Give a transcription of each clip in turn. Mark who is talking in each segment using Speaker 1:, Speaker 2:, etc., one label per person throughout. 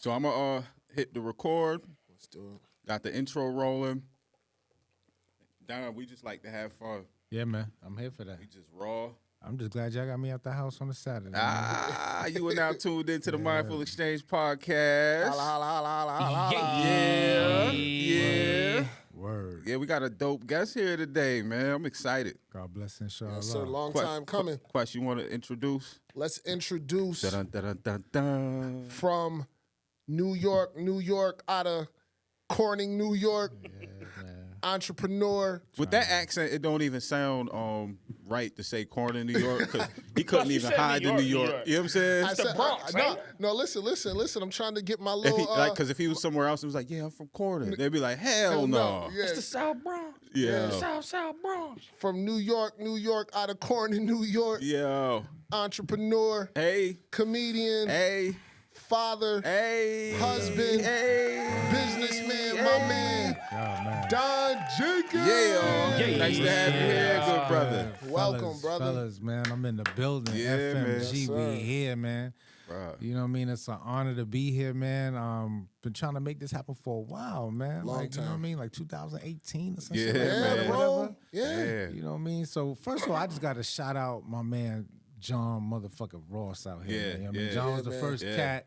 Speaker 1: So I'm going to hit the record.
Speaker 2: Let's do it.
Speaker 1: Got the intro rolling. Don, we just like to have fun.
Speaker 3: Yeah, man. I'm here for that.
Speaker 1: We just raw.
Speaker 3: I'm just glad y'all got me out the house on a Saturday.
Speaker 1: You are now tuned into the Mindful Exchange podcast.
Speaker 2: Holla, holla, holla, holla, holla.
Speaker 1: Yeah.
Speaker 3: Word.
Speaker 1: Yeah, we got a dope guest here today, man. I'm excited.
Speaker 3: God bless inshallah.
Speaker 2: Yes, sir. Long time coming.
Speaker 1: Quest, you want to introduce?
Speaker 2: Let's introduce
Speaker 1: Dun, dun, dun, dun.
Speaker 2: from New York, out of Corning, New York.
Speaker 3: Yeah, man.
Speaker 2: Entrepreneur.
Speaker 1: With that accent, it don't even sound right to say corn in New York because he couldn't even hide in New York. You know what I'm saying?
Speaker 2: I said,
Speaker 4: Bronx,
Speaker 2: no, listen. I'm trying to get my little.
Speaker 1: Because if he was somewhere else, he was like, "Yeah, I'm from Corning." They'd be like, "Hell no."
Speaker 2: Yeah.
Speaker 4: It's the South Bronx.
Speaker 1: Yeah.
Speaker 4: South Bronx.
Speaker 2: From New York, out of Corning, New York.
Speaker 1: Yo.
Speaker 2: Entrepreneur.
Speaker 1: Hey.
Speaker 2: Comedian.
Speaker 1: Hey.
Speaker 2: Father.
Speaker 1: Hey.
Speaker 2: Husband.
Speaker 1: Hey.
Speaker 2: Businessman. My man.
Speaker 3: Oh, man.
Speaker 2: Don Jenkins.
Speaker 1: Yeah. Nice to have you here, good brother.
Speaker 2: Welcome, brother.
Speaker 3: Fellas, man. I'm in the building.
Speaker 1: Yeah, man.
Speaker 3: FMG,
Speaker 2: Yes,
Speaker 3: we
Speaker 2: sir.
Speaker 3: here, man.
Speaker 1: Right.
Speaker 3: You know what I mean? It's an honor to be here, man. Been trying to make this happen for a while, man.
Speaker 2: Long
Speaker 3: You know what I
Speaker 2: time.
Speaker 3: mean? Like 2018 or something.
Speaker 1: Yeah,
Speaker 3: like that,
Speaker 1: man.
Speaker 3: or
Speaker 2: bro.
Speaker 3: whatever.
Speaker 2: Yeah.
Speaker 3: You know what I mean? So first of all, I just got to shout out my man John motherfucking Ross out here.
Speaker 1: Yeah,
Speaker 3: man. You know what I mean?
Speaker 1: yeah.
Speaker 3: John was
Speaker 2: Yeah,
Speaker 3: the
Speaker 2: man.
Speaker 3: first
Speaker 1: Yeah.
Speaker 3: cat.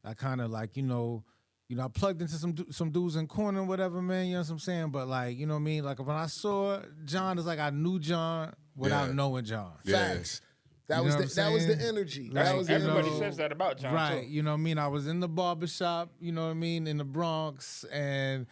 Speaker 3: I kind of like, I plugged into some dudes in corner, whatever, man. You know what I'm saying? But like, you know what I mean? Like when I saw John, it's like I knew John without
Speaker 1: Yeah.
Speaker 3: knowing John.
Speaker 1: Yeah.
Speaker 2: Facts. That
Speaker 3: You
Speaker 2: was
Speaker 3: know
Speaker 2: the,
Speaker 3: what I'm
Speaker 2: that was the
Speaker 3: saying?
Speaker 2: energy.
Speaker 3: Right.
Speaker 2: That was the
Speaker 4: Everybody
Speaker 2: energy.
Speaker 4: says that about John,
Speaker 3: Right.
Speaker 4: too.
Speaker 3: You know what I mean? I was in the barbershop, you know what I mean, in the Bronx, and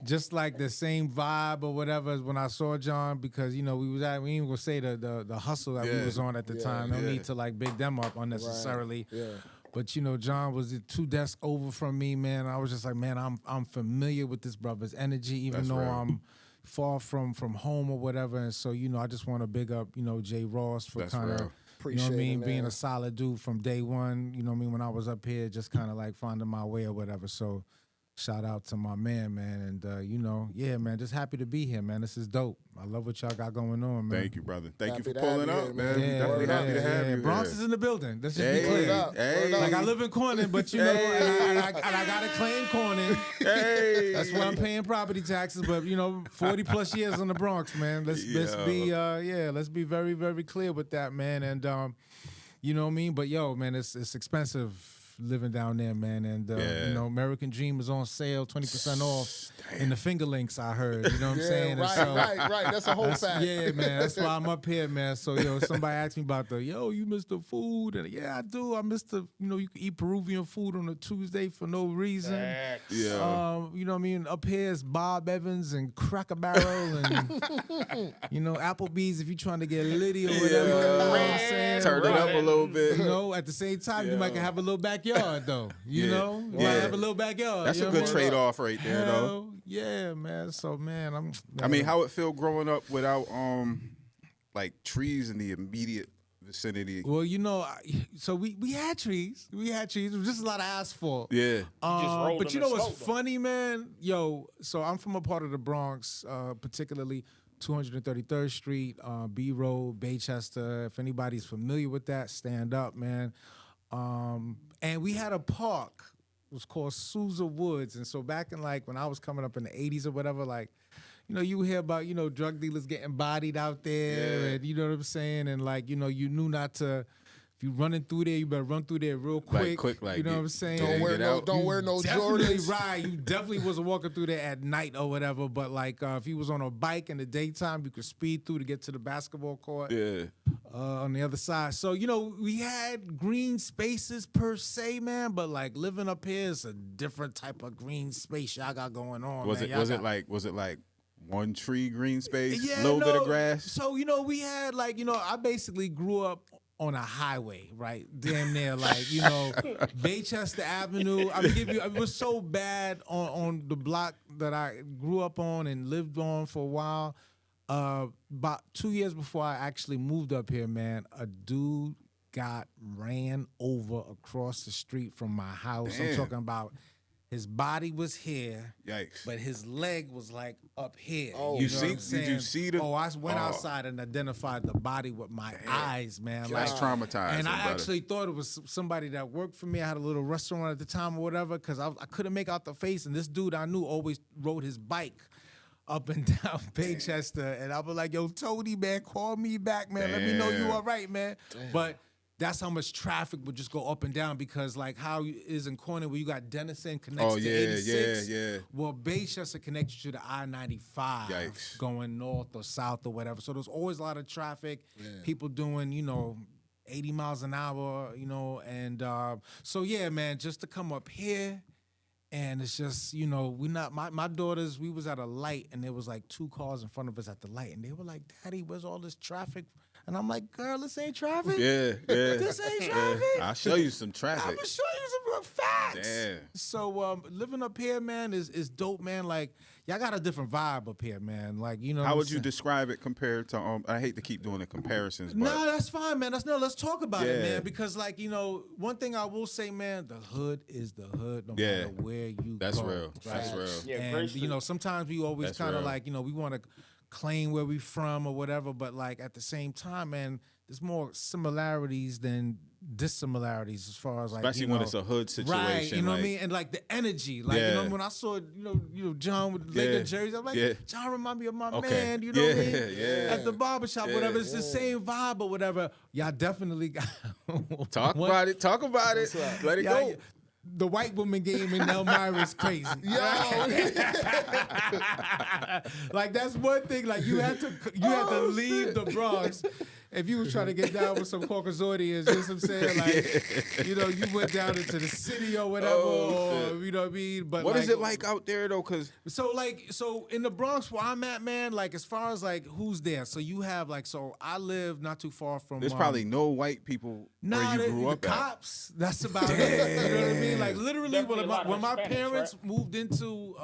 Speaker 3: just like the same vibe or whatever as when I saw John, because we ain't even gonna say the hustle that we
Speaker 1: Yeah.
Speaker 3: was on at the
Speaker 2: Yeah.
Speaker 3: time. No
Speaker 1: Yeah.
Speaker 3: need to like big them up unnecessarily.
Speaker 2: Yeah.
Speaker 3: But John was 2 desks over from me, man. I was just like, man, I'm familiar with this brother's energy, even
Speaker 1: That's
Speaker 3: though
Speaker 1: real.
Speaker 3: I'm far from home or whatever. And so, I just want to big up, Jay Ross for
Speaker 1: That's
Speaker 3: kind of,
Speaker 1: real.
Speaker 2: Appreciate it,
Speaker 3: being
Speaker 2: man.
Speaker 3: a solid dude from day one. You know what I mean? When I was up here, just kind of like finding my way or whatever. So shout out to my man. And, yeah, man, just happy to be here, man. This is dope. I love what y'all got going on, man.
Speaker 1: Thank you, brother. Thank you
Speaker 2: Happy
Speaker 1: for
Speaker 2: to have
Speaker 1: pulling
Speaker 2: you
Speaker 1: up,
Speaker 2: here,
Speaker 1: man.
Speaker 2: man.
Speaker 1: We
Speaker 3: Yeah,
Speaker 1: definitely
Speaker 2: word
Speaker 1: happy
Speaker 2: up.
Speaker 1: to have you.
Speaker 3: Bronx
Speaker 1: here.
Speaker 3: is in the building. Let's just
Speaker 1: Hey,
Speaker 3: be clear.
Speaker 2: Word up.
Speaker 1: hey.
Speaker 2: Word up.
Speaker 3: Like I live in Corning, but and I got to claim Corning.
Speaker 1: Hey.
Speaker 3: That's why I'm paying property taxes. But 40 plus years in the Bronx, man. Let's be very, very clear with that, man. And you know what I mean. But man, it's expensive living down there, man. And
Speaker 1: Yeah.
Speaker 3: American Dream is on sale, 20% off in the Finger Links. I heard. You know what I'm saying? And
Speaker 2: Right,
Speaker 3: so-
Speaker 2: right. That's a whole fact.
Speaker 3: Yeah, man. That's why I'm up here, man. So, somebody asked me about you miss the food. And yeah, I do. I miss you can eat Peruvian food on a Tuesday for no reason.
Speaker 4: Facts.
Speaker 1: Yeah.
Speaker 3: You know what I mean? Up here is Bob Evans and Cracker Barrel and, Applebee's if you're trying to get litty or whatever. You know what I'm saying?
Speaker 1: Turn it up a little bit.
Speaker 3: At the same time, you might have a little backyard, though. You
Speaker 1: Yeah.
Speaker 3: know? You
Speaker 1: Yeah.
Speaker 3: might have a little backyard.
Speaker 1: That's
Speaker 3: you
Speaker 1: a
Speaker 3: know
Speaker 1: good
Speaker 3: what I mean?
Speaker 1: trade-off right there, though.
Speaker 3: Hell yeah, man. So, man,
Speaker 1: I mean, how it feel growing up without like trees in the immediate vicinity?
Speaker 3: Well, so we had trees. We had trees. It was just a lot of asphalt.
Speaker 1: Yeah.
Speaker 4: rolled
Speaker 3: But
Speaker 4: them
Speaker 3: you know
Speaker 4: and
Speaker 3: what's
Speaker 4: smoked them.
Speaker 3: funny, man? So I'm from a part of the Bronx, particularly 233rd Street, B Road, Baychester. If anybody's familiar with that, stand up, man. And we had a park. It was called Sousa Woods. And so back in when I was coming up in the 80s or whatever, you hear about, drug dealers getting bodied out there,
Speaker 1: Yeah.
Speaker 3: and you know what I'm saying? And you knew not to, if you running through there, you better run through there real quick.
Speaker 1: Like
Speaker 3: you know what I'm saying?
Speaker 2: Don't wear
Speaker 1: get
Speaker 2: no,
Speaker 1: out.
Speaker 2: don't wear no
Speaker 3: Definitely
Speaker 2: Jordans.
Speaker 3: right. You definitely wasn't walking through there at night or whatever. But if you was on a bike in the daytime, you could speed through to get to the basketball court
Speaker 1: Yeah.
Speaker 3: on the other side. So we had green spaces per se, man. But living up here is a different type of green space y'all got going on.
Speaker 1: Was
Speaker 3: man.
Speaker 1: it was it like one tree green space,
Speaker 3: Yeah,
Speaker 1: little bit
Speaker 3: no.
Speaker 1: of grass?
Speaker 3: So we had I basically grew up on a highway, right? Damn near Baychester Avenue. I mean, it was so bad on the block that I grew up on and lived on for a while. About 2 years before I actually moved up here, man, a dude got ran over across the street from my house.
Speaker 1: Damn.
Speaker 3: I'm talking about His body was here,
Speaker 1: Yikes.
Speaker 3: but his leg was like up here.
Speaker 2: Oh,
Speaker 1: You
Speaker 3: know
Speaker 1: see-
Speaker 3: what I'm
Speaker 1: did you
Speaker 3: saying?
Speaker 1: see the-
Speaker 3: Oh, I went outside and identified the body with my eyes, man.
Speaker 1: That's traumatizing,
Speaker 3: And I
Speaker 1: brother.
Speaker 3: actually thought it was somebody that worked for me. I had a little restaurant at the time or whatever, because I couldn't make out the face. And this dude I knew always rode his bike up and down Baychester. And I was like, yo, Tony, man, call me back, man. Let me know you
Speaker 1: Damn.
Speaker 3: all right, man. But that's how much traffic would just go up and down, because like how it is in Corning where you got Denison connects
Speaker 1: Oh,
Speaker 3: to
Speaker 1: yeah,
Speaker 3: 86.
Speaker 1: yeah.
Speaker 3: Well, Baychester connects you to the I-95
Speaker 1: Yikes.
Speaker 3: going north or south or whatever. So there's always a lot of traffic, people doing, 80 miles an hour, and so yeah, man, just to come up here. And it's just, we not my daughters, we was at a light and there was like 2 cars in front of us at the light. And they were like, Daddy, where's all this traffic? And I'm like, girl, this ain't traffic.
Speaker 1: Yeah.
Speaker 3: This ain't traffic.
Speaker 1: I'll show you some
Speaker 3: I'm
Speaker 1: traffic.
Speaker 3: gonna show you some real facts.
Speaker 1: Damn.
Speaker 3: So living up here, man, is dope, man. Like, y'all got a different vibe up here, man. Like,
Speaker 1: How
Speaker 3: what
Speaker 1: would
Speaker 3: I'm
Speaker 1: you
Speaker 3: saying?
Speaker 1: describe it compared to? I hate to keep doing the comparisons, but
Speaker 3: No, that's fine, man. Let's talk about it,
Speaker 1: Yeah.
Speaker 3: man. Because, like, one thing I will say, man, the hood is the hood, no
Speaker 1: Yeah.
Speaker 3: matter where you
Speaker 1: That's
Speaker 3: go.
Speaker 1: real. That's
Speaker 3: right?
Speaker 1: real.
Speaker 4: Yeah, great
Speaker 3: And sometimes we always
Speaker 1: That's
Speaker 3: kind of
Speaker 1: real.
Speaker 3: like, we want to claim where we from or whatever, but like at the same time, man, there's more similarities than dissimilarities as far as like,
Speaker 1: especially when it's a hood situation.
Speaker 3: right, you know what I
Speaker 1: like-
Speaker 3: mean, and like the energy, like
Speaker 1: Yeah.
Speaker 3: when I saw John with the
Speaker 1: Yeah.
Speaker 3: Lakers jerseys, I'm like,
Speaker 1: Yeah.
Speaker 3: John remind me of my
Speaker 1: Okay.
Speaker 3: man, you know what I mean?
Speaker 1: Yeah.
Speaker 3: At the barbershop,
Speaker 1: Yeah.
Speaker 3: whatever, it's the same vibe or whatever. Y'all definitely got
Speaker 1: Talk
Speaker 3: What-
Speaker 1: about it. Talk about it. Let it
Speaker 3: y'all-
Speaker 1: go.
Speaker 3: The white woman game in Elmira is crazy. Like that's one thing. Like you had to leave the Bronx if you was trying to get down with some Caucasians. You know what I'm saying? Like you went down into the city or whatever,
Speaker 1: Oh,
Speaker 3: or you know what I mean. But
Speaker 1: What is it like out there though? Because
Speaker 3: so in the Bronx where I'm at, man. Like as far as like who's there, so you have like I live not too far from.
Speaker 1: there's probably no white people where you grew
Speaker 3: the
Speaker 1: up at.
Speaker 3: cops. That's about it. You know what I mean? Like literally,
Speaker 4: Definitely a lot of
Speaker 3: when my
Speaker 4: Hispanics,
Speaker 3: parents
Speaker 4: right?
Speaker 3: moved into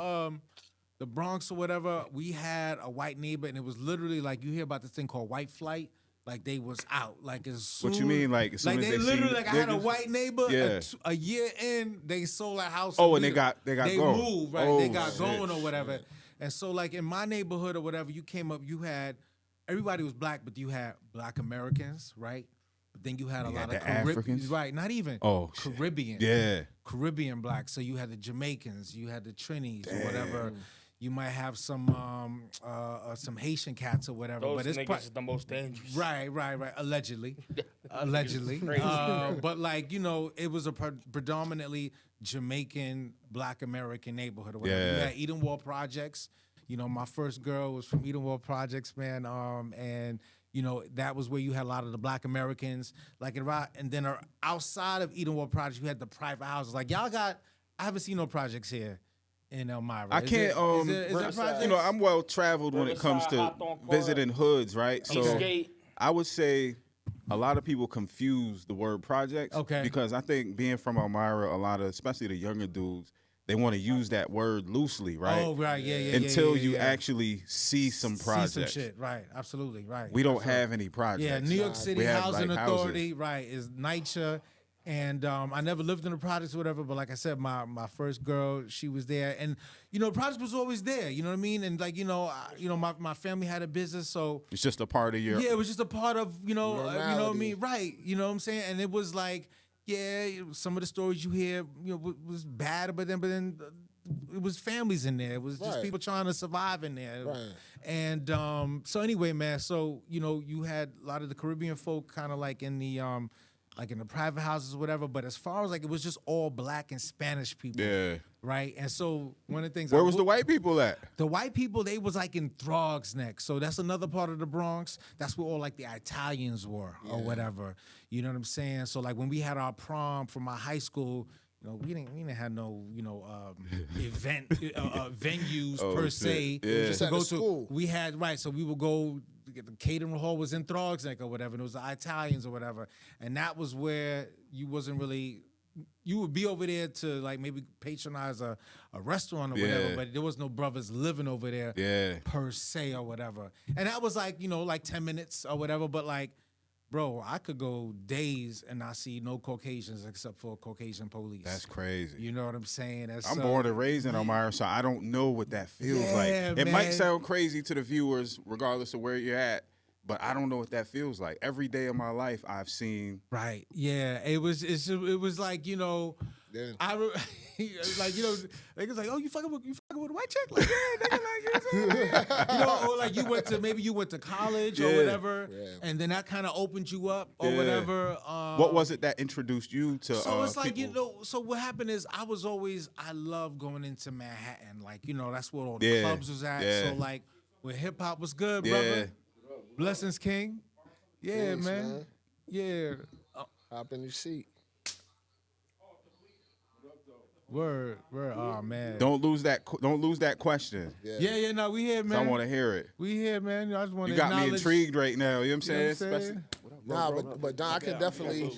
Speaker 3: the Bronx or whatever, we had a white neighbor, and it was literally like you hear about this thing called white flight. Like they was out. Like as soon,
Speaker 1: What you mean? Like as soon
Speaker 3: like
Speaker 1: as
Speaker 3: they
Speaker 1: see
Speaker 3: literally like I had a
Speaker 1: niggas?
Speaker 3: white neighbor.
Speaker 1: Yeah.
Speaker 3: A year in, they sold a house.
Speaker 1: Oh, and
Speaker 3: we-
Speaker 1: they got
Speaker 3: they
Speaker 1: going.
Speaker 3: moved right.
Speaker 1: Oh,
Speaker 3: they got
Speaker 1: shit.
Speaker 3: going or whatever. And so like in my neighborhood or whatever, you came up, you had everybody was black, but you had Black Americans, right? But then you had a
Speaker 1: You
Speaker 3: lot
Speaker 1: had
Speaker 3: of
Speaker 1: the Africans?
Speaker 3: right? Not even
Speaker 1: Oh, shit.
Speaker 3: Caribbean,
Speaker 1: Yeah.
Speaker 3: Caribbean black. So you had the Jamaicans, you had the Trinis or whatever. You might have some Haitian cats or whatever.
Speaker 4: Those
Speaker 3: but it's
Speaker 4: niggas is the most dangerous.
Speaker 3: Right. Allegedly.
Speaker 4: Crazy.
Speaker 3: But like, it was a predominantly Jamaican Black American neighborhood or whatever.
Speaker 1: Yeah.
Speaker 3: You had Eden Wall Projects. My first girl was from Eden Wall Projects, man. And that was where you had a lot of the Black Americans. Like, and then outside of Eden Wall Projects, you had the private houses. Like, I haven't seen no projects here in Elmira.
Speaker 1: I can't.
Speaker 3: Is there
Speaker 4: Riverside.
Speaker 3: projects?
Speaker 1: I'm well traveled when it comes to
Speaker 4: Riverside, Hawthorne Park,
Speaker 1: visiting hoods, right? So
Speaker 4: Eastgate.
Speaker 1: I would say a lot of people confuse the word projects.
Speaker 3: Okay.
Speaker 1: Because I think being from Elmira, a lot of, especially the younger dudes, they want to use that word loosely, right?
Speaker 3: Oh, right, yeah.
Speaker 1: Until
Speaker 3: yeah,
Speaker 1: you
Speaker 3: yeah.
Speaker 1: actually see some projects.
Speaker 3: See some shit, right? Absolutely, right.
Speaker 1: We don't
Speaker 3: That's right.
Speaker 1: have any projects.
Speaker 3: Yeah, New York City
Speaker 1: We have,
Speaker 3: Housing
Speaker 1: like,
Speaker 3: Authority, right, is NYCHA. And I never lived in the projects or whatever, but like I said, my first girl, she was there. And, projects was always there, you know what I mean? And like, my family had a business, so
Speaker 1: It's just a part of your.
Speaker 3: yeah, it was just a part of, you know what I
Speaker 2: Normality.
Speaker 3: mean? Right, you know what I'm saying? And it was like, yeah, some of the stories you hear, was bad, but then it was families in there. It was just
Speaker 2: Right.
Speaker 3: people trying to survive in there.
Speaker 2: Right.
Speaker 3: And so anyway, man, so you had a lot of the Caribbean folk kind of like in the private houses or whatever, but as far as like it was just all Black and Spanish people.
Speaker 1: Yeah.
Speaker 3: Right. And so one of the things
Speaker 1: Where was the white people at?
Speaker 3: the white people, they was like in Throgs Neck. So that's another part of the Bronx. That's where all like the Italians were or whatever. You know what I'm saying? So like when we had our prom from my high school, we didn't have no, event venues
Speaker 1: Oh,
Speaker 3: per
Speaker 1: shit.
Speaker 3: se.
Speaker 1: Yeah.
Speaker 2: Just
Speaker 3: to
Speaker 2: at
Speaker 3: go
Speaker 2: the school.
Speaker 3: We had, right, so we would go, the catering hall was in Throgs Neck or whatever, and it was the Italians or whatever. And that was where you wasn't really, you would be over there to like maybe patronize a restaurant or whatever,
Speaker 1: Yeah.
Speaker 3: but there was no brothers living over there
Speaker 1: Yeah.
Speaker 3: per se or whatever. And that was like, like 10 minutes or whatever, but like bro, I could go days and not see no Caucasians except for Caucasian police.
Speaker 1: That's crazy.
Speaker 3: You know what I'm saying?
Speaker 1: I'm born and raised in Elmira, so I don't know what that feels like. It might sound crazy to the viewers, regardless of where you're at, but I don't know what that feels like. Every day of my life, I've seen.
Speaker 3: Right. Yeah. It was like, you know,
Speaker 2: Yeah.
Speaker 3: like, you know, niggas like, oh, you fucking with a white chick? Like, yeah, nigga, like, you know what I'm saying? You know, or like you went to college or whatever, and then that kind of opened you up or whatever.
Speaker 1: What was it that introduced you to
Speaker 3: So it's like,
Speaker 1: people?
Speaker 3: you know, so what happened is I love going into Manhattan. Like, you know, that's where all the clubs was at.
Speaker 1: Yeah.
Speaker 3: So like, where hip hop was good, brother. Blessings, King. Yeah,
Speaker 2: Thanks, man.
Speaker 3: Yeah.
Speaker 2: Hop in your seat.
Speaker 3: Word. Oh man.
Speaker 1: Don't lose that question.
Speaker 3: Yeah. No, we here, man.
Speaker 1: I want to hear it.
Speaker 3: We here, man. I just want to.
Speaker 1: You got me intrigued right now. You know what I'm saying? Especially.
Speaker 2: Nah, but Don, I can definitely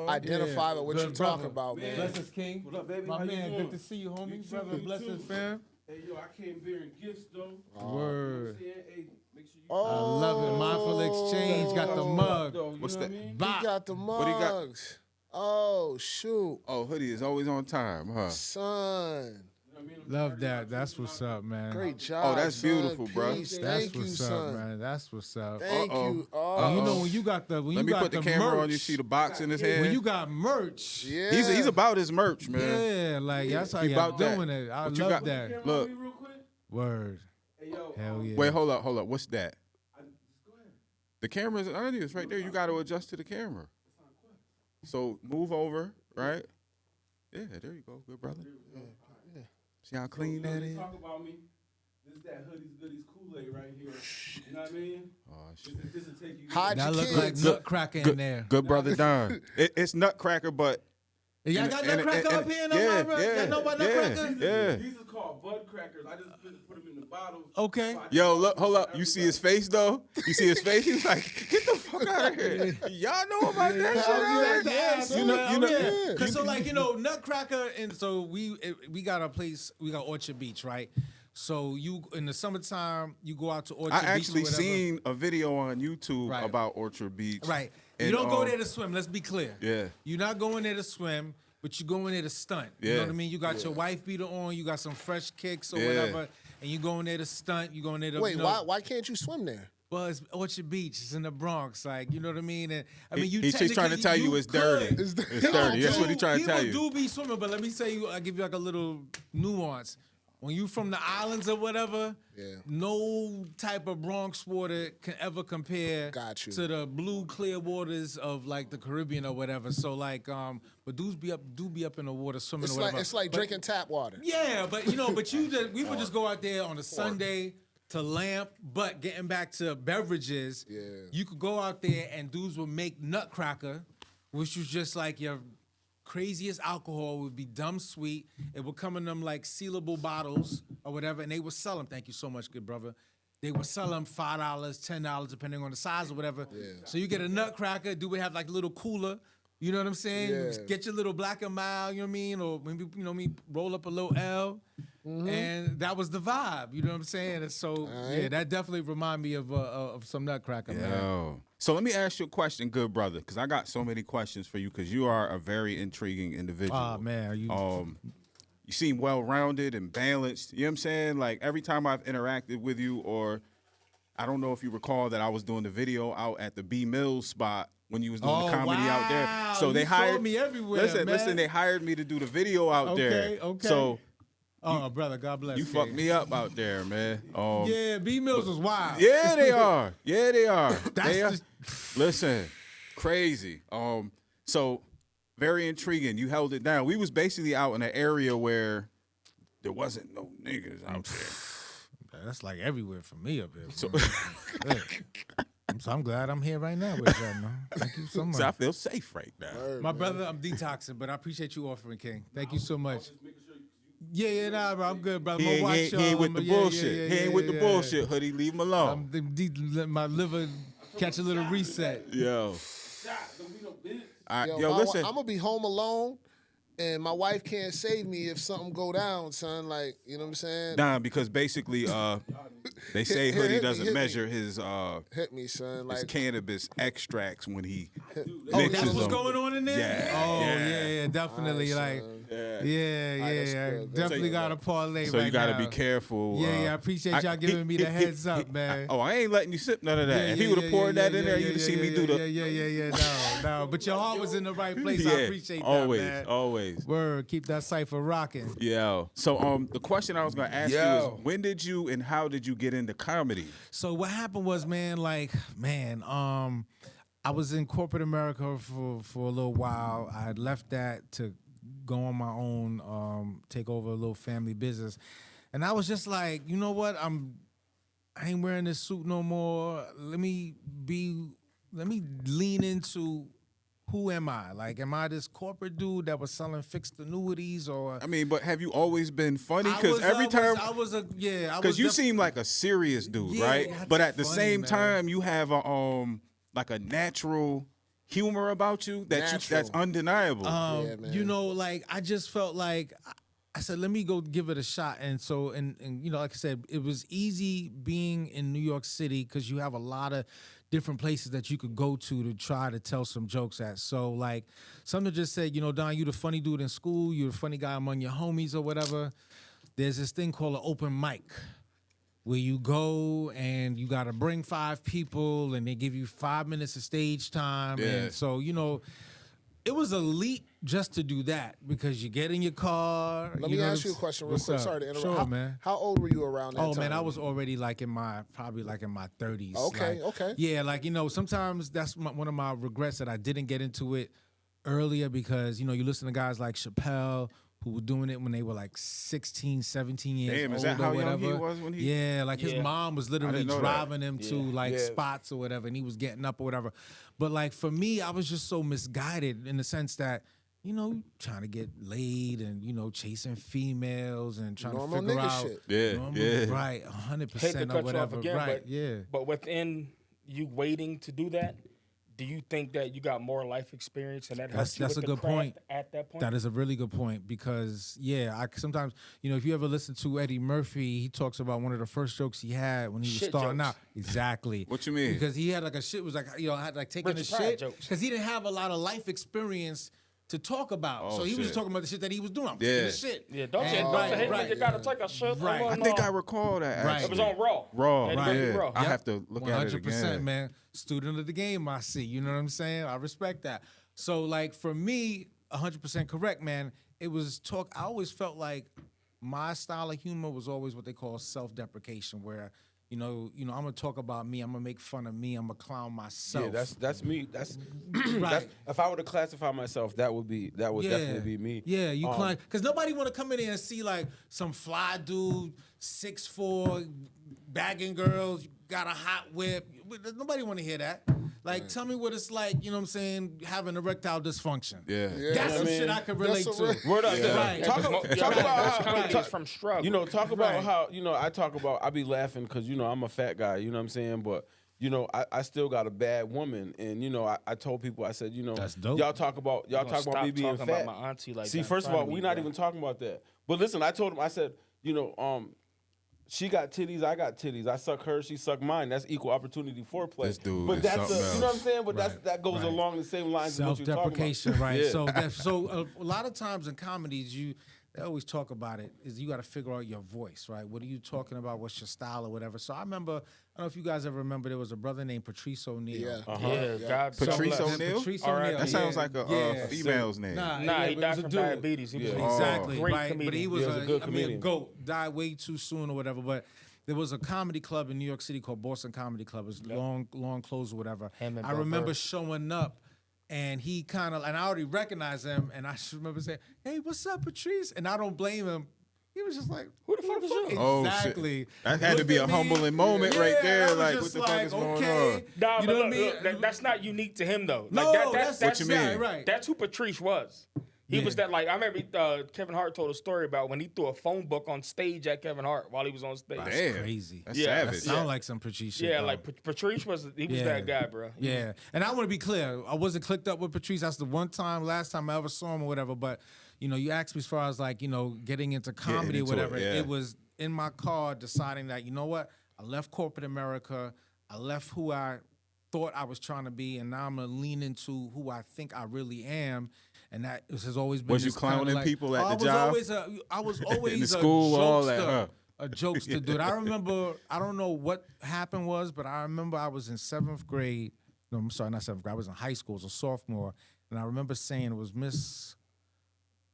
Speaker 2: identify with what you're talking about, man.
Speaker 3: Blessings, King.
Speaker 5: What up, baby?
Speaker 3: My
Speaker 5: How you
Speaker 3: man,
Speaker 5: doing?
Speaker 3: good to see you, homie.
Speaker 5: You too,
Speaker 3: Brother,
Speaker 5: you
Speaker 3: blessings,
Speaker 5: too.
Speaker 3: fam.
Speaker 5: Hey, yo, I came bearing gifts, though.
Speaker 3: Word.
Speaker 5: You know what I'm saying? Hey, make sure you
Speaker 3: I love it. Mindful Exchange got the mug.
Speaker 5: though, you
Speaker 1: What's
Speaker 5: know
Speaker 1: that?
Speaker 5: what I mean?
Speaker 2: He
Speaker 3: Bop.
Speaker 2: got the
Speaker 1: What he got?
Speaker 2: mugs. Oh, shoot.
Speaker 1: Oh, hoodie is always on time, huh?
Speaker 2: Son.
Speaker 5: You know what I mean?
Speaker 3: Love that. That's what's up, man.
Speaker 2: Great job.
Speaker 1: Oh, that's
Speaker 2: son.
Speaker 1: beautiful, bro.
Speaker 2: Peace.
Speaker 3: That's
Speaker 2: Thank you,
Speaker 3: what's up,
Speaker 2: son.
Speaker 3: man. That's what's up.
Speaker 2: Thank
Speaker 1: Uh-oh.
Speaker 2: you.
Speaker 3: And you know when you got the
Speaker 1: Let me put the camera
Speaker 3: merch,
Speaker 1: on you. See the box in his hand.
Speaker 3: when you got merch.
Speaker 2: Yeah.
Speaker 1: He's about his merch, man.
Speaker 3: Yeah, like that's how
Speaker 1: He
Speaker 3: y'all
Speaker 1: about that.
Speaker 3: doing it. I
Speaker 1: What you
Speaker 3: love
Speaker 1: got?
Speaker 3: that.
Speaker 5: Camera
Speaker 1: Look.
Speaker 5: on me real quick?
Speaker 3: Word.
Speaker 5: Hey, yo.
Speaker 3: Hell yeah.
Speaker 1: Wait, hold up. What's that?
Speaker 5: Just go ahead.
Speaker 1: The camera's on you. It's right there. You got to adjust to the camera. So move over, right? Yeah, there you go, good brother. See how clean that is?
Speaker 5: Talk about me. This is that Hoodies Goodies Kool-Aid right here. You know what I mean?
Speaker 1: Oh, shit.
Speaker 5: This will take you.
Speaker 2: Hide
Speaker 3: That
Speaker 2: your
Speaker 3: look
Speaker 2: kids.
Speaker 3: like Nutcracker in there.
Speaker 1: Good brother Don. It's Nutcracker, but
Speaker 3: Y'all got Nutcracker up here in
Speaker 1: yeah,
Speaker 3: Elmira? Y'all know about Nutcracker?
Speaker 1: yeah.
Speaker 5: These are called Bud Crackers. I just put them in the bottles.
Speaker 3: Okay.
Speaker 1: Yo, look, hold up. You see his face though? You see his face? He's like, get the fuck out of here. Y'all know about that shit? out here? You know,
Speaker 2: yeah.
Speaker 3: Cause so like, you know, Nutcracker, and so we got a place, we got Orchard Beach, right? So you in the summertime, you go out to Orchard
Speaker 1: I
Speaker 3: Beach.
Speaker 1: actually
Speaker 3: or whatever.
Speaker 1: seen a video on YouTube
Speaker 3: Right.
Speaker 1: about Orchard Beach.
Speaker 3: Right.
Speaker 1: And,
Speaker 3: You don't go there to swim. Let's be clear.
Speaker 1: Yeah.
Speaker 3: You're not going there to swim, but you going there to stunt. You
Speaker 1: Yeah.
Speaker 3: know what I mean? You got your wife beater on. You got some fresh kicks or
Speaker 1: Yeah.
Speaker 3: whatever, and you going there to stunt. You going there to
Speaker 2: Wait,
Speaker 3: you know,
Speaker 2: why can't you swim there?
Speaker 3: Well, it's Orchard Beach. It's in the Bronx. Like, you know what I mean? And I mean,
Speaker 1: He's just trying to tell you it's dirty. It's dirty. That's what he's trying to tell you.
Speaker 3: People do be swimming, but let me tell you, I'll give you like a little nuance. When you from the islands or whatever, no type of Bronx water can ever compare
Speaker 2: Got you.
Speaker 3: to the blue clear waters of like the Caribbean or whatever. So like, but dudes be up in the water swimming
Speaker 2: It's
Speaker 3: or whatever.
Speaker 2: like drinking tap water.
Speaker 3: Yeah, but you know, we would just go out there on a Sunday to lamp. But getting back to beverages, you could go out there and dudes would make Nutcracker, which was just like your craziest alcohol. Would be dumb sweet. It would come in them like sealable bottles or whatever, and they would sell them. Thank you so much, good brother. They would sell them $5, $10, depending on the size or whatever. So you get a Nutcracker. Dude would have like a little cooler. You know what I'm saying?
Speaker 2: Yeah.
Speaker 3: Get your little Black and Mild, you know what I mean? Or maybe, you know me, roll up a little L. And that was the vibe, you know what I'm saying? And so, yeah, that definitely remind me of some Nutcracker, man.
Speaker 1: Yo. So let me ask you a question, good brother, because I got so many questions for you because you are a very intriguing individual.
Speaker 3: Oh, man.
Speaker 1: You seem well-rounded and balanced. You know what I'm saying? Like, every time I've interacted with you, or I don't know if you recall that I was doing the video out at the B Mills spot when you was doing the comedy out there.
Speaker 3: Wow.
Speaker 1: So they
Speaker 3: You
Speaker 1: hired
Speaker 3: saw me everywhere,
Speaker 1: Listen,
Speaker 3: man.
Speaker 1: they hired me to do the video out there.
Speaker 3: Okay.
Speaker 1: So
Speaker 3: Oh, brother, God bless
Speaker 1: you
Speaker 3: you.
Speaker 1: fucked me up out there, man.
Speaker 3: Yeah, B Mills was wild.
Speaker 1: Yeah, they are. Yeah, they are.
Speaker 3: That's
Speaker 1: They are.
Speaker 3: just-
Speaker 1: Listen, crazy. So very intriguing. You held it down. We was basically out in an area where there wasn't no niggas out there.
Speaker 3: That's like everywhere for me up here. So, I'm glad I'm here right now with y'all, man. Thank you so much.
Speaker 1: So I feel safe right now.
Speaker 3: My brother, I'm detoxing, but I appreciate you offering, King. Thank you so much. Yeah, nah, bro, I'm good, brother.
Speaker 1: He ain't with the bullshit. He ain't with the bullshit, hoodie. Leave him alone.
Speaker 3: Let my liver catch a little reset.
Speaker 1: Yo. All right, yo,
Speaker 2: Yo,
Speaker 1: listen.
Speaker 2: I'm gonna be home alone And my wife can't save me if something go down, son. Like, you know what I'm saying?
Speaker 1: Nah, because basically, they say Hoodie
Speaker 2: hit me,
Speaker 1: doesn't
Speaker 2: hit me.
Speaker 1: measure his
Speaker 2: Hit me, son.
Speaker 1: his
Speaker 2: Like,
Speaker 1: cannabis extracts when he
Speaker 3: Oh,
Speaker 1: mixes
Speaker 3: that's what's
Speaker 1: them.
Speaker 3: going on in there?
Speaker 1: Yeah,
Speaker 3: Oh,
Speaker 1: yeah.
Speaker 3: yeah, definitely.
Speaker 2: Alright,
Speaker 3: Like,
Speaker 2: son.
Speaker 3: yeah,
Speaker 2: that's
Speaker 3: yeah.
Speaker 2: good.
Speaker 3: Definitely
Speaker 2: So-
Speaker 3: got a parlay
Speaker 1: So
Speaker 3: right
Speaker 1: you got to
Speaker 3: now.
Speaker 1: be careful.
Speaker 3: Yeah, I appreciate y'all giving me the heads up, man.
Speaker 1: I ain't letting you sip none of that.
Speaker 3: Yeah,
Speaker 1: If he
Speaker 3: yeah,
Speaker 1: would have
Speaker 3: yeah,
Speaker 1: poured
Speaker 3: yeah,
Speaker 1: that in
Speaker 3: yeah,
Speaker 1: there,
Speaker 3: yeah,
Speaker 1: you'd have
Speaker 3: yeah,
Speaker 1: seen me
Speaker 3: yeah,
Speaker 1: do the.
Speaker 3: Yeah. No. But your heart was in the right place. I appreciate
Speaker 1: always,
Speaker 3: that, man.
Speaker 1: always.
Speaker 3: Word, keep that cipher rocking.
Speaker 1: Yeah. So the question I was gonna ask you
Speaker 4: Yo.
Speaker 1: is, when did you and how did you get into comedy?
Speaker 3: So what happened was, man, I was in corporate America for a little while. I had left that to go on my own, take over a little family business. And I was just like, you know what? I ain't wearing this suit no more. Let me lean into who am I? Like, am I this corporate dude that was selling fixed annuities or
Speaker 1: I mean, but have you always been funny?
Speaker 3: I
Speaker 1: Because
Speaker 3: was-
Speaker 1: every time,
Speaker 3: I was
Speaker 1: because you seem like a serious dude,
Speaker 3: Yeah,
Speaker 1: right?
Speaker 3: that's
Speaker 1: But at the
Speaker 3: funny,
Speaker 1: same
Speaker 3: man.
Speaker 1: time, you have a like a natural humor about you that's undeniable.
Speaker 2: Yeah, man.
Speaker 3: You know, like I just felt like I said, let me go give it a shot. And so, and you know, like I said, it was easy being in New York City because you have a lot of different places that you could go to try to tell some jokes at. So like something just said, you know, Don, you the funny dude in school, you're the funny guy among your homies or whatever. There's this thing called an open mic where you go and you got to bring 5 people and they give you 5 minutes of stage time.
Speaker 1: Yeah.
Speaker 3: And so, you know, it was elite just to do that because you get in your car.
Speaker 2: Let me ask you a question real
Speaker 3: What's
Speaker 2: quick.
Speaker 3: up?
Speaker 2: Sorry to interrupt.
Speaker 3: Sure,
Speaker 2: how,
Speaker 3: man.
Speaker 2: How old were you around that time?
Speaker 3: Oh man, I was already like probably in my 30s.
Speaker 2: Okay,
Speaker 3: Like,
Speaker 2: okay.
Speaker 3: Yeah, like you know, sometimes that's one of my regrets that I didn't get into it earlier because you know you listen to guys like Chappelle who were doing it when they were like 16, 17 years
Speaker 1: Damn,
Speaker 3: old
Speaker 1: is that
Speaker 3: or
Speaker 1: how
Speaker 3: whatever.
Speaker 1: young he was when he?
Speaker 3: Yeah, like his
Speaker 4: Yeah.
Speaker 3: mom was literally
Speaker 1: didn't know that.
Speaker 3: driving him to like
Speaker 4: Yeah.
Speaker 3: spots or whatever, and he was getting up or whatever. But like for me, I was just so misguided in the sense that. You know, trying to get laid and, you know, chasing females and trying
Speaker 2: Normal
Speaker 3: to figure
Speaker 2: nigga
Speaker 3: out.
Speaker 2: shit.
Speaker 1: Yeah, yeah.
Speaker 3: Right,
Speaker 4: Hate to
Speaker 3: 100% or
Speaker 4: cut you off
Speaker 3: whatever.
Speaker 4: again,
Speaker 3: Right,
Speaker 4: but
Speaker 3: yeah.
Speaker 4: But within you waiting to do that, do you think that you got more life experience and that helps you
Speaker 3: That's
Speaker 4: with
Speaker 3: a
Speaker 4: the
Speaker 3: good
Speaker 4: craft
Speaker 3: point.
Speaker 4: at that point?
Speaker 3: That is a really good point because, yeah, I sometimes, you know, if you ever listen to Eddie Murphy, he talks about one of the first jokes he had when he was
Speaker 4: Shit
Speaker 3: starting
Speaker 4: jokes.
Speaker 3: out. Exactly.
Speaker 1: What you mean?
Speaker 3: Because he had like a shit, was like, you know, had like taking
Speaker 4: Richard
Speaker 3: a
Speaker 4: Pryor
Speaker 3: shit.
Speaker 4: jokes.
Speaker 3: Because he didn't have a lot of life experience to talk about.
Speaker 1: Oh,
Speaker 3: so he was
Speaker 1: shit.
Speaker 3: just talking about the shit that he was doing. I'm
Speaker 1: Yeah.
Speaker 3: taking the shit.
Speaker 4: Yeah, don't say,
Speaker 3: And-
Speaker 4: don't say, hey,
Speaker 3: right,
Speaker 4: nigga, gotta take a shit.
Speaker 3: Right.
Speaker 1: I think I recall that.
Speaker 3: Right.
Speaker 1: Actually.
Speaker 4: It was on Raw.
Speaker 1: Raw.
Speaker 4: Eddie
Speaker 3: Right.
Speaker 4: Murphy
Speaker 1: Yeah.
Speaker 4: Raw.
Speaker 1: I have to look at it
Speaker 3: 100%,
Speaker 1: again.
Speaker 3: man. Student of the game, I see. You know what I'm saying? I respect that. So, like, for me, 100% correct, man. It was talk. I always felt like my style of humor was always what they call self-deprecation, where, you know, I'm gonna talk about me. I'm gonna make fun of me. I'm gonna clown myself.
Speaker 6: Yeah, that's me. That's,
Speaker 3: Right.
Speaker 6: that's if I were to classify myself, that would definitely be me.
Speaker 3: Yeah, you climb because nobody want to come in there and see like some fly dude, 6'4", bagging girls, got a hot whip. Nobody want to hear that. Like, tell me what it's like. You know what I'm saying? Having erectile dysfunction.
Speaker 1: Yeah.
Speaker 3: That's some
Speaker 6: I mean,
Speaker 3: shit I can relate
Speaker 2: that's
Speaker 3: to.
Speaker 2: a
Speaker 6: Word up,
Speaker 1: Yeah.
Speaker 3: Right.
Speaker 6: Talk,
Speaker 4: Yeah,
Speaker 6: talk
Speaker 4: most
Speaker 6: about
Speaker 4: comedy
Speaker 6: how
Speaker 4: is from struggle.
Speaker 6: you know. Talk about
Speaker 3: Right.
Speaker 6: how I talk about. I be laughing because I'm a fat guy. You know what I'm saying? But I still got a bad woman, and I told people I said
Speaker 3: That's dope.
Speaker 6: y'all talk about
Speaker 4: Gonna
Speaker 6: me
Speaker 4: stop
Speaker 6: being
Speaker 4: talking
Speaker 6: fat.
Speaker 4: about my auntie like
Speaker 6: See,
Speaker 4: that in
Speaker 6: first of
Speaker 4: front
Speaker 6: all,
Speaker 4: me,
Speaker 6: we're not
Speaker 4: bro.
Speaker 6: even talking about that. But listen, I told him, I said, she got titties, I got titties. I suck her, she suck mine. That's equal opportunity foreplay.
Speaker 1: This dude
Speaker 6: but
Speaker 1: is
Speaker 6: that's
Speaker 1: something
Speaker 6: you know what I'm
Speaker 1: else.
Speaker 6: saying? But
Speaker 3: Right,
Speaker 6: that goes
Speaker 3: right.
Speaker 6: along the same lines as what you're talking about.
Speaker 3: Self-deprecation, right?
Speaker 6: Yeah.
Speaker 3: So a lot of times in comedies, they always talk about it. Is you got to figure out your voice, right? What are you talking about? What's your style or whatever? So I remember, I don't know if you guys ever remember, there was a brother named Patrice O'Neal.
Speaker 2: Yeah.
Speaker 4: Yeah, God
Speaker 1: Patrice
Speaker 4: bless.
Speaker 1: O'Neal?
Speaker 3: Patrice
Speaker 4: All right.
Speaker 3: O'Neal.
Speaker 1: That sounds
Speaker 3: yeah,
Speaker 1: like a
Speaker 3: yeah.
Speaker 1: female's name.
Speaker 4: Nah,
Speaker 3: yeah,
Speaker 4: he
Speaker 3: but it
Speaker 4: died
Speaker 3: was a
Speaker 4: from
Speaker 3: dude.
Speaker 4: diabetes. He was
Speaker 6: Yeah.
Speaker 4: a
Speaker 3: Exactly,
Speaker 4: great
Speaker 3: right?
Speaker 4: comedian.
Speaker 3: But he was,
Speaker 6: He was a good
Speaker 3: a
Speaker 6: comedian.
Speaker 3: goat. Died way too soon or whatever. But there was a comedy club in New York City called Boston Comedy Club. It was long closed or whatever.
Speaker 4: Him and
Speaker 3: I
Speaker 4: Bill
Speaker 3: remember
Speaker 4: Burr.
Speaker 3: showing up, and he kind of, and I already recognized him, and I just remember saying, "Hey, what's up, Patrice?" And I don't blame him. He was just like,
Speaker 4: Who the fuck is you?
Speaker 1: Oh, shit.
Speaker 3: Exactly.
Speaker 1: That had to
Speaker 3: Looked
Speaker 1: be
Speaker 3: at
Speaker 1: a
Speaker 3: me.
Speaker 1: humbling moment right
Speaker 3: Yeah,
Speaker 1: there.
Speaker 3: I was
Speaker 1: Like, what
Speaker 3: just
Speaker 1: the fuck is going
Speaker 3: okay.
Speaker 1: on?
Speaker 4: Nah,
Speaker 3: You
Speaker 4: but
Speaker 3: know
Speaker 4: look,
Speaker 3: what I mean?
Speaker 4: look, that's not unique to him though.
Speaker 3: No,
Speaker 4: Like,
Speaker 3: that's
Speaker 1: What you mean?
Speaker 3: right.
Speaker 4: That's who Patrice was. He
Speaker 3: Yeah.
Speaker 4: was that like I remember Kevin Hart told a story about when he threw a phone book on stage at Kevin Hart while he was on stage.
Speaker 3: That's
Speaker 1: Damn.
Speaker 3: crazy.
Speaker 1: That's
Speaker 4: Yeah,
Speaker 3: That
Speaker 1: savage.
Speaker 3: sound like some Patrice shit.
Speaker 4: Yeah,
Speaker 3: though.
Speaker 4: like Patrice was
Speaker 3: Yeah.
Speaker 4: that guy, bro.
Speaker 3: Yeah, and I want to be clear. I wasn't clicked up with Patrice. That's the last time I ever saw him or whatever. But you asked me as far as like, getting into comedy or
Speaker 1: into
Speaker 3: whatever.
Speaker 1: it, yeah.
Speaker 3: It was in my car deciding that, you know what? I left corporate America. I left who I thought I was trying to be, and now I'm gonna lean into who I think I really am. And that has always been.
Speaker 1: Was you
Speaker 3: this kinda
Speaker 1: clowning
Speaker 3: like,
Speaker 1: people at
Speaker 3: I
Speaker 1: the
Speaker 3: was
Speaker 1: job?
Speaker 3: I was always
Speaker 1: In the
Speaker 3: a
Speaker 1: school, all that,
Speaker 3: jokester,
Speaker 1: huh?
Speaker 3: a jokester dude. I remember, I don't know what happened was, but I remember I was in 7th grade. No, I'm sorry, not 7th grade. I was in high school, as a sophomore, and I remember saying it was Miss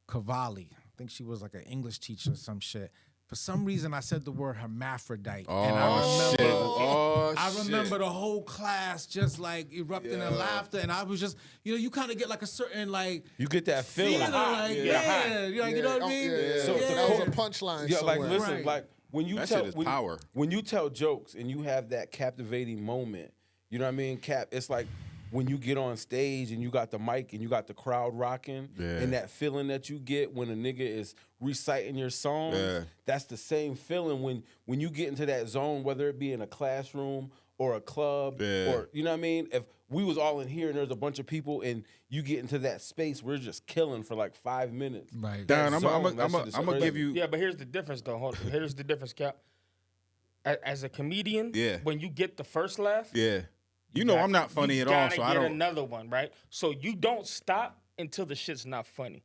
Speaker 3: Cavalli. I think she was like an English teacher or some shit. For some reason, I said the word hermaphrodite, and I remember the whole class just like erupting in laughter, and I was just, you kind of get like a certain like
Speaker 6: You get that feeling.
Speaker 3: like, you know what I mean?
Speaker 6: So
Speaker 2: that was a punchline.
Speaker 6: Yeah, like
Speaker 2: somewhere.
Speaker 6: listen,
Speaker 3: Right.
Speaker 6: like when you
Speaker 1: That
Speaker 6: tell
Speaker 1: shit is power.
Speaker 6: when you tell jokes and you have that captivating moment, you know what I mean? It's like when you get on stage and you got the mic and you got the crowd rocking, and that feeling that you get when a nigga is reciting your songs, that's the same feeling when you get into that zone, whether it be in a classroom or a club, or you know what I mean? If we was all in here and there's a bunch of people and you get into that space, we're just killing for like 5 minutes.
Speaker 3: Right.
Speaker 1: Don, I'm
Speaker 6: zone, that shit is
Speaker 1: gonna
Speaker 6: crazy.
Speaker 1: give you.
Speaker 4: Yeah, but here's the difference, though. Hold on. Here's the difference, Cap. As a comedian, when you get the first laugh,
Speaker 1: I'm not funny at all, so I don't.
Speaker 4: Another one, right? So you don't stop until the shit's not funny.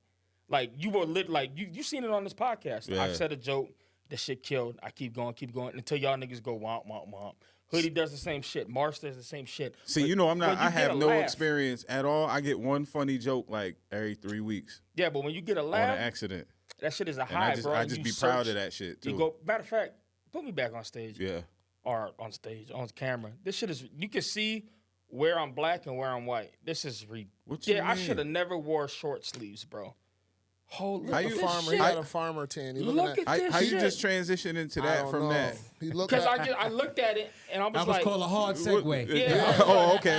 Speaker 4: Like you were like you seen it on this podcast.
Speaker 1: Yeah.
Speaker 4: I've said a joke, the shit killed. I keep going until y'all niggas go womp womp womp. Hoodie does the same shit. Mars does the same shit.
Speaker 1: See,
Speaker 4: But
Speaker 1: I'm not.
Speaker 4: when you
Speaker 1: I
Speaker 4: get
Speaker 1: have
Speaker 4: a
Speaker 1: no
Speaker 4: laugh-
Speaker 1: experience at all. I get one funny joke like every 3 weeks
Speaker 4: Yeah, but when you get a
Speaker 1: on
Speaker 4: laugh,
Speaker 1: an accident,
Speaker 4: that shit is a
Speaker 1: and
Speaker 4: high,
Speaker 1: I just
Speaker 4: bro.
Speaker 1: I
Speaker 4: and
Speaker 1: just
Speaker 4: you
Speaker 1: be proud
Speaker 4: search,
Speaker 1: of that shit too.
Speaker 4: You go. Matter of fact, put me back on stage.
Speaker 1: Yeah.
Speaker 4: Or on stage, on camera. This shit is, you can see where I'm black and where I'm white. This is
Speaker 1: What you
Speaker 4: I
Speaker 1: mean?
Speaker 4: should have never wore short sleeves, bro. Look
Speaker 1: How
Speaker 4: at
Speaker 1: you-
Speaker 4: this
Speaker 2: Farmer,
Speaker 4: shit.
Speaker 2: he got a farmer tan. You
Speaker 4: Look at this
Speaker 1: How you
Speaker 4: shit.
Speaker 1: just transition into
Speaker 2: I
Speaker 1: that
Speaker 2: don't
Speaker 1: from
Speaker 2: know.
Speaker 1: that?
Speaker 2: He looked
Speaker 4: Because
Speaker 2: at
Speaker 4: I looked at it and I was
Speaker 3: That was
Speaker 4: like,
Speaker 3: called a hard segue.
Speaker 4: Yeah.
Speaker 1: Oh, okay.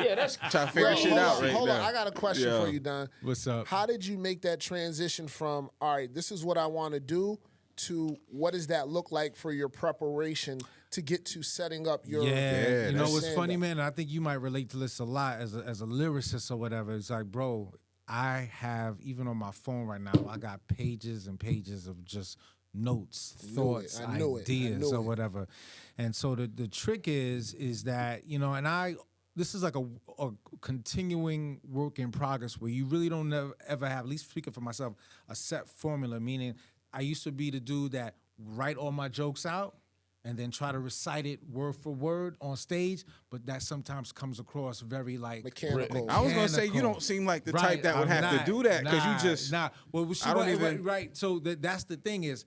Speaker 4: yeah, that's
Speaker 1: Trying to figure
Speaker 2: Well,
Speaker 1: shit
Speaker 2: hold
Speaker 1: out
Speaker 2: on,
Speaker 1: right
Speaker 2: hold
Speaker 1: now.
Speaker 2: on. I got a question
Speaker 1: Yeah.
Speaker 2: for you, Don.
Speaker 3: What's up?
Speaker 2: How did you make that transition from, all right, this is what I want to do, to what does that look like for your preparation to get to setting up your
Speaker 3: Yeah, you know
Speaker 2: your
Speaker 3: what's funny,
Speaker 2: stand-up?
Speaker 3: man? And I think you might relate to this a lot as a lyricist or whatever. It's like, bro, I have, even on my phone right now, I got pages and pages of just notes, thoughts,
Speaker 2: I knew it.
Speaker 3: ideas, or whatever. And so the trick is that, and this is like a continuing work in progress where you really don't ever have, at least speaking for myself, a set formula, meaning I used to be the dude that write all my jokes out and then try to recite it word for word on stage, but that sometimes comes across very like
Speaker 2: Mechanical.
Speaker 1: I was gonna say you
Speaker 3: mechanical.
Speaker 1: don't seem like the
Speaker 3: Right,
Speaker 1: type that would
Speaker 3: I'm
Speaker 1: have
Speaker 3: not.
Speaker 1: to do that because you just.
Speaker 3: Well,
Speaker 1: I don't even.
Speaker 3: right. So that's the thing is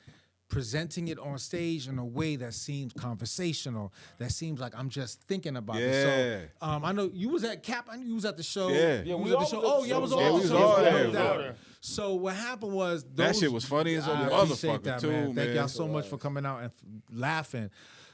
Speaker 3: presenting it on stage in a way that seems conversational, that seems like I'm just thinking about it. So I know you was at Cap. I knew you was at the show.
Speaker 1: Yeah.
Speaker 3: You
Speaker 6: we
Speaker 3: was at the
Speaker 6: all
Speaker 3: show.
Speaker 6: was at
Speaker 3: Oh,
Speaker 6: the
Speaker 3: y'all was
Speaker 6: show.
Speaker 3: all
Speaker 1: Yeah,
Speaker 3: at
Speaker 1: we
Speaker 3: the
Speaker 1: was
Speaker 3: show.
Speaker 1: all
Speaker 3: Yeah,
Speaker 1: there,
Speaker 3: no
Speaker 1: bro.
Speaker 3: doubt. So what happened was
Speaker 1: That shit was funny as a
Speaker 3: I appreciate
Speaker 1: motherfucker
Speaker 3: that,
Speaker 1: too,
Speaker 3: man. Thank y'all
Speaker 1: man.
Speaker 3: so much for coming out and laughing.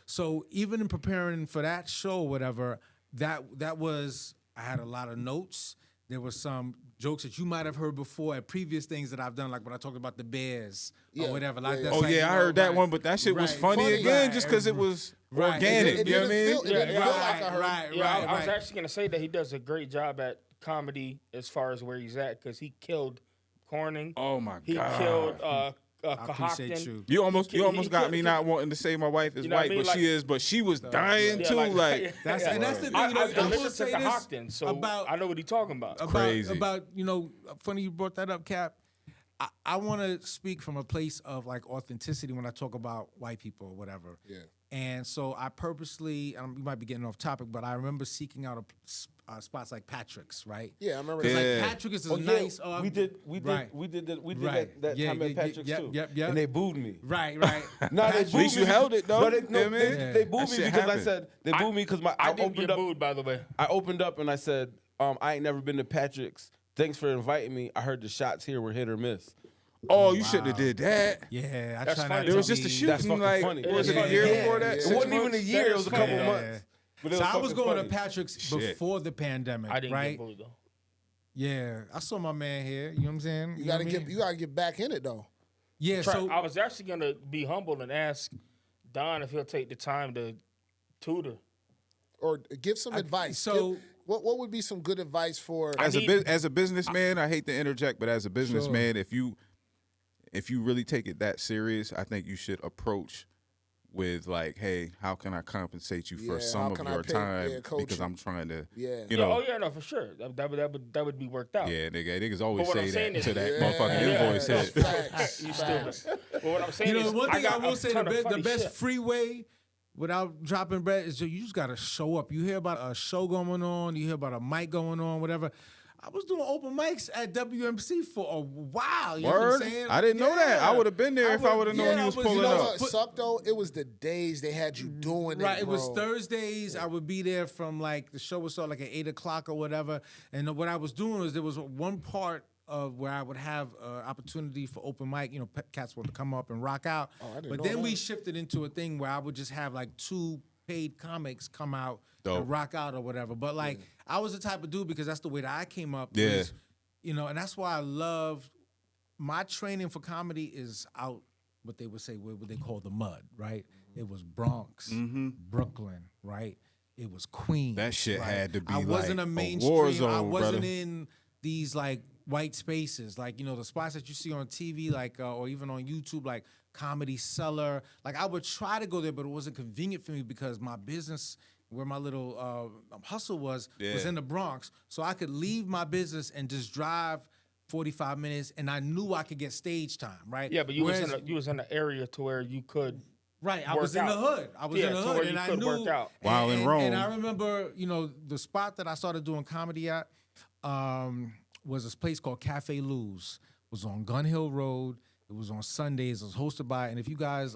Speaker 3: So even in preparing for that show, or whatever, that was, I had a lot of notes. There were some jokes that you might have heard before at previous things that I've done, like when I talked about the Bears or whatever. Like that's
Speaker 1: Oh
Speaker 3: like,
Speaker 1: yeah, I heard that one, but that shit was funny again, just because it was organic.
Speaker 2: It
Speaker 1: You know what I
Speaker 2: didn't
Speaker 1: mean?
Speaker 2: feel- it didn't feel like I heard.
Speaker 4: I was actually gonna say that he does a great job at comedy as far as where he's at because he killed Corning.
Speaker 1: Oh my
Speaker 4: He
Speaker 1: god.
Speaker 4: killed
Speaker 3: I appreciate
Speaker 4: Cohocton.
Speaker 3: you.
Speaker 1: You almost
Speaker 4: he
Speaker 1: got
Speaker 4: killed-
Speaker 1: me not wanting to say my wife is
Speaker 4: You know what I
Speaker 1: white,
Speaker 4: mean?
Speaker 1: but
Speaker 4: Like-
Speaker 1: she is. But she was dying too. Like
Speaker 3: That's and that's the thing.
Speaker 4: I
Speaker 3: You know, I will
Speaker 4: listened to
Speaker 3: say this
Speaker 4: Cohocton, so
Speaker 3: about
Speaker 4: I know what he's talking about.
Speaker 1: Crazy.
Speaker 3: About funny you brought that up, Cap. I want to speak from a place of like authenticity when I talk about white people or whatever.
Speaker 2: Yeah.
Speaker 3: And so I purposely, we might be getting off topic, but I remember seeking out spots like Patrick's, right?
Speaker 2: Yeah, I remember
Speaker 3: 'Cause
Speaker 2: that.
Speaker 3: like Patrick's is
Speaker 6: Oh, yeah,
Speaker 3: nice.
Speaker 6: we did
Speaker 3: Right.
Speaker 6: that
Speaker 3: Yeah,
Speaker 6: time at
Speaker 3: yeah,
Speaker 6: Patrick's
Speaker 3: yep,
Speaker 6: too.
Speaker 3: yep.
Speaker 6: And they booed me.
Speaker 3: Right.
Speaker 6: No, they
Speaker 1: At least you held it though.
Speaker 6: No, they,
Speaker 1: You know what I mean?
Speaker 6: they booed
Speaker 1: That
Speaker 6: me
Speaker 1: shit
Speaker 6: because I
Speaker 1: happened.
Speaker 6: said they booed me because
Speaker 4: I
Speaker 6: I
Speaker 4: didn't
Speaker 6: opened
Speaker 4: get
Speaker 6: up.
Speaker 4: booed, by the way.
Speaker 6: I opened up and I said, I ain't never been to Patrick's. Thanks for inviting me. I heard the shots here were hit or miss.
Speaker 1: Oh, you shouldn't have did that.
Speaker 3: Yeah, I
Speaker 4: That's
Speaker 3: try
Speaker 4: funny.
Speaker 3: not
Speaker 1: There
Speaker 3: to
Speaker 1: was just a
Speaker 3: be-
Speaker 6: That's
Speaker 1: shooting.
Speaker 6: fucking
Speaker 1: Like
Speaker 6: funny.
Speaker 1: was it
Speaker 3: Yeah,
Speaker 1: a year
Speaker 3: yeah,
Speaker 1: before that?
Speaker 6: It
Speaker 1: 6
Speaker 6: wasn't even a
Speaker 1: months?
Speaker 6: year. It was a couple
Speaker 3: Yeah.
Speaker 6: months. But it
Speaker 3: So
Speaker 6: was
Speaker 3: I was
Speaker 6: fucking
Speaker 3: going
Speaker 6: funny.
Speaker 3: to Patrick's
Speaker 1: Shit.
Speaker 3: before the pandemic,
Speaker 4: I didn't
Speaker 3: right?
Speaker 4: get booed though.
Speaker 3: Yeah, I saw my man here. You know what I'm saying?
Speaker 2: You
Speaker 3: know
Speaker 2: gotta
Speaker 3: what I mean?
Speaker 2: you gotta get back in it though.
Speaker 3: Yeah, so
Speaker 4: I was actually gonna be humble and ask Don if he'll take the time to tutor.
Speaker 2: Or give some advice.
Speaker 3: so
Speaker 2: What would be some good advice for?
Speaker 1: As a businessman, I hate to interject, but as a businessman, if you really take it that serious, I think you should approach with like, hey, how can I compensate you for some of your time because I'm trying to, you know.
Speaker 4: Oh yeah, no, for sure. That would be worked out.
Speaker 1: Yeah, niggas always
Speaker 4: But what
Speaker 1: say
Speaker 4: I'm
Speaker 1: that
Speaker 4: saying
Speaker 1: to
Speaker 4: is-
Speaker 1: that motherfucking invoice hit.
Speaker 4: You stupid. But what I'm saying
Speaker 3: You know,
Speaker 4: is,
Speaker 3: one thing I
Speaker 4: got
Speaker 3: will
Speaker 4: a
Speaker 3: say,
Speaker 4: ton of
Speaker 3: the
Speaker 4: funny
Speaker 3: best
Speaker 4: shit.
Speaker 3: free way without dropping bread is you just gotta show up. You hear about a show going on, you hear about a mic going on, whatever. I was doing open mics at WMC for a while. You know what I'm
Speaker 1: Word?
Speaker 3: saying?
Speaker 1: I didn't know that. I would have been there if I would have known
Speaker 3: yeah,
Speaker 1: you was
Speaker 3: I was,
Speaker 1: pulling
Speaker 3: you know,
Speaker 1: up.
Speaker 2: What sucked though? It was the days they had you doing it.
Speaker 3: Right, it was
Speaker 2: bro.
Speaker 3: Thursdays. I would be there from like the show would start like at 8 o'clock or whatever. And what I was doing was there was one part of where I would have opportunity for open mic. You know, cats would come up and rock out.
Speaker 2: I didn't
Speaker 3: But
Speaker 2: know
Speaker 3: then
Speaker 2: that.
Speaker 3: we shifted into a thing where I would just have like 2 paid comics come out
Speaker 1: Dope.
Speaker 3: and rock out or whatever. But like I was the type of dude because that's the way that I came up.
Speaker 1: Yeah.
Speaker 3: Was, you know, and that's why I love my training for comedy is out what they would say what they call the mud, right? It was Bronx, Brooklyn, right? It was Queens.
Speaker 1: That shit
Speaker 3: right?
Speaker 1: had to be
Speaker 3: I wasn't
Speaker 1: like
Speaker 3: a
Speaker 1: a
Speaker 3: mainstream.
Speaker 1: war
Speaker 3: I
Speaker 1: zone,
Speaker 3: wasn't
Speaker 1: brother.
Speaker 3: in these like white spaces, like you know the spots that you see on TV, like or even on YouTube, like Comedy Cellar. Like I would try to go there, but it wasn't convenient for me because my business, where my little hustle was in the Bronx. So I could leave my business and just drive 45 minutes, and I knew I could get stage time, right?
Speaker 4: Yeah, but you was in an area to where you could.
Speaker 3: Right, I
Speaker 4: work
Speaker 3: was in the
Speaker 4: out.
Speaker 3: hood. I was in the
Speaker 4: to
Speaker 3: hood,
Speaker 4: where you
Speaker 3: and I
Speaker 4: could
Speaker 3: knew.
Speaker 4: work out.
Speaker 1: While in Rome.
Speaker 3: And I remember, you know, the spot that I started doing comedy at was this place called Cafe Lou's. It was on Gun Hill Road. It was on Sundays. It was hosted by, and if you guys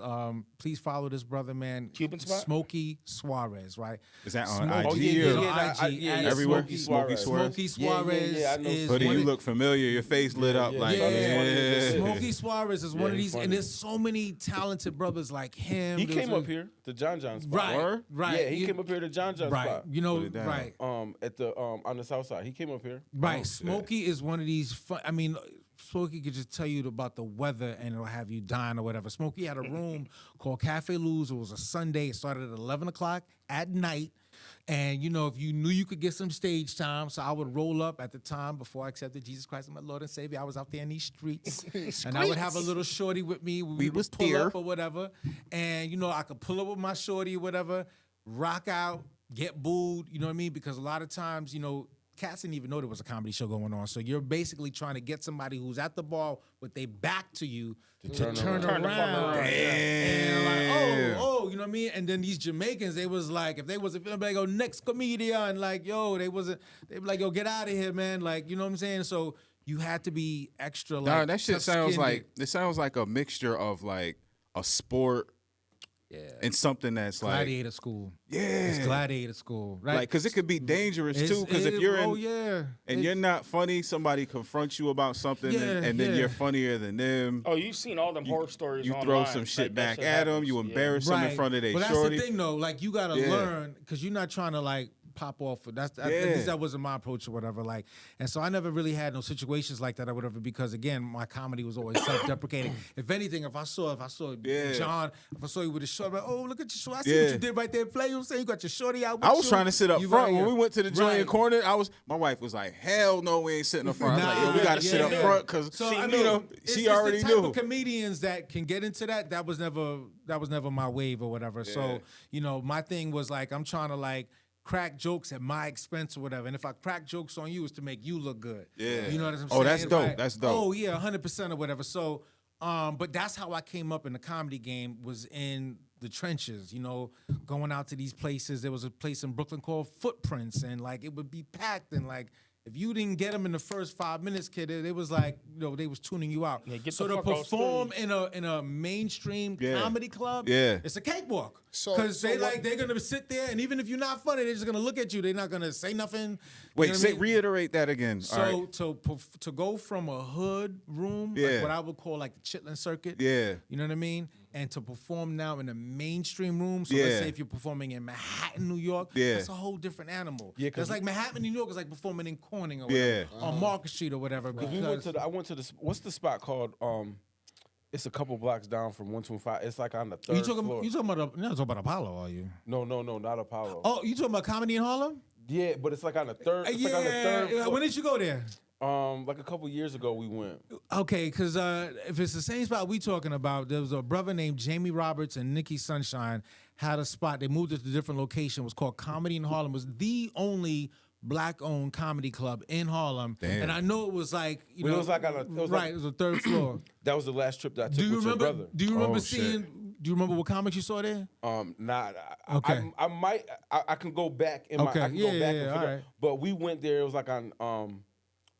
Speaker 3: please follow this brother, man,
Speaker 4: Cuban spot?
Speaker 3: Smokey Suarez, right?
Speaker 1: Is that on
Speaker 3: Smokey-
Speaker 1: IG
Speaker 3: yeah,
Speaker 1: or
Speaker 3: yeah,
Speaker 6: I-
Speaker 3: IG,
Speaker 6: yeah,
Speaker 3: at
Speaker 1: everywhere?
Speaker 6: Smokey
Speaker 1: Smokey
Speaker 6: Suarez.
Speaker 1: Suarez.
Speaker 3: Smokey
Speaker 6: Yeah,
Speaker 3: Suarez
Speaker 6: I know
Speaker 3: is
Speaker 1: Buddy,
Speaker 3: one
Speaker 1: you
Speaker 3: of-
Speaker 1: look familiar. Your face lit up.
Speaker 6: yeah.
Speaker 1: Like,
Speaker 6: Yeah.
Speaker 1: yeah.
Speaker 3: Smokey Suarez is one of
Speaker 6: he's
Speaker 3: these,
Speaker 6: funny.
Speaker 3: and there's so many talented brothers like him.
Speaker 6: He
Speaker 3: There's
Speaker 6: came
Speaker 3: a-
Speaker 6: up here to John John's spot.
Speaker 3: right?
Speaker 1: Word?
Speaker 3: Right,
Speaker 6: Yeah, he came up here to John John's
Speaker 3: right.
Speaker 6: spot.
Speaker 3: You know,
Speaker 1: Put it down.
Speaker 3: right.
Speaker 6: At the on the south side. He came up here.
Speaker 3: Right. Smokey is one of these I mean, Smokey could just tell you about the weather and it'll have you dying or whatever. Smokey had a room called Cafe Lou's. It was a Sunday. It started at 11 o'clock at night. And, you know, if you knew you could get some stage time, so I would roll up at the time before I accepted Jesus Christ as my Lord and Savior. I was out there in these streets. And I would have a little shorty with me. We
Speaker 1: was
Speaker 3: would pull
Speaker 1: there.
Speaker 3: up or whatever. And, you know, I could pull up with my shorty or whatever, rock out, get booed, you know what I mean? Because a lot of times, you know, cats didn't even know there was a comedy show going on. So you're basically trying to get somebody who's at the bar with their back to you to turn
Speaker 4: Turn the fuck
Speaker 3: around.
Speaker 4: around.
Speaker 3: And like, oh, you know what I mean? And then these Jamaicans, they was like, if they wasn't feeling like, oh, next comedian, like, yo, they were like, yo, get out of here, man. Like, you know what I'm saying? So you had to be extra like.
Speaker 1: Nah, that shit sounds
Speaker 3: tough-skinned.
Speaker 1: like a mixture of like a sport and something that's like
Speaker 3: Gladiator school.
Speaker 1: yeah,
Speaker 3: It's gladiator school, right?
Speaker 1: like because it could be dangerous
Speaker 3: It's-
Speaker 1: too. Because if
Speaker 3: it-
Speaker 1: you're in
Speaker 3: oh yeah,
Speaker 1: and you're not funny, somebody confronts you about something, and then
Speaker 3: Yeah.
Speaker 1: you're funnier than them.
Speaker 4: Oh, you've seen all them horror stories.
Speaker 1: You
Speaker 4: online.
Speaker 1: throw some
Speaker 4: Like,
Speaker 1: shit
Speaker 4: that
Speaker 1: back at them.
Speaker 4: happens.
Speaker 1: You
Speaker 4: Yeah.
Speaker 1: embarrass them in front of their
Speaker 3: But that's
Speaker 1: shorty.
Speaker 3: the thing, though. Like you gotta
Speaker 1: Yeah.
Speaker 3: learn because you're not trying to like pop off. At
Speaker 1: Yeah.
Speaker 3: least that wasn't my approach or whatever. Like, and so I never really had no situations like that or whatever because again, my comedy was always self-deprecating. If anything, if I saw
Speaker 1: Yeah.
Speaker 3: John, if I saw you with a shorty, like, oh look at your shorty. I see
Speaker 1: Yeah.
Speaker 3: what you did right there. Play. You know what I'm saying? You got your shorty out. With
Speaker 1: I was
Speaker 3: you.
Speaker 1: trying to sit up
Speaker 3: You
Speaker 1: front
Speaker 3: right
Speaker 1: when
Speaker 3: here.
Speaker 1: we went to the joint in
Speaker 3: Right.
Speaker 1: corner. My wife was like, "Hell no, we ain't sitting up front." I was like, "Yo, we gotta sit up
Speaker 3: yeah.
Speaker 1: front because
Speaker 3: So
Speaker 1: she
Speaker 3: I
Speaker 1: knew.
Speaker 3: mean,
Speaker 1: She
Speaker 3: it's
Speaker 1: already
Speaker 3: the type
Speaker 1: knew."
Speaker 3: of comedians that can get into that. That was never my wave or whatever.
Speaker 1: Yeah.
Speaker 3: So you know, my thing was like I'm trying to like crack jokes at my expense or whatever. And if I crack jokes on you, it's to make you look good.
Speaker 1: Yeah.
Speaker 3: You know what I'm saying?
Speaker 1: Oh, that's
Speaker 3: It's
Speaker 1: dope.
Speaker 3: like,
Speaker 1: That's dope.
Speaker 3: Oh yeah, 100% or whatever. So, but that's how I came up in the comedy game was in the trenches. You know, going out to these places. There was a place in Brooklyn called Footprints, and like it would be packed and like. If you didn't get them in the first 5 minutes, kid, it was like, you know, they was tuning you out.
Speaker 4: Yeah, get
Speaker 3: so
Speaker 4: the
Speaker 3: to
Speaker 4: fuck off
Speaker 3: perform in a mainstream
Speaker 1: Yeah.
Speaker 3: comedy club,
Speaker 1: Yeah.
Speaker 3: it's a cakewalk.
Speaker 2: So-
Speaker 3: Because
Speaker 2: so
Speaker 3: they're
Speaker 2: what-
Speaker 3: gonna sit there, and even if you're not funny, they're just gonna look at you. They're not gonna say nothing. You
Speaker 1: Wait,
Speaker 3: know what I
Speaker 1: say
Speaker 3: mean?
Speaker 1: reiterate that again.
Speaker 3: So
Speaker 1: All right.
Speaker 3: to go from a hood room,
Speaker 1: Yeah.
Speaker 3: like what I would call like the Chitlin circuit,
Speaker 1: Yeah.
Speaker 3: you know what I mean, and to perform now in a mainstream room. So
Speaker 1: Yeah.
Speaker 3: let's say if you're performing in Manhattan, New York,
Speaker 1: Yeah.
Speaker 3: that's a whole different animal.
Speaker 6: Yeah, 'cause
Speaker 3: that's like Manhattan, New York is like performing in Corning or
Speaker 1: Yeah.
Speaker 3: whatever, on Market Street or whatever.
Speaker 6: We
Speaker 3: Because
Speaker 6: went to I went to the what's the spot called? It's a couple blocks down from 125. It's like on the third floor.
Speaker 3: you're not talking about Apollo, are you?
Speaker 6: No, not Apollo.
Speaker 3: Oh, you talking about Comedy in Harlem?
Speaker 6: Yeah, but it's like on the third. It's like on the third.
Speaker 3: Yeah.
Speaker 6: Floor.
Speaker 3: When did you go there?
Speaker 6: Like a couple years ago, we went.
Speaker 3: Okay, because if it's the same spot we talking about, there was a brother named Jamie Roberts and Nikki Sunshine had a spot. They moved it to a different location. It was called Comedy in Harlem. It was the only black-owned comedy club in Harlem.
Speaker 1: Damn.
Speaker 3: And I know it was like, you know,
Speaker 6: It was like on a, it was
Speaker 3: right,
Speaker 6: like,
Speaker 3: it was the third floor.
Speaker 6: that was the last trip that I took
Speaker 3: Do you
Speaker 6: with
Speaker 3: remember?
Speaker 6: your brother.
Speaker 3: Do you remember
Speaker 1: Oh, shit.
Speaker 3: seeing? Do you remember what comics you saw there?
Speaker 6: Nah.
Speaker 3: Okay.
Speaker 6: I might. I can go back in
Speaker 3: Okay.
Speaker 6: my. I can
Speaker 3: Yeah,
Speaker 6: go back
Speaker 3: yeah,
Speaker 6: and
Speaker 3: all
Speaker 6: figure.
Speaker 3: right.
Speaker 6: But we went there. It was like on.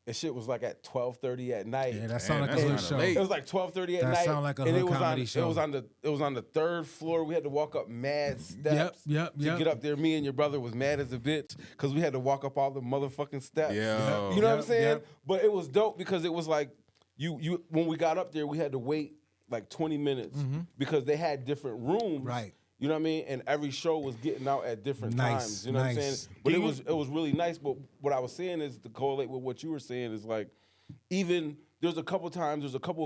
Speaker 6: And shit was like at 12:30 at night.
Speaker 3: Yeah, that sounded like
Speaker 1: that's
Speaker 3: a hood
Speaker 1: kinda
Speaker 3: show.
Speaker 1: late.
Speaker 6: It was like 12:30 at
Speaker 3: That
Speaker 6: night.
Speaker 3: sound like a
Speaker 6: and
Speaker 3: hood
Speaker 6: it was
Speaker 3: comedy
Speaker 6: on,
Speaker 3: show.
Speaker 6: It was on the third floor. We had to walk up mad steps.
Speaker 3: Yep.
Speaker 6: To get up there. Me and your brother was mad as a bitch because we had to walk up all the motherfucking steps.
Speaker 1: Yo.
Speaker 6: You know what I'm
Speaker 3: Yep,
Speaker 6: saying?
Speaker 3: yep.
Speaker 6: But it was dope because it was like you when we got up there, we had to wait like 20 minutes because they had different rooms.
Speaker 3: Right.
Speaker 6: You know what I mean? And every show was getting out at different
Speaker 3: Nice,
Speaker 6: times. You know what I'm saying?
Speaker 3: nice.
Speaker 6: But it was really nice. But what I was saying is to correlate with what you were saying is like even there's a couple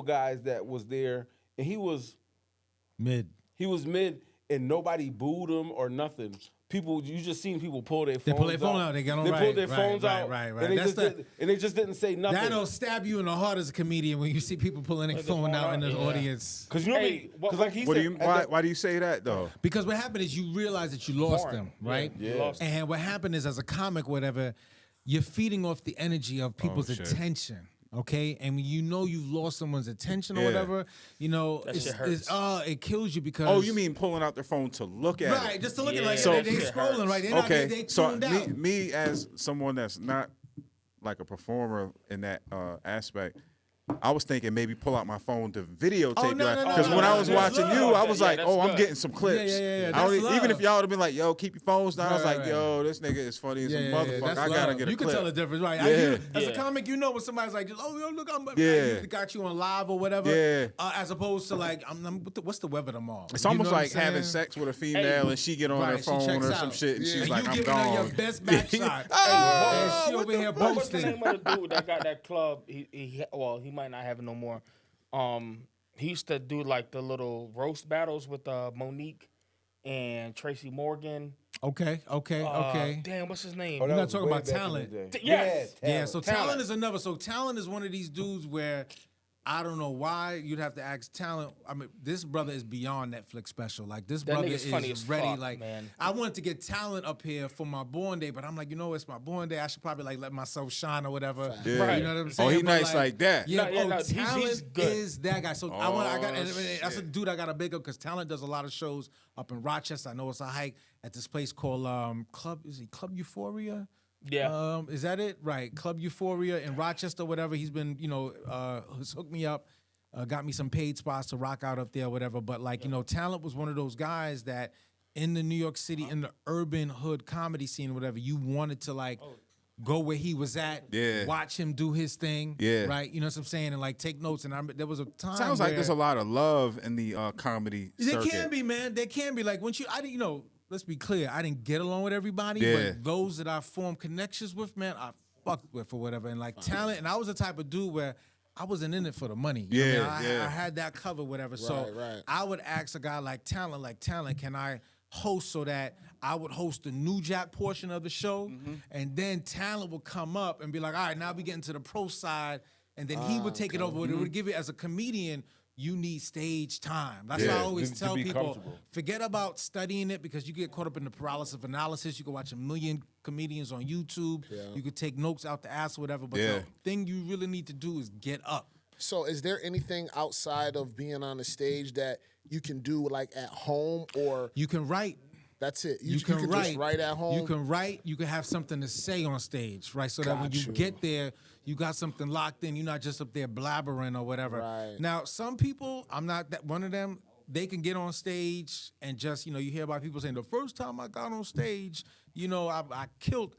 Speaker 6: of guys that was there and he was
Speaker 3: Mid.
Speaker 6: mid and nobody booed him or nothing. People, you just seen people pull their phones
Speaker 3: They pull their phone
Speaker 6: out.
Speaker 3: out, they get on
Speaker 6: They
Speaker 3: right,
Speaker 6: pulled their
Speaker 3: right,
Speaker 6: phones
Speaker 3: right,
Speaker 6: out.
Speaker 3: right.
Speaker 6: And they,
Speaker 3: That's
Speaker 6: just didn't say nothing.
Speaker 3: That'll stab you in the heart as a comedian when you see people pulling their phone out in the
Speaker 4: yeah.
Speaker 3: audience.
Speaker 6: Because you know,
Speaker 4: Hey,
Speaker 6: because like he
Speaker 1: What do
Speaker 6: said,
Speaker 1: you? Why do you say that though?
Speaker 3: Because what happened is you realize that you lost
Speaker 4: Boring.
Speaker 3: them, right?
Speaker 6: Yeah.
Speaker 4: You lost.
Speaker 3: And what happened is, as a comic, whatever, you're feeding off the energy of people's
Speaker 1: shit.
Speaker 3: attention. Okay, and when you know you've lost someone's attention or
Speaker 1: Yeah.
Speaker 3: whatever, you know,
Speaker 4: That shit hurts.
Speaker 3: it kills you because.
Speaker 1: Oh, you mean pulling out their phone to look at
Speaker 3: right?
Speaker 1: it?
Speaker 3: Just to look at
Speaker 4: Yeah,
Speaker 3: like
Speaker 1: So-
Speaker 3: they
Speaker 4: that
Speaker 3: scrolling
Speaker 4: shit
Speaker 3: right. They're
Speaker 1: Okay,
Speaker 3: not, they
Speaker 1: so
Speaker 3: tuned out.
Speaker 1: me as someone that's not like a performer in that aspect, I was thinking maybe pull out my phone to videotape
Speaker 3: Oh, no,
Speaker 1: that
Speaker 3: no, no,
Speaker 1: because
Speaker 3: no,
Speaker 1: when
Speaker 3: no,
Speaker 1: I was
Speaker 3: that's
Speaker 1: watching
Speaker 3: love.
Speaker 1: you, I was
Speaker 4: Yeah,
Speaker 1: like,
Speaker 4: that's
Speaker 1: oh, I'm
Speaker 4: good.
Speaker 1: getting some clips.
Speaker 3: yeah,
Speaker 1: I don't
Speaker 3: that's
Speaker 1: even if
Speaker 3: love.
Speaker 1: y'all would have been like, yo, keep your phones down, I was
Speaker 3: Right,
Speaker 1: like,
Speaker 3: right.
Speaker 1: yo, this nigga is funny as a motherfucker.
Speaker 3: that's
Speaker 1: I gotta
Speaker 3: love.
Speaker 1: get a
Speaker 3: You
Speaker 1: clip.
Speaker 3: can tell the difference, right?
Speaker 1: Yeah.
Speaker 3: As a
Speaker 4: Yeah.
Speaker 3: comic, you know when somebody's like, oh, yo, look, I'm
Speaker 1: Yeah.
Speaker 3: got you on live or whatever.
Speaker 1: Yeah.
Speaker 3: As opposed to like, what's the weather tomorrow?
Speaker 1: It's
Speaker 3: You
Speaker 1: almost
Speaker 3: know what
Speaker 1: like
Speaker 3: I'm
Speaker 1: having
Speaker 3: saying?
Speaker 1: sex with a female and she get on her
Speaker 3: Right, she
Speaker 1: phone
Speaker 3: checks
Speaker 1: or
Speaker 3: out.
Speaker 1: some shit and
Speaker 2: Yeah.
Speaker 1: she's
Speaker 3: And
Speaker 1: like,
Speaker 3: you
Speaker 1: I'm
Speaker 3: giving her
Speaker 1: gone.
Speaker 3: your best back shot.
Speaker 1: Oh,
Speaker 3: and she over here
Speaker 4: What's the name
Speaker 3: boasting.
Speaker 4: of the dude that got that club? He might not have it no more. He used to do like the little roast battles with Monique and Tracy Morgan.
Speaker 3: Okay.
Speaker 4: Damn, what's his name?
Speaker 6: Oh, that
Speaker 3: You're not
Speaker 6: was
Speaker 3: talking
Speaker 6: way
Speaker 3: about
Speaker 6: back in the
Speaker 3: talent.
Speaker 6: day.
Speaker 4: Yes.
Speaker 3: Yeah, so talent
Speaker 4: Talent.
Speaker 3: is another. So talent is one of these dudes where I don't know why you'd have to ask talent. I mean, this brother is beyond Netflix special. Like this
Speaker 4: That
Speaker 3: brother
Speaker 4: nigga's
Speaker 3: is
Speaker 4: funny as
Speaker 3: ready.
Speaker 4: fuck,
Speaker 3: Like
Speaker 4: man.
Speaker 3: I wanted to get talent up here for my born day, but I'm like, you know, it's my born day. I should probably like let myself shine or whatever.
Speaker 1: Yeah.
Speaker 4: Right.
Speaker 3: You know what I'm
Speaker 1: Oh,
Speaker 3: saying?
Speaker 1: he
Speaker 3: But,
Speaker 1: nice like that.
Speaker 3: Yeah,
Speaker 4: No,
Speaker 3: talent
Speaker 4: he's good.
Speaker 3: is that guy. So I got that's a
Speaker 1: shit.
Speaker 3: dude I got to big up because talent does a lot of shows up in Rochester. I know it's a hike at this place called Club Euphoria?
Speaker 4: Yeah.
Speaker 3: Is that it? Right. Club Euphoria in Rochester, whatever. He's been, has hooked me up, got me some paid spots to rock out up there, whatever. But like, Talent was one of those guys that in the New York City, in the urban hood comedy scene, whatever, you wanted to like go where he was at,
Speaker 1: Yeah.
Speaker 3: watch him do his thing.
Speaker 1: Yeah.
Speaker 3: Right. You know what I'm saying? And like take notes. And there was a time
Speaker 1: Sounds like
Speaker 3: where-
Speaker 1: there's a lot of love in the comedy
Speaker 3: there
Speaker 1: circuit.
Speaker 3: can be, man. There can be. Like once I didn't, let's be clear. I didn't get along with everybody,
Speaker 1: Yeah.
Speaker 3: but those that I formed connections with, man, I fucked with or whatever. And like talent, and I was the type of dude where I wasn't in it for the money. You know what I mean?
Speaker 1: Yeah.
Speaker 3: I had that covered, whatever. So
Speaker 2: right.
Speaker 3: I would ask a guy like talent, can I host so that I would host the New Jack portion of the show, and then talent would come up and be like, all right, now we get into the pro side, and then he would take it over. It would give it as a comedian. You need stage time. That's why I
Speaker 1: Yeah,
Speaker 3: always
Speaker 6: to
Speaker 3: tell
Speaker 6: be
Speaker 3: people,
Speaker 6: comfortable.
Speaker 3: forget about studying it because you get caught up in the paralysis of analysis. You can watch a million comedians on YouTube. You could take notes out the ass or whatever. But
Speaker 1: Yeah.
Speaker 3: the thing you really need to do is get up.
Speaker 2: So is there anything outside of being on the stage that you can do like at home, or
Speaker 3: You can write.
Speaker 2: that's it?
Speaker 3: You can write.
Speaker 2: just write at home.
Speaker 3: You can write. You can have something to say on stage, right? So that when
Speaker 2: Got
Speaker 3: you
Speaker 2: you.
Speaker 3: get there, you got something locked in. You're not just up there blabbering or whatever.
Speaker 2: Right.
Speaker 3: Now, some people, I'm not that one of them. They can get on stage and just, you hear about people saying the first time I got on stage, I killed.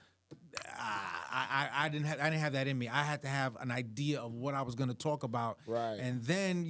Speaker 3: I didn't have that in me. I had to have an idea of what I was going to talk about.
Speaker 2: Right.
Speaker 3: And then,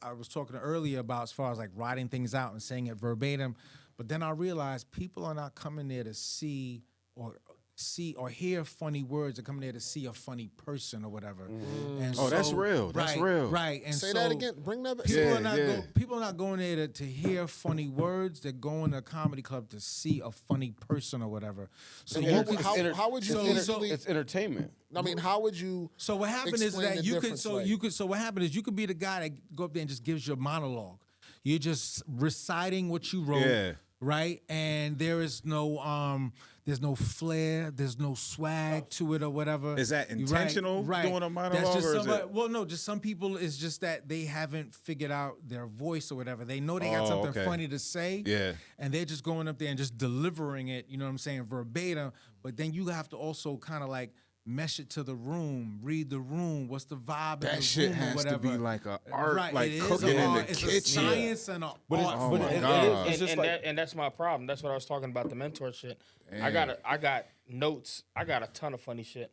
Speaker 3: I was talking earlier about as far as like writing things out and saying it verbatim. But then I realized people are not coming there to see or see or hear funny words. They're coming there to see a funny person or whatever. And
Speaker 1: Oh, that's real. That's
Speaker 3: right,
Speaker 1: real.
Speaker 3: Right. And
Speaker 2: Say
Speaker 3: so
Speaker 2: that again. Bring that back.
Speaker 3: people are not going there to hear funny words. They're going to a comedy club to see a funny person or whatever. So
Speaker 2: And
Speaker 3: you
Speaker 2: what-
Speaker 3: can-
Speaker 2: how would you easily?
Speaker 6: It's entertainment.
Speaker 2: I mean, how would you?
Speaker 3: So what happened is
Speaker 2: explain
Speaker 3: that
Speaker 2: the
Speaker 3: you could
Speaker 2: difference,
Speaker 3: so
Speaker 2: like-
Speaker 3: you could so what happened is you could be the guy that go up there and just gives your monologue. You're just reciting what you wrote,
Speaker 1: Yeah.
Speaker 3: right? And there's no flair, there's no swag to it or whatever.
Speaker 1: Is that intentional, doing a monologue,
Speaker 3: That's just
Speaker 1: or is
Speaker 3: somebody,
Speaker 1: it-
Speaker 3: well, no, just some people. It's just that they haven't figured out their voice or whatever. They know they got
Speaker 1: Oh,
Speaker 3: something
Speaker 1: okay.
Speaker 3: funny to say,
Speaker 1: Yeah.
Speaker 3: and they're just going up there and just delivering it. You know what I'm saying, verbatim. But then you have to also kind of like mesh it to the room, read the room. What's the vibe in
Speaker 1: That
Speaker 3: the
Speaker 1: shit
Speaker 3: room or
Speaker 1: has to
Speaker 3: whatever.
Speaker 1: be like a art,
Speaker 3: Right,
Speaker 1: like
Speaker 3: it is
Speaker 1: cooking
Speaker 3: a
Speaker 1: in the
Speaker 3: art. It's a
Speaker 1: kitchen.
Speaker 3: science and an art.
Speaker 6: But
Speaker 1: Oh
Speaker 6: but
Speaker 1: my
Speaker 6: it-
Speaker 1: God.
Speaker 6: it's just like
Speaker 4: and that's my problem. That's what I was talking about, the mentor shit. I got notes. I got a ton of funny shit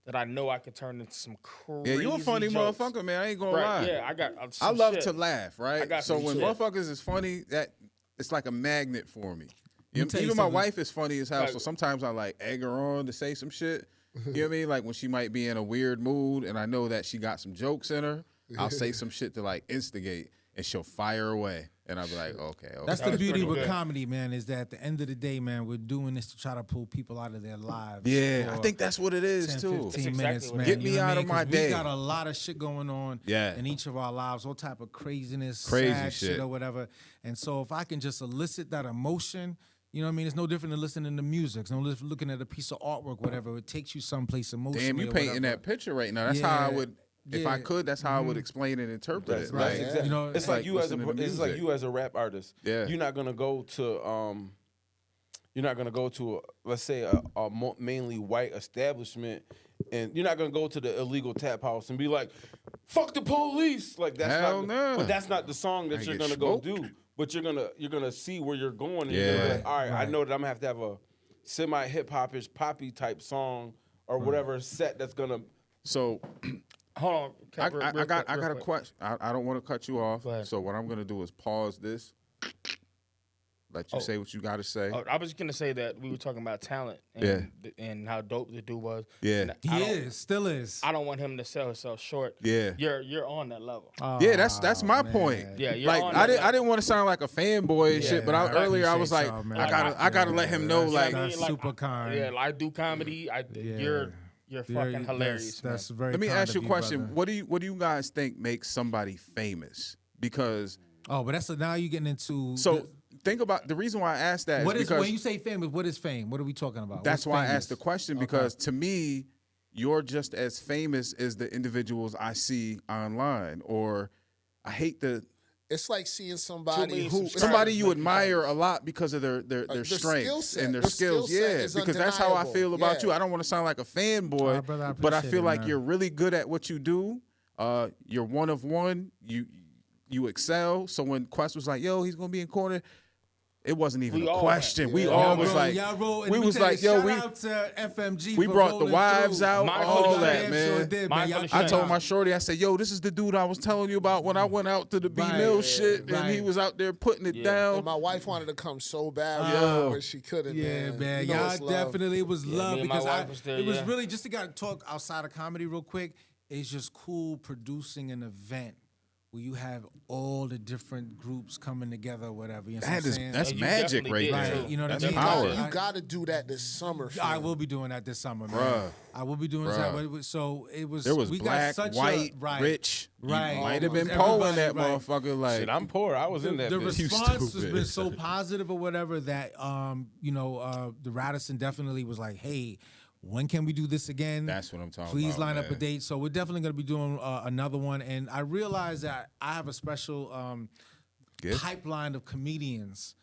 Speaker 4: that I know I could turn into some crazy.
Speaker 1: Yeah, you a funny
Speaker 4: jokes.
Speaker 1: motherfucker, man. I ain't gonna
Speaker 4: Right?
Speaker 1: lie.
Speaker 4: Yeah, I got.
Speaker 1: I
Speaker 4: Some
Speaker 1: love
Speaker 4: shit.
Speaker 1: to laugh,
Speaker 4: I
Speaker 1: right?
Speaker 4: got
Speaker 1: So
Speaker 4: some
Speaker 1: when
Speaker 4: shit.
Speaker 1: motherfuckers is funny, that it's like a magnet for me. You know,
Speaker 3: tell you
Speaker 1: even my
Speaker 3: something.
Speaker 1: wife is funny as hell,
Speaker 4: Like-
Speaker 1: so sometimes I like egg her on to say some shit. You know what I mean? Like when she might be in a weird mood, and I know that she got some jokes in her, I'll say some shit to like instigate, and she'll fire away, and I'll be like, okay.
Speaker 3: That's
Speaker 4: That
Speaker 3: the
Speaker 4: was
Speaker 3: beauty
Speaker 4: pretty
Speaker 3: with
Speaker 4: good.
Speaker 3: comedy, man, is that at the end of the day, man, we're doing this to try to pull people out of their lives.
Speaker 1: Yeah, I
Speaker 3: for
Speaker 1: think that's what it is
Speaker 3: 10,
Speaker 1: too.
Speaker 3: 15
Speaker 4: That's exactly
Speaker 3: minutes,
Speaker 4: what it
Speaker 3: man.
Speaker 4: is.
Speaker 1: Get me
Speaker 3: You know what I
Speaker 1: out of
Speaker 3: mean?
Speaker 1: my
Speaker 3: 'Cause
Speaker 1: day.
Speaker 3: We got a lot of shit going on
Speaker 1: Yeah.
Speaker 3: in each of our lives, all type of craziness,
Speaker 1: Crazy
Speaker 3: sad
Speaker 1: shit.
Speaker 3: or whatever. And so if I can just elicit that emotion, you know what I mean? It's no different than listening to music. It's no different looking at a piece of artwork, whatever. It takes you someplace emotionally.
Speaker 1: Damn, you
Speaker 3: or
Speaker 1: painting
Speaker 3: whatever.
Speaker 1: that picture right now. That's how I
Speaker 3: Yeah,
Speaker 1: would, if I
Speaker 3: yeah.
Speaker 1: could, that's how I would explain and interpret
Speaker 6: That's
Speaker 1: it.
Speaker 6: right.
Speaker 1: Like,
Speaker 6: Exactly.
Speaker 3: You know,
Speaker 6: it's
Speaker 1: like
Speaker 6: like you as a
Speaker 1: listening to
Speaker 6: it's like
Speaker 1: music.
Speaker 6: you as a rap artist.
Speaker 1: Yeah.
Speaker 6: You're not gonna go to you're not gonna go to let's say a mainly white establishment, and you're not gonna go to the illegal tap house and be like, "Fuck the police!" Like that's
Speaker 1: Hell
Speaker 6: not.
Speaker 1: nah.
Speaker 6: But that's not the song that
Speaker 1: I
Speaker 6: you're
Speaker 1: get
Speaker 6: gonna go
Speaker 1: smoked.
Speaker 6: do. But you're gonna see where you're going. And you're gonna be
Speaker 1: Yeah.
Speaker 6: like, all right, I
Speaker 3: Right.
Speaker 6: know that I'm gonna have a semi hip hopish poppy type song or whatever set that's gonna.
Speaker 1: so
Speaker 4: Hold on.
Speaker 1: I
Speaker 4: real
Speaker 1: got
Speaker 4: quick,
Speaker 1: a
Speaker 4: real quick.
Speaker 1: question. I don't want to cut you off.
Speaker 4: Go ahead.
Speaker 1: So what I'm gonna do is pause this. Let you
Speaker 4: Oh.
Speaker 1: say what you got to say.
Speaker 4: Oh, I was just gonna say that we were talking about talent and how dope the dude was.
Speaker 1: Yeah.
Speaker 4: And
Speaker 3: He is, still is.
Speaker 4: I don't want him to sell himself short.
Speaker 1: Yeah.
Speaker 4: You're on that level.
Speaker 1: Yeah, that's my
Speaker 3: man.
Speaker 1: point.
Speaker 4: Yeah, you're
Speaker 1: like
Speaker 4: on
Speaker 1: I
Speaker 4: that
Speaker 1: didn't
Speaker 4: level.
Speaker 1: I didn't want to sound like a fanboy and
Speaker 3: Yeah,
Speaker 1: shit, but
Speaker 3: I
Speaker 1: earlier I was like,
Speaker 3: appreciate y'all, man.
Speaker 1: I gotta let him know
Speaker 3: That's-
Speaker 1: like.
Speaker 3: that's
Speaker 4: Like,
Speaker 3: super kind.
Speaker 4: Yeah, like, I do comedy. You're fucking hilarious.
Speaker 3: That's
Speaker 4: man.
Speaker 3: very.
Speaker 1: Let me
Speaker 3: kind
Speaker 1: ask you
Speaker 3: of
Speaker 1: a question.
Speaker 3: brother.
Speaker 1: What do you guys think makes somebody famous? Because
Speaker 3: Oh, but that's now you're getting into.
Speaker 1: so think about the reason why I asked that
Speaker 3: what
Speaker 1: is
Speaker 3: is
Speaker 1: because
Speaker 3: when you say famous? What is fame? What are we talking about?
Speaker 1: that's
Speaker 3: What's
Speaker 1: why I
Speaker 3: famous?
Speaker 1: asked the question because to me, you're just as famous as the individuals I see online, or I hate the
Speaker 2: It's like seeing
Speaker 4: Too
Speaker 2: somebody
Speaker 4: many
Speaker 2: who
Speaker 4: subscribers.
Speaker 1: somebody you
Speaker 4: Make you
Speaker 1: admire
Speaker 4: famous.
Speaker 1: a lot because of their
Speaker 2: their skill
Speaker 1: strengths
Speaker 2: set.
Speaker 1: and their
Speaker 2: Their
Speaker 1: skills.
Speaker 2: skill set
Speaker 1: Yeah,
Speaker 2: is
Speaker 1: because that's how I
Speaker 2: undeniable.
Speaker 1: feel about
Speaker 2: Yeah.
Speaker 1: you. I don't want to sound like a fanboy,
Speaker 3: brother, I
Speaker 1: but I
Speaker 3: appreciate
Speaker 1: feel
Speaker 3: it,
Speaker 1: like
Speaker 3: man.
Speaker 1: you're really good at what you do. You're one of one. You excel. So when Quest was like, "Yo, he's gonna be in corner," it wasn't even
Speaker 4: We
Speaker 1: a
Speaker 4: all
Speaker 1: question.
Speaker 4: went.
Speaker 1: We
Speaker 4: Yeah.
Speaker 1: all
Speaker 3: Y'all
Speaker 1: was
Speaker 3: roll-
Speaker 1: like,
Speaker 3: y'all roll, and
Speaker 1: we
Speaker 3: let me
Speaker 1: was
Speaker 3: tell you,
Speaker 1: like, yo,
Speaker 3: shout
Speaker 1: we
Speaker 3: out to FMG
Speaker 1: we
Speaker 3: for
Speaker 1: brought the
Speaker 3: rolling
Speaker 1: wives
Speaker 3: through.
Speaker 1: out,
Speaker 4: My
Speaker 1: all
Speaker 4: first
Speaker 1: that,
Speaker 4: damn
Speaker 1: man.
Speaker 3: Sure did,
Speaker 4: My
Speaker 3: man. Y'all
Speaker 4: first
Speaker 1: I
Speaker 3: came
Speaker 1: told
Speaker 3: out.
Speaker 1: my shorty, I said, "Yo, this is the dude I was telling you about when I went out to the B
Speaker 3: Right,
Speaker 1: Mill
Speaker 3: yeah,
Speaker 1: shit, and he
Speaker 3: right.
Speaker 1: was out there putting it
Speaker 4: Yeah.
Speaker 1: down."
Speaker 2: And my wife wanted to come so bad,
Speaker 1: Yo.
Speaker 2: but she couldn't.
Speaker 3: Yeah, man.
Speaker 2: You know
Speaker 3: Y'all
Speaker 2: it's love.
Speaker 3: definitely it was
Speaker 4: Yeah,
Speaker 3: love
Speaker 4: me and my
Speaker 3: because
Speaker 4: wife was there,
Speaker 3: it was
Speaker 4: yeah.
Speaker 3: really just to gotta talk outside of comedy real quick. It's just cool producing an event where you have all the different groups coming together, or whatever. You know what I'm saying?
Speaker 1: That's
Speaker 4: You
Speaker 1: magic
Speaker 4: definitely
Speaker 1: right
Speaker 4: did,
Speaker 1: there.
Speaker 4: too.
Speaker 3: You know what I
Speaker 1: That's
Speaker 3: mean?
Speaker 1: power.
Speaker 2: You got to do that this summer.
Speaker 3: I
Speaker 2: fam.
Speaker 3: will be doing that this summer, man.
Speaker 1: Bruh.
Speaker 3: I will be doing
Speaker 1: Bruh.
Speaker 3: that. But so it was.
Speaker 1: There was
Speaker 3: we
Speaker 1: black,
Speaker 3: got such
Speaker 1: white,
Speaker 3: a, right,
Speaker 1: rich.
Speaker 3: right.
Speaker 1: You might have been
Speaker 3: Everybody,
Speaker 1: pulling that
Speaker 3: right.
Speaker 1: motherfucker like.
Speaker 6: Shit, I'm poor. I was in that.
Speaker 3: The
Speaker 6: bitch.
Speaker 3: response has
Speaker 1: stupid.
Speaker 3: been so positive or whatever that the Radisson definitely was like, hey, when can we do this again?
Speaker 1: That's what I'm talking
Speaker 3: Please
Speaker 1: about,
Speaker 3: line up a
Speaker 1: man.
Speaker 3: date. So we're definitely going to be doing another one. And I realized that I have a special
Speaker 1: Gift?
Speaker 3: pipeline of comedians.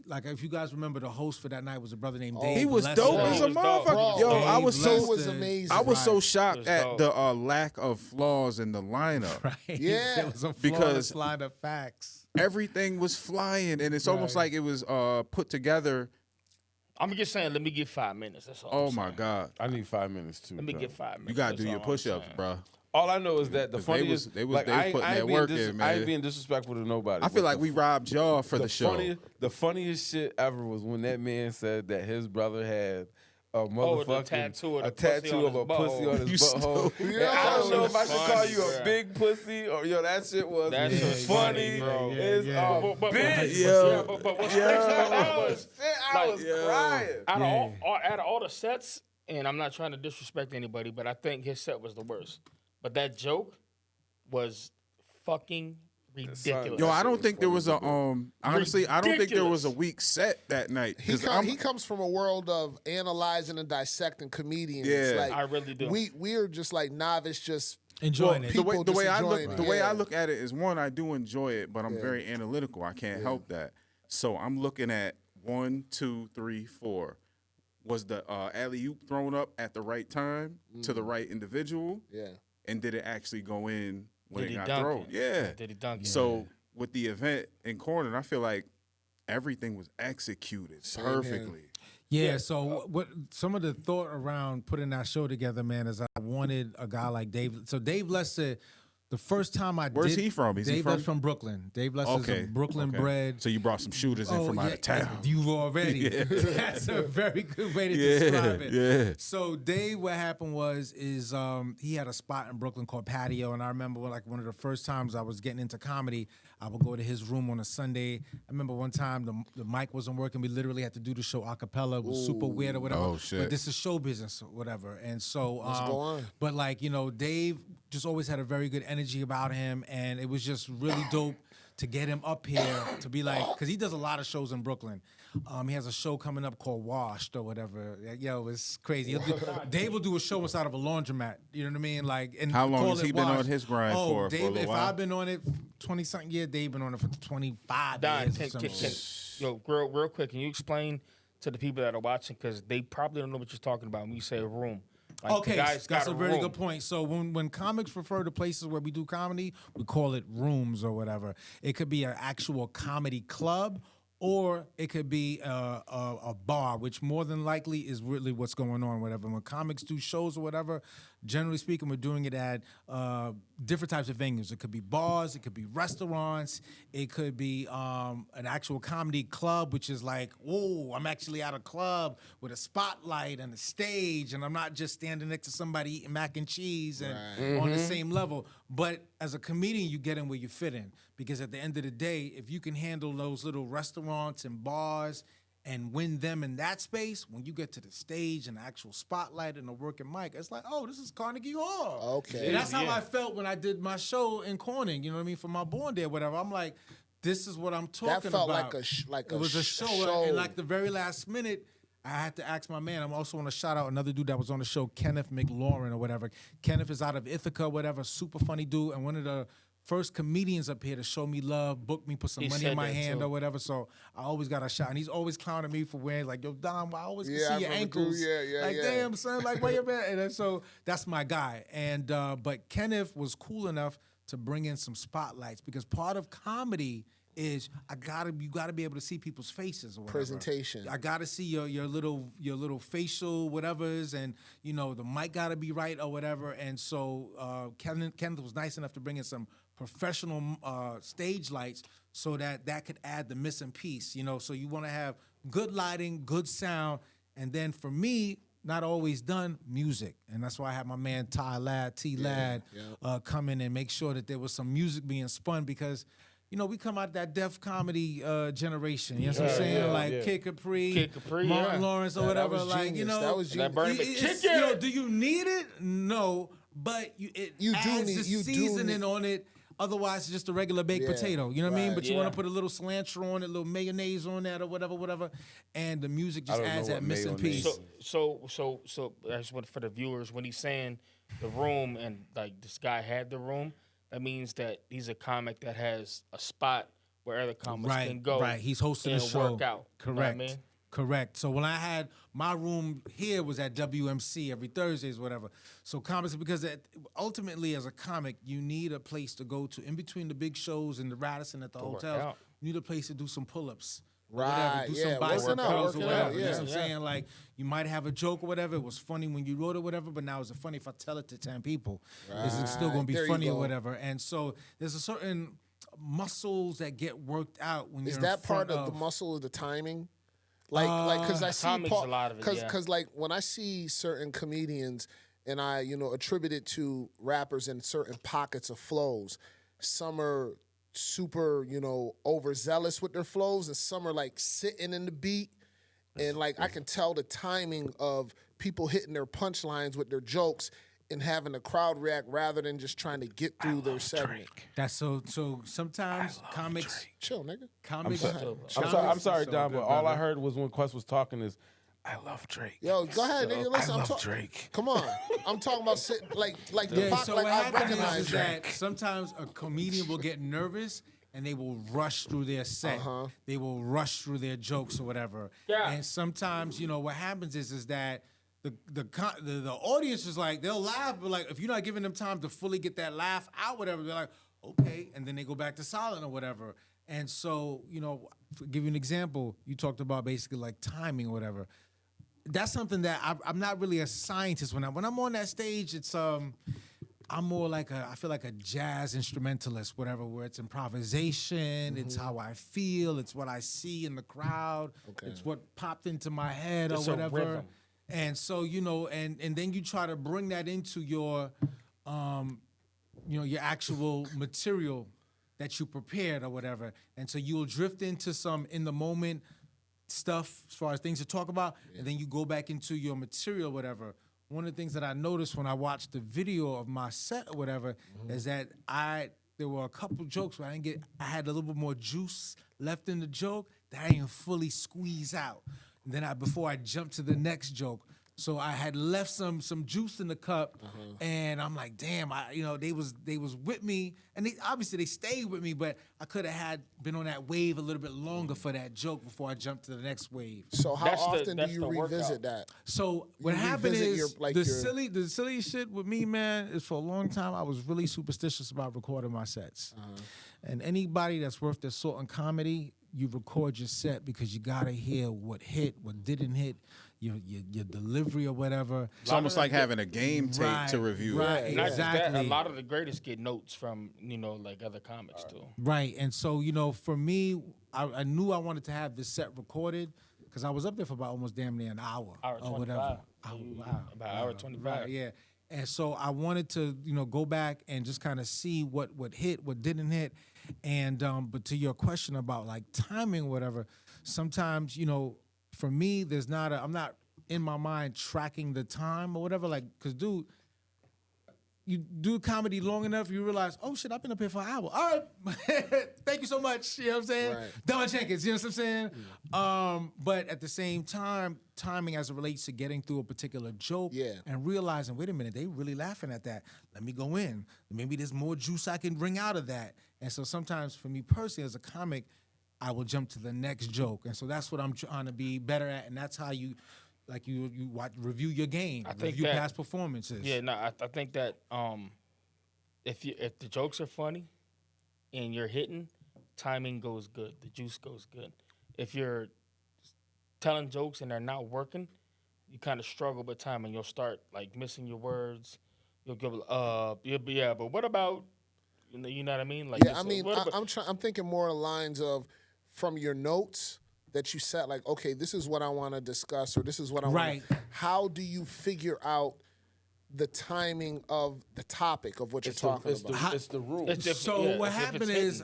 Speaker 3: Like if you guys remember, the host for that night was a brother named Dave.
Speaker 1: He was
Speaker 3: Lester.
Speaker 1: dope
Speaker 4: Yeah,
Speaker 1: as
Speaker 4: he
Speaker 1: a
Speaker 4: was dope.
Speaker 1: motherfucker.
Speaker 2: Bro,
Speaker 1: Yo, I
Speaker 3: Dave
Speaker 1: was
Speaker 2: He
Speaker 1: so
Speaker 3: Lester.
Speaker 2: was amazing.
Speaker 1: I was so
Speaker 3: Right.
Speaker 1: shocked
Speaker 4: It was
Speaker 1: at
Speaker 4: dope.
Speaker 1: the lack of flaws in the lineup.
Speaker 3: Right.
Speaker 2: Yeah.
Speaker 3: It was a
Speaker 1: Because-
Speaker 3: flawless line of facts.
Speaker 1: Everything was flying, and it's almost
Speaker 3: Right.
Speaker 1: like it was put together.
Speaker 4: I'm just saying, let me get 5 minutes. That's all.
Speaker 1: Oh
Speaker 4: I'm
Speaker 1: my
Speaker 4: saying.
Speaker 1: god!
Speaker 6: I need 5 minutes too.
Speaker 4: Let me
Speaker 6: bro.
Speaker 4: get 5 minutes.
Speaker 1: You gotta
Speaker 4: That's
Speaker 1: do your
Speaker 4: all I'm
Speaker 1: push-ups,
Speaker 4: saying.
Speaker 1: bro.
Speaker 6: All I know is that the
Speaker 1: 'Cause they
Speaker 6: funniest.
Speaker 1: was- they was-
Speaker 6: like,
Speaker 1: they was
Speaker 6: I ain't-
Speaker 1: putting
Speaker 6: I ain't
Speaker 1: that
Speaker 6: being
Speaker 1: work in,
Speaker 6: I ain't
Speaker 1: man.
Speaker 6: being disrespectful to nobody.
Speaker 1: I feel
Speaker 6: but
Speaker 1: like we robbed y'all for the show.
Speaker 6: The funniest shit ever was when that man said that his brother had motherfucking
Speaker 4: tattoo of
Speaker 6: a
Speaker 4: the pussy
Speaker 6: tattoo
Speaker 4: on
Speaker 6: of
Speaker 4: his
Speaker 6: a pussy
Speaker 4: butthole.
Speaker 6: on his butthole.
Speaker 2: Yeah,
Speaker 6: I don't know if I should
Speaker 4: funny,
Speaker 6: call you
Speaker 4: bro.
Speaker 6: a big pussy or that shit was
Speaker 4: That shit was
Speaker 6: funny,
Speaker 4: funny, bro.
Speaker 6: It's
Speaker 4: But
Speaker 1: Yo.
Speaker 4: what's crazy about that was
Speaker 6: I was crying.
Speaker 4: out of all the sets, and I'm not trying to disrespect anybody, but I think his set was the worst. But that joke was fucking ridiculous.
Speaker 1: Yo, I don't think there was a honestly, I don't think there was a
Speaker 4: Ridiculous.
Speaker 1: weak set that night.
Speaker 2: He
Speaker 1: 'Cause
Speaker 2: he comes from a world of analyzing and dissecting comedians.
Speaker 1: Yeah.
Speaker 2: Like,
Speaker 4: I really do.
Speaker 2: We're just like novice, just
Speaker 3: Enjoying
Speaker 1: Well,
Speaker 3: it.
Speaker 1: the way,
Speaker 2: people
Speaker 1: the
Speaker 2: just
Speaker 1: way I
Speaker 2: enjoying
Speaker 1: look,
Speaker 2: it.
Speaker 1: the way I
Speaker 2: Yeah.
Speaker 1: look at it is, one, I do enjoy it, but I'm very analytical. I can't help that. So I'm looking at 1, 2, 3, 4. Was the alley-oop thrown up at the right time to the right individual?
Speaker 2: yeah.
Speaker 1: And did it actually go in when
Speaker 4: Did
Speaker 1: it
Speaker 4: he
Speaker 1: got
Speaker 4: dunk
Speaker 1: thrown?
Speaker 4: it?
Speaker 1: Yeah.
Speaker 4: Did he dunk it?
Speaker 1: So with the event in Corner, I feel like everything was executed
Speaker 2: here.
Speaker 1: perfectly.
Speaker 3: Yeah, so what some of the thought around putting that show together, man, is I wanted a guy like Dave. So Dave Lester, the first time I
Speaker 1: Where's
Speaker 3: did,
Speaker 1: he from? Is he
Speaker 3: Dave
Speaker 1: from-
Speaker 3: Lester's from Brooklyn. Dave Lester's a Brooklyn
Speaker 1: okay.
Speaker 3: bred.
Speaker 1: So you brought some shooters in from out of town.
Speaker 3: You already. That's a very good way to describe it.
Speaker 1: Yeah.
Speaker 3: So Dave, what happened was he had a spot in Brooklyn called Patio, and I remember like one of the first times I was getting into comedy, I would go to his room on a Sunday. I remember one time the mic wasn't working. We literally had to do the show a cappella. It was super weird or whatever.
Speaker 1: Oh, shit.
Speaker 3: But this is show business or whatever. And so
Speaker 2: go on.
Speaker 3: but like, Dave just always had a very good energy about him, and it was just really dope to get him up here to be like, because he does a lot of shows in Brooklyn. He has a show coming up called Washed or whatever. Yo, it's crazy. Dave will do a show inside of a laundromat. You know what I mean? Like, and
Speaker 1: How long
Speaker 3: call
Speaker 1: has he
Speaker 3: it
Speaker 1: been
Speaker 3: Washed.
Speaker 1: on his grind for a
Speaker 3: Dave,
Speaker 1: little
Speaker 3: if
Speaker 1: while?
Speaker 3: I've been on it 20-something years, Dave been on it for 25
Speaker 4: Don,
Speaker 3: years or something.
Speaker 4: yo, real quick, can you explain to the people that are watching, because they probably don't know what you're talking about when you say room? Like, the
Speaker 3: Okay,
Speaker 4: guy's
Speaker 3: that's
Speaker 4: got
Speaker 3: a very
Speaker 4: room.
Speaker 3: good point. So when comics refer to places where we do comedy, we call it rooms or whatever. It could be an actual comedy club, or it could be a bar, which more than likely is really what's going on, whatever. When comics do shows or whatever, generally speaking, we're doing it at different types of venues. It could be bars, it could be restaurants, it could be an actual comedy club, which is like, whoa, I'm actually at a club with a spotlight and a stage, and I'm not just standing next to somebody eating mac and cheese and on the same level. But as a comedian, you get in where you fit in, because at the end of the day, if you can handle those little restaurants and bars and win them in that space, when you get to the stage and the actual spotlight and the working mic, it's like, oh, this is Carnegie Hall.
Speaker 2: Okay.
Speaker 3: And that's how
Speaker 4: Yeah.
Speaker 3: I felt when I did my show in Corning, you know what I mean, for my Born Day or whatever. I'm like, this is what I'm talking about.
Speaker 2: That felt like
Speaker 3: It was a show, and like the very last minute, I had to ask my man. I'm also want to shout out another dude that was on the show, Kenneth McLaurin or whatever. Kenneth is out of Ithaca, whatever, super funny dude, and one of the first comedians up here to show me love, book me, put some
Speaker 4: He
Speaker 3: money
Speaker 4: said
Speaker 3: in my
Speaker 4: that
Speaker 3: hand
Speaker 4: too.
Speaker 3: or whatever. So I always got a shot, and he's always clowning me for wearing like, yo, Dom, I always can
Speaker 2: Yeah, I
Speaker 3: see your
Speaker 2: remember too.
Speaker 3: ankles.
Speaker 2: Yeah,
Speaker 3: like,
Speaker 2: yeah.
Speaker 3: damn, son, like, where you been? And then, so that's my guy. And but Kenneth was cool enough to bring in some spotlights, because part of comedy is you gotta be able to see people's faces or whatever.
Speaker 2: Presentation.
Speaker 3: I gotta see your little facial whatevers, and the mic gotta be right or whatever. And so Kenneth was nice enough to bring in some professional stage lights so that could add the missing piece. So you want to have good lighting, good sound, and then for me, not always done, music. And that's why I had my man T Lad come in and make sure that there was some music being spun, because we come out that deaf comedy generation. You know what I'm saying? Kid Capri, Martin Lawrence, or whatever.
Speaker 2: That was
Speaker 3: Like,
Speaker 2: genius. That was
Speaker 4: That
Speaker 2: genius.
Speaker 4: Bernie McKick.
Speaker 3: do you need it? No, but it
Speaker 2: You do
Speaker 3: adds
Speaker 2: need-
Speaker 3: the
Speaker 2: you do
Speaker 3: seasoning
Speaker 2: need-
Speaker 3: on it. Otherwise, it's just a regular baked
Speaker 2: Yeah,
Speaker 3: potato. You know what I mean?
Speaker 2: right.
Speaker 3: But you
Speaker 4: Yeah.
Speaker 3: want to put a little cilantro on it, a little mayonnaise on that, or whatever, and the music just
Speaker 6: I don't
Speaker 3: adds
Speaker 6: know
Speaker 3: that
Speaker 6: what
Speaker 3: missing
Speaker 6: mayonnaise
Speaker 3: piece.
Speaker 6: is.
Speaker 4: So I just want for the viewers, when he's saying the room and like this guy had the room, that means that he's a comic that has a spot where other comics can go.
Speaker 3: Right, he's hosting
Speaker 4: and
Speaker 3: a show.
Speaker 4: work out. You know
Speaker 3: Correct.
Speaker 4: what I mean?
Speaker 3: Correct. So when I had my room here was at WMC every Thursdays, whatever. So comics, because ultimately as a comic, you need a place to go to in between the big shows and the Radisson at the
Speaker 4: work
Speaker 3: hotels.
Speaker 4: out.
Speaker 3: You need a place to do some pull-ups. or
Speaker 2: Right,
Speaker 3: whatever, do
Speaker 2: yeah,
Speaker 3: some bicep
Speaker 2: working out,
Speaker 3: curls or
Speaker 2: working
Speaker 3: whatever.
Speaker 2: out,
Speaker 3: You know what I'm
Speaker 2: yeah.
Speaker 3: saying? Like, you might have a joke or whatever. It was funny when you wrote it or whatever, but now is it funny if I tell it to 10 people? Is it still going to
Speaker 2: There
Speaker 3: be
Speaker 2: you
Speaker 3: funny or
Speaker 2: go.
Speaker 3: whatever? And so there's a certain muscles that get worked out when
Speaker 2: Is
Speaker 3: you're
Speaker 2: that
Speaker 3: in front
Speaker 2: part of the muscle of the timing? Like, because I see
Speaker 4: Comics, a lot of it, yeah.
Speaker 2: Because like when I see certain comedians and I attribute it to rappers in certain pockets of flows, some are super overzealous with their flows, and some are like sitting in the beat, and like I can tell the timing of people hitting their punchlines with their jokes and having the crowd react rather than just trying to get through their segment.
Speaker 3: That's so sometimes comics.
Speaker 2: Chill, nigga.
Speaker 3: Comics.
Speaker 6: I'm sorry,
Speaker 3: So
Speaker 6: Don,
Speaker 3: good,
Speaker 6: but all I
Speaker 3: brother.
Speaker 6: heard was when Quest was talking is, I love Drake.
Speaker 2: Yo, go ahead, nigga. Listen,
Speaker 6: I
Speaker 2: I'm
Speaker 6: love Drake.
Speaker 2: Come on, I'm talking about like the
Speaker 3: Yeah,
Speaker 2: pop,
Speaker 3: so
Speaker 2: like
Speaker 3: what
Speaker 2: I
Speaker 3: happens
Speaker 2: recognize
Speaker 3: is that sometimes a comedian will get nervous and they will rush through their set. They will rush through their jokes or whatever.
Speaker 4: Yeah.
Speaker 3: And sometimes, what happens is that the audience is like, they'll laugh, but like if you're not giving them time to fully get that laugh out, whatever, they're like, okay, and then they go back to silent or whatever. And so, to give you an example, you talked about basically like timing or whatever. That's something that I'm not really a scientist. When I'm on that stage, it's I'm more like I feel like a jazz instrumentalist, whatever, where it's improvisation, it's how I feel, it's what I see in the crowd, it's what popped into my head
Speaker 4: It's
Speaker 3: or
Speaker 4: a
Speaker 3: whatever.
Speaker 4: rhythm.
Speaker 3: And so, and then you try to bring that into your your actual material that you prepared or whatever. And so you'll drift into some in the moment stuff as far as things to talk about, and then you go back into your material, whatever. One of the things that I noticed when I watched the video of my set or whatever is that there were a couple jokes where I had a little bit more juice left in the joke that I didn't fully squeeze out. And then before I jumped to the next joke. So I had left some juice in the cup, and I'm like, damn, they was with me, and they stayed with me, but I could have been on that wave a little bit longer for that joke before I jumped to the next wave.
Speaker 2: So how often do
Speaker 4: that's
Speaker 2: you
Speaker 4: the
Speaker 2: revisit
Speaker 4: workout.
Speaker 2: that?
Speaker 3: So what happened
Speaker 2: revisit
Speaker 3: is
Speaker 2: your
Speaker 3: the silly shit with me, man, is for a long time I was really superstitious about recording my sets. And anybody that's worth their salt in comedy, you record your set because you gotta hear what hit, what didn't hit, your delivery or whatever.
Speaker 1: It's almost like having a game tape to review.
Speaker 3: Right,
Speaker 4: Not just that,
Speaker 3: exactly.
Speaker 4: a lot of the greatest get notes from like other comics too.
Speaker 3: Right, and so for me, I knew I wanted to have this set recorded because I was up there for about almost damn near an hour
Speaker 4: Hour
Speaker 3: or
Speaker 4: 25.
Speaker 3: whatever.
Speaker 4: About hour 25.
Speaker 3: Right, yeah. And so I wanted to, go back and just kind of see what hit, what didn't hit, and but to your question about like timing, or whatever. Sometimes, for me, I'm not in my mind tracking the time or whatever. Like, cause dude, you do comedy long enough, you realize, oh shit, I've been up here for an hour. All right, thank you so much. You know what I'm saying?
Speaker 2: Right.
Speaker 3: Don Jenkins, you know what I'm saying? But at the same time, timing as it relates to getting through a particular joke and realizing, wait a minute, they really laughing at that. Let me go in. Maybe there's more juice I can bring out of that. And so sometimes for me personally as a comic, I will jump to the next joke. And so that's what I'm trying to be better at. And that's how you review your game, review past performances.
Speaker 4: Yeah, no, I think that if the jokes are funny and you're hitting, timing goes good, the juice goes good. If you're telling jokes and they're not working, you kind of struggle with timing. You'll start like missing your words. You'll go, yeah, but what about, you know what I mean? Like,
Speaker 2: Yeah, I mean, I'm thinking more lines of from your notes that you set, like, okay, this is what I want to discuss, or this is what I want. How do you figure out the timing of the topic of what you're talking about?
Speaker 6: It's the rule.
Speaker 3: What happened is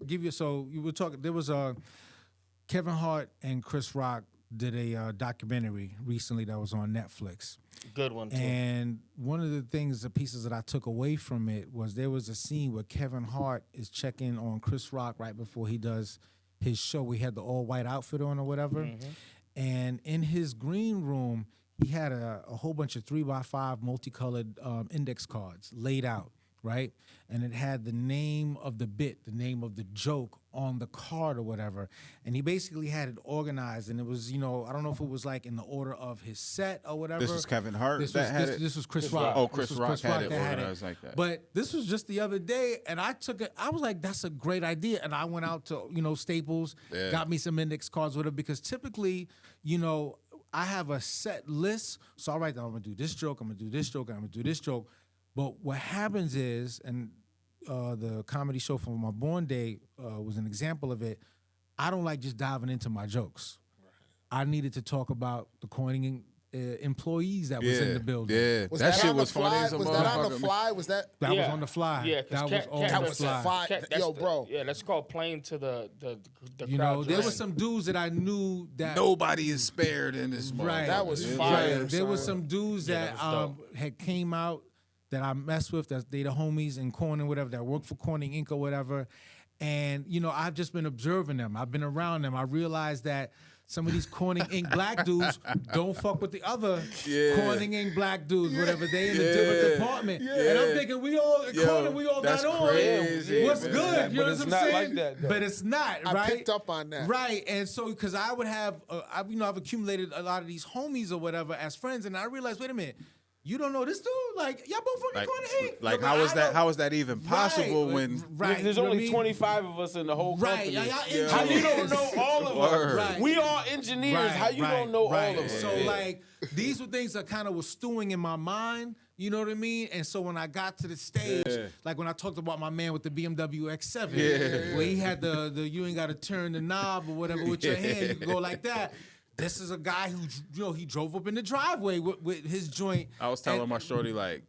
Speaker 3: you were talking. There was Kevin Hart and Chris Rock did a documentary recently that was on Netflix.
Speaker 4: Good one too.
Speaker 3: And one of the pieces that I took away from it was there was a scene where Kevin Hart is checking on Chris Rock right before he does his show. We had the all white outfit on or whatever. And in his green room, he had a whole bunch of 3x5 multicolored index cards laid out, right? And it had the name of the bit, the name of the joke on the card or whatever. And he basically had it organized. And it was, I don't know if it was like in the order of his set or whatever.
Speaker 1: This was Kevin Hart
Speaker 3: This
Speaker 1: was
Speaker 3: Chris Rock.
Speaker 1: Oh, Chris Rock had it organized like that.
Speaker 3: But this was just the other day, and I took it. I was like, "That's a great idea," and I went out to Staples, got me some index cards with it because typically, I have a set list. So all right, I'm gonna do this joke. I'm gonna do this joke. I'm gonna do this joke. But what happens is, and the comedy show from my Born Day was an example of it. I don't like just diving into my jokes. I needed to talk about the coining employees that was in the building.
Speaker 1: Yeah,
Speaker 2: Was
Speaker 1: that shit
Speaker 2: on the
Speaker 1: was funny
Speaker 2: fly?
Speaker 1: as a
Speaker 2: Was that on the
Speaker 1: motherfucker.
Speaker 2: fly? Was that?
Speaker 3: That was
Speaker 4: Yeah.
Speaker 3: on the fly.
Speaker 4: Yeah, 'cause
Speaker 3: that was
Speaker 4: Cat-
Speaker 3: on
Speaker 4: Cat
Speaker 3: the
Speaker 2: That was
Speaker 3: fly.
Speaker 2: fire.
Speaker 4: That's
Speaker 2: Yo,
Speaker 4: the-
Speaker 2: bro.
Speaker 4: Yeah, that's called playing to the
Speaker 3: You
Speaker 4: crowd.
Speaker 3: know, there was
Speaker 4: dream.
Speaker 3: some dudes that I knew that
Speaker 1: Nobody is spared in this
Speaker 3: Right.
Speaker 1: motherfucker.
Speaker 2: That was
Speaker 1: Yeah.
Speaker 2: fire.
Speaker 3: Right. There was
Speaker 2: son.
Speaker 3: some dudes
Speaker 4: Yeah,
Speaker 3: that
Speaker 4: that was
Speaker 3: had came out that I messed with, that they the homies in Corning, whatever, that work for Corning Inc. or whatever. And, you know, I've just been observing them. I've been around them. I realized that some of these Corning Inc. black dudes don't fuck with the other Corning Inc. black dudes, whatever. They in a different department. And I'm thinking, we all, Corning, we all
Speaker 1: that's
Speaker 3: got on.
Speaker 1: crazy,
Speaker 3: What's
Speaker 1: man.
Speaker 3: good? You know
Speaker 6: But
Speaker 3: what
Speaker 6: it's
Speaker 3: I'm
Speaker 6: not
Speaker 3: saying?
Speaker 6: like that, though.
Speaker 3: But it's not,
Speaker 2: I
Speaker 3: right?
Speaker 2: picked up on that.
Speaker 3: Right, and so because I would have, I've accumulated a lot of these homies or whatever as friends, and I realized, wait a minute, you don't know this dude? Like y'all both from the corner Inc.
Speaker 1: Like
Speaker 3: Yo,
Speaker 1: how is
Speaker 3: I
Speaker 1: that?
Speaker 3: know-
Speaker 1: How is that even possible
Speaker 3: Right,
Speaker 1: when?
Speaker 3: right?
Speaker 6: There's
Speaker 3: you know what I
Speaker 6: only
Speaker 3: mean?
Speaker 6: 25 of us in the whole
Speaker 3: Right,
Speaker 6: company.
Speaker 3: y'all
Speaker 6: How you
Speaker 3: engineers.
Speaker 6: don't know all of
Speaker 1: Word.
Speaker 6: us?
Speaker 3: Right.
Speaker 6: We all engineers.
Speaker 3: Right,
Speaker 6: How you
Speaker 3: right,
Speaker 6: don't know
Speaker 3: right.
Speaker 6: all of us?
Speaker 3: So like these were things that kind of was stewing in my mind. You know what I mean? And so when I got to the stage, like when I talked about my man with the BMW X7, where he had the you ain't got to turn the knob or whatever with your hand, you can go like that. This is a guy who, you know, he drove up in the driveway with his joint.
Speaker 1: I was telling
Speaker 3: and-
Speaker 1: my shorty like,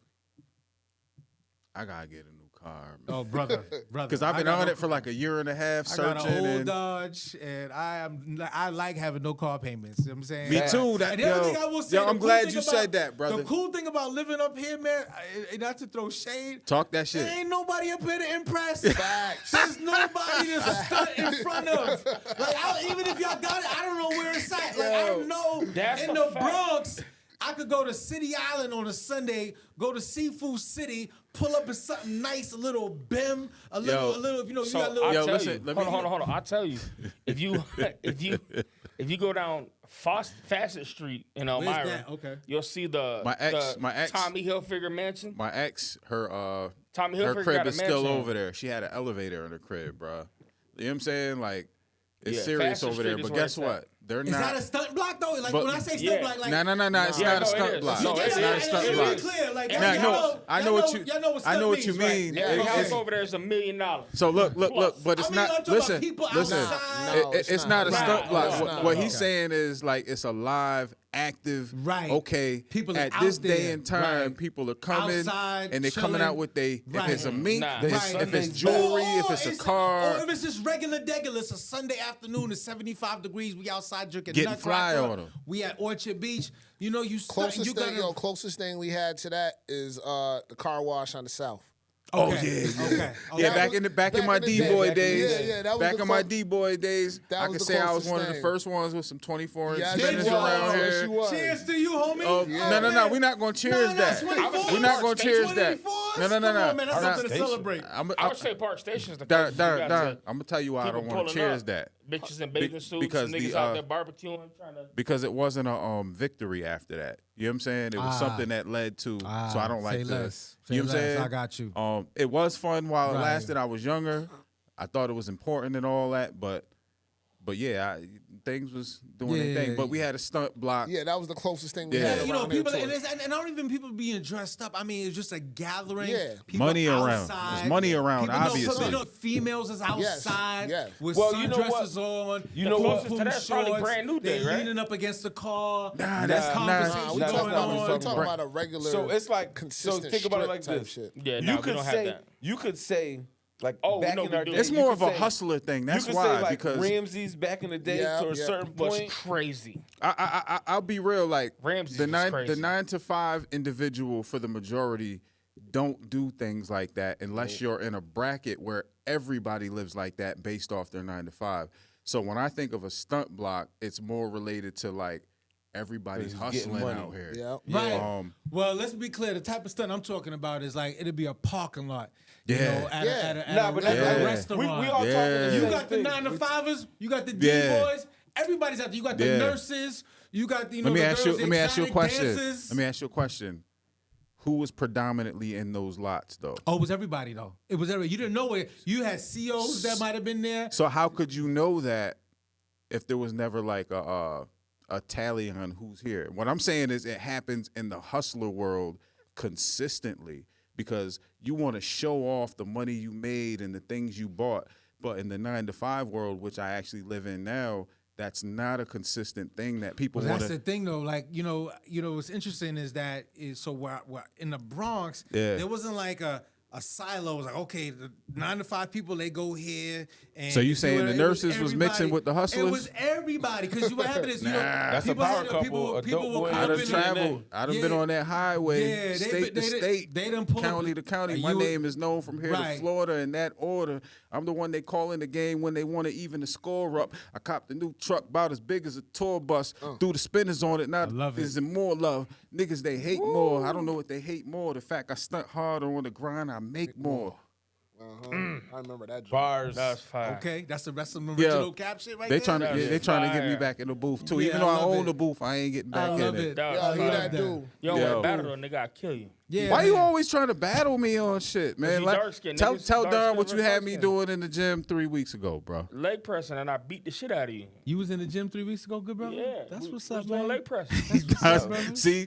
Speaker 1: I gotta get a new car, man.
Speaker 3: Oh, brother.
Speaker 1: Because I've been on it for like a year and a half
Speaker 3: I got
Speaker 1: searching.
Speaker 3: an old
Speaker 1: And
Speaker 3: Dodge, and I like having no car payments. You know what I'm saying?
Speaker 1: me too. That
Speaker 3: And the other thing I will say,
Speaker 1: yo,
Speaker 3: the
Speaker 1: I'm
Speaker 3: cool
Speaker 1: glad
Speaker 3: thing
Speaker 1: you
Speaker 3: about-
Speaker 1: said that, brother.
Speaker 3: The cool thing about living up here, man, not to throw shade,
Speaker 1: Talk that shit.
Speaker 3: there ain't nobody up here to impress.
Speaker 2: Facts.
Speaker 3: There's nobody to stunt in front of. Like, even if y'all got it, I don't know where it's at. Like, I don't know.
Speaker 4: That's
Speaker 3: in
Speaker 4: a
Speaker 3: the
Speaker 4: fact.
Speaker 3: Bronx, I could go to City Island on a Sunday, go to Seafood City, pull up in something nice, a little BIM, a little, you know,
Speaker 4: So
Speaker 3: you got a little.
Speaker 4: I
Speaker 1: Yo,
Speaker 4: tell
Speaker 1: listen,
Speaker 4: you,
Speaker 1: let me-
Speaker 4: hold on. I tell you, if you go down Fassett Street in Elmira,
Speaker 3: that? Okay.
Speaker 4: you'll see the
Speaker 1: My ex-
Speaker 4: Tommy Hilfiger mansion.
Speaker 1: My ex, her
Speaker 4: Tommy
Speaker 1: her
Speaker 4: Hilfiger
Speaker 1: crib
Speaker 4: got a
Speaker 1: is still
Speaker 4: mansion.
Speaker 1: over there. She had an elevator in her crib, bro. You know what I'm saying? Like, it's
Speaker 4: Yeah,
Speaker 1: serious
Speaker 4: Fassett
Speaker 1: over there.
Speaker 4: Street is
Speaker 1: But
Speaker 4: where
Speaker 1: guess
Speaker 4: it's at.
Speaker 1: what? They're
Speaker 3: Is
Speaker 1: not.
Speaker 3: that a stunt block though? Like
Speaker 1: But-
Speaker 3: when I say stunt
Speaker 4: Yeah.
Speaker 3: block, like
Speaker 1: No, it's
Speaker 4: Yeah,
Speaker 1: not a
Speaker 4: no, it
Speaker 1: stunt
Speaker 4: is.
Speaker 1: block.
Speaker 4: No,
Speaker 1: It's
Speaker 4: it
Speaker 1: not a
Speaker 4: is.
Speaker 1: stunt
Speaker 4: It is.
Speaker 1: block.
Speaker 3: Clear. Like,
Speaker 1: Nah,
Speaker 3: y'all
Speaker 1: no, I know what you.
Speaker 3: y'all know what
Speaker 1: I know
Speaker 3: stunt
Speaker 1: what
Speaker 3: means,
Speaker 1: you
Speaker 3: right?
Speaker 1: mean.
Speaker 2: Yeah,
Speaker 1: It-
Speaker 4: The house
Speaker 1: it's-
Speaker 4: over there is $1 million.
Speaker 1: So look,
Speaker 4: Plus.
Speaker 1: but it's
Speaker 3: I mean,
Speaker 1: not.
Speaker 3: I'm talking
Speaker 1: Listen,
Speaker 3: about people
Speaker 1: listen.
Speaker 3: outside.
Speaker 2: No,
Speaker 1: It's not a
Speaker 2: Nah,
Speaker 1: stunt
Speaker 4: nah,
Speaker 1: block.
Speaker 4: it's
Speaker 1: What,
Speaker 2: not.
Speaker 1: what
Speaker 2: Okay.
Speaker 1: he's saying is like it's a live, active.
Speaker 3: Right.
Speaker 1: Okay.
Speaker 3: People
Speaker 1: at
Speaker 3: are
Speaker 1: this
Speaker 3: out
Speaker 1: day
Speaker 3: there.
Speaker 1: and time,
Speaker 3: Right.
Speaker 1: people are coming
Speaker 3: Outside,
Speaker 1: and they're coming
Speaker 3: chilling.
Speaker 1: out with if it's a
Speaker 3: Right.
Speaker 1: mink,
Speaker 4: Nah.
Speaker 1: if
Speaker 3: Right.
Speaker 1: it's jewelry, if
Speaker 3: Or
Speaker 1: it's a car.
Speaker 3: or if it's just regular degular, it's a Sunday afternoon, it's 75 degrees, we outside drinking
Speaker 1: Getting
Speaker 3: Nutcracker.
Speaker 1: fly on 'em.
Speaker 3: We at Orchard Beach. You know, you
Speaker 2: Closest
Speaker 3: gotta,
Speaker 2: thing, closest thing we had to that is the car wash on the South.
Speaker 1: Oh
Speaker 3: Okay,
Speaker 1: yeah,
Speaker 3: okay.
Speaker 1: Yeah,
Speaker 2: That
Speaker 1: back
Speaker 2: was-
Speaker 1: in my
Speaker 2: back in the
Speaker 1: D
Speaker 2: day.
Speaker 1: boy
Speaker 2: Back in the
Speaker 1: days.
Speaker 2: day. Yeah, that was
Speaker 1: back
Speaker 2: the
Speaker 1: in my
Speaker 2: close-
Speaker 1: D boy days,
Speaker 2: that
Speaker 1: I
Speaker 2: was
Speaker 1: could
Speaker 2: the
Speaker 1: say I was
Speaker 2: closest
Speaker 1: one of the
Speaker 2: thing.
Speaker 1: first ones with some 24-inch
Speaker 2: Yes,
Speaker 1: spinners
Speaker 2: you was.
Speaker 1: around
Speaker 2: Yes,
Speaker 1: here.
Speaker 2: you was.
Speaker 3: Cheers to you, homie.
Speaker 1: Oh, no, we're not gonna cheers that. We're not gonna cheers that. No.
Speaker 3: Come on, man, that's
Speaker 1: Nah,
Speaker 3: something to celebrate.
Speaker 4: I would say Park Station is the
Speaker 1: Darn,
Speaker 4: closest you got to
Speaker 1: I'm gonna tell you why I
Speaker 4: people
Speaker 1: don't want to
Speaker 4: pulling
Speaker 1: cheers
Speaker 4: up.
Speaker 1: that.
Speaker 4: Bitches in bathing suits,
Speaker 1: because
Speaker 4: and niggas
Speaker 1: the,
Speaker 4: out there barbecuing, trying to.
Speaker 1: Because it wasn't a victory after that. You know what I'm saying? It was something that led to. So I don't like
Speaker 3: say
Speaker 1: to.
Speaker 3: less. Say
Speaker 1: You know what I'm
Speaker 3: less.
Speaker 1: saying?
Speaker 3: I got you.
Speaker 1: It was fun while it
Speaker 3: Right.
Speaker 1: lasted. I was younger. I thought it was important and all that, but yeah, things was doing their thing.
Speaker 3: Yeah.
Speaker 1: But we had a stunt block.
Speaker 2: Yeah, that was the closest thing we
Speaker 1: Yeah.
Speaker 2: had
Speaker 3: Yeah, you know,
Speaker 2: around here
Speaker 3: people,
Speaker 2: to it.
Speaker 3: and not even people being dressed up. I mean, it's just a gathering.
Speaker 2: Yeah.
Speaker 3: People
Speaker 1: Money around.
Speaker 3: outside.
Speaker 1: There's money around,
Speaker 3: People know-
Speaker 1: obviously.
Speaker 3: you know, females is outside
Speaker 2: yes.
Speaker 3: with
Speaker 6: Well, you know
Speaker 3: sundresses on.
Speaker 6: You know what?
Speaker 4: Closest to that's probably
Speaker 3: shorts,
Speaker 4: Brand New Day,
Speaker 3: they
Speaker 4: right?
Speaker 3: leaning up against the car.
Speaker 1: Nah,
Speaker 3: There's
Speaker 1: that's
Speaker 3: conversation
Speaker 2: we
Speaker 6: Nah,
Speaker 2: talking
Speaker 6: that's not what
Speaker 2: about,
Speaker 6: he's
Speaker 2: we
Speaker 6: talking
Speaker 2: talking
Speaker 6: about.
Speaker 2: about a regular.
Speaker 6: So it's like,
Speaker 2: consistent
Speaker 6: so think about it like
Speaker 2: strip type
Speaker 6: this.
Speaker 2: shit.
Speaker 4: Yeah,
Speaker 6: you
Speaker 4: no, we
Speaker 6: could
Speaker 4: don't have
Speaker 6: say,
Speaker 4: that.
Speaker 6: you could say, like
Speaker 4: Oh,
Speaker 6: back
Speaker 4: no,
Speaker 6: in
Speaker 4: we
Speaker 6: our
Speaker 4: do.
Speaker 6: day.
Speaker 1: It's
Speaker 6: you
Speaker 1: more
Speaker 6: could
Speaker 1: of a
Speaker 6: say-
Speaker 1: hustler thing. That's
Speaker 6: you could
Speaker 1: why.
Speaker 6: say like
Speaker 1: because
Speaker 6: Ramsey's back in the day
Speaker 2: Yeah,
Speaker 6: to a
Speaker 2: yeah.
Speaker 6: certain
Speaker 4: Was
Speaker 6: point.
Speaker 4: crazy.
Speaker 1: I'll be real. Like
Speaker 4: Ramsey's
Speaker 1: the
Speaker 4: was
Speaker 1: 9
Speaker 4: crazy.
Speaker 1: to 5 individual for the majority don't do things like that unless you're in a bracket where everybody lives like that based off their 9 to 5. So when I think of a stunt block, it's more related to like everybody's
Speaker 6: It's getting
Speaker 1: hustling
Speaker 6: money.
Speaker 1: out here.
Speaker 2: Yeah.
Speaker 3: Right. Well, let's be clear. The type of stunt I'm talking about is like it'll be a parking lot. You
Speaker 1: Yeah.
Speaker 3: know, at a
Speaker 6: Nah, but
Speaker 3: at
Speaker 6: that's
Speaker 3: a
Speaker 6: like,
Speaker 3: restaurant.
Speaker 6: we all
Speaker 1: Yeah.
Speaker 6: talking the
Speaker 3: You
Speaker 6: same
Speaker 3: got the
Speaker 6: thing.
Speaker 3: 9 to 5ers. You got the
Speaker 1: Yeah.
Speaker 3: D-boys. Everybody's out there. You got the
Speaker 1: Yeah.
Speaker 3: nurses. You got the, you know,
Speaker 1: Let me
Speaker 3: the
Speaker 1: ask
Speaker 3: girls,
Speaker 1: you. Let me ask you a
Speaker 3: exotic
Speaker 1: question.
Speaker 3: dancers.
Speaker 1: Let me ask you a question. Who was predominantly in those lots though?
Speaker 3: Oh, it was everybody though. It was everybody. You didn't know it. You had COs that might have been there.
Speaker 1: So how could you know that if there was never like a tally on who's here? What I'm saying is it happens in the hustler world consistently because you want to show off the money you made and the things you bought. But in the 9 to 5 world, which I actually live in now, that's not a consistent thing that people
Speaker 3: Well,
Speaker 1: want
Speaker 3: that's
Speaker 1: to.
Speaker 3: the thing though. Like what's interesting is that we're in the Bronx.
Speaker 1: Yeah.
Speaker 3: There wasn't like a silo. It was like, okay, the 9 to 5 people, they go here. And
Speaker 1: So you
Speaker 3: they
Speaker 1: saying
Speaker 3: do
Speaker 1: the
Speaker 3: it.
Speaker 1: nurses was mixing with the hustlers?
Speaker 3: It was everybody. Because what happened is,
Speaker 6: That's a
Speaker 3: people
Speaker 6: power
Speaker 3: had-
Speaker 6: couple,
Speaker 3: people-
Speaker 6: a
Speaker 3: people
Speaker 6: dope
Speaker 3: will
Speaker 6: boy
Speaker 3: come
Speaker 1: I
Speaker 3: up
Speaker 1: done
Speaker 3: in
Speaker 1: traveled. I done been
Speaker 3: Yeah.
Speaker 1: on that highway,
Speaker 3: Yeah,
Speaker 1: state to state,
Speaker 3: they done pull
Speaker 1: county
Speaker 3: up,
Speaker 1: to county.
Speaker 3: and
Speaker 1: My
Speaker 3: you-
Speaker 1: name is known from here to
Speaker 3: Right.
Speaker 1: Florida in that order. I'm the one they call in the game when they want to even the score up. I copped a new truck about as big as a tour bus, threw the spinners on it. Now
Speaker 3: love it.
Speaker 1: is more love. Niggas, they hate more. I don't know what they hate more. The fact I stunt harder on the grind, I make more.
Speaker 2: I remember that. Joke.
Speaker 6: Bars.
Speaker 4: That's fire.
Speaker 3: Okay, that's some original caption right
Speaker 1: They
Speaker 3: there.
Speaker 1: trying to
Speaker 4: That's
Speaker 1: they trying to get me
Speaker 4: fire.
Speaker 1: back in the booth too.
Speaker 3: Yeah,
Speaker 1: Even though
Speaker 3: I
Speaker 1: I
Speaker 3: love
Speaker 1: own
Speaker 3: it.
Speaker 1: the booth, I ain't getting
Speaker 3: I
Speaker 1: back
Speaker 3: love
Speaker 1: in
Speaker 3: it.
Speaker 1: it.
Speaker 4: That was
Speaker 2: Yeah, he
Speaker 4: fire.
Speaker 2: that dude.
Speaker 4: You don't
Speaker 1: Yo.
Speaker 4: want battle though, nigga, I'll kill you.
Speaker 3: Yeah,
Speaker 1: Why you
Speaker 3: man.
Speaker 1: always trying to battle me on shit, man?
Speaker 4: he
Speaker 1: Like,
Speaker 4: dark-skinned,
Speaker 1: tell
Speaker 4: niggas.
Speaker 1: tell Don
Speaker 4: Dark-skinned
Speaker 1: what you
Speaker 4: versus
Speaker 1: had me
Speaker 4: dark-skinned.
Speaker 1: doing in the gym 3 weeks ago, bro.
Speaker 4: Leg pressing and I beat the shit out of you.
Speaker 3: You was in the gym 3 weeks ago, good brother?
Speaker 4: Yeah.
Speaker 3: That's what's
Speaker 4: we
Speaker 3: up,
Speaker 4: was doing
Speaker 3: man.
Speaker 4: leg press.
Speaker 1: See,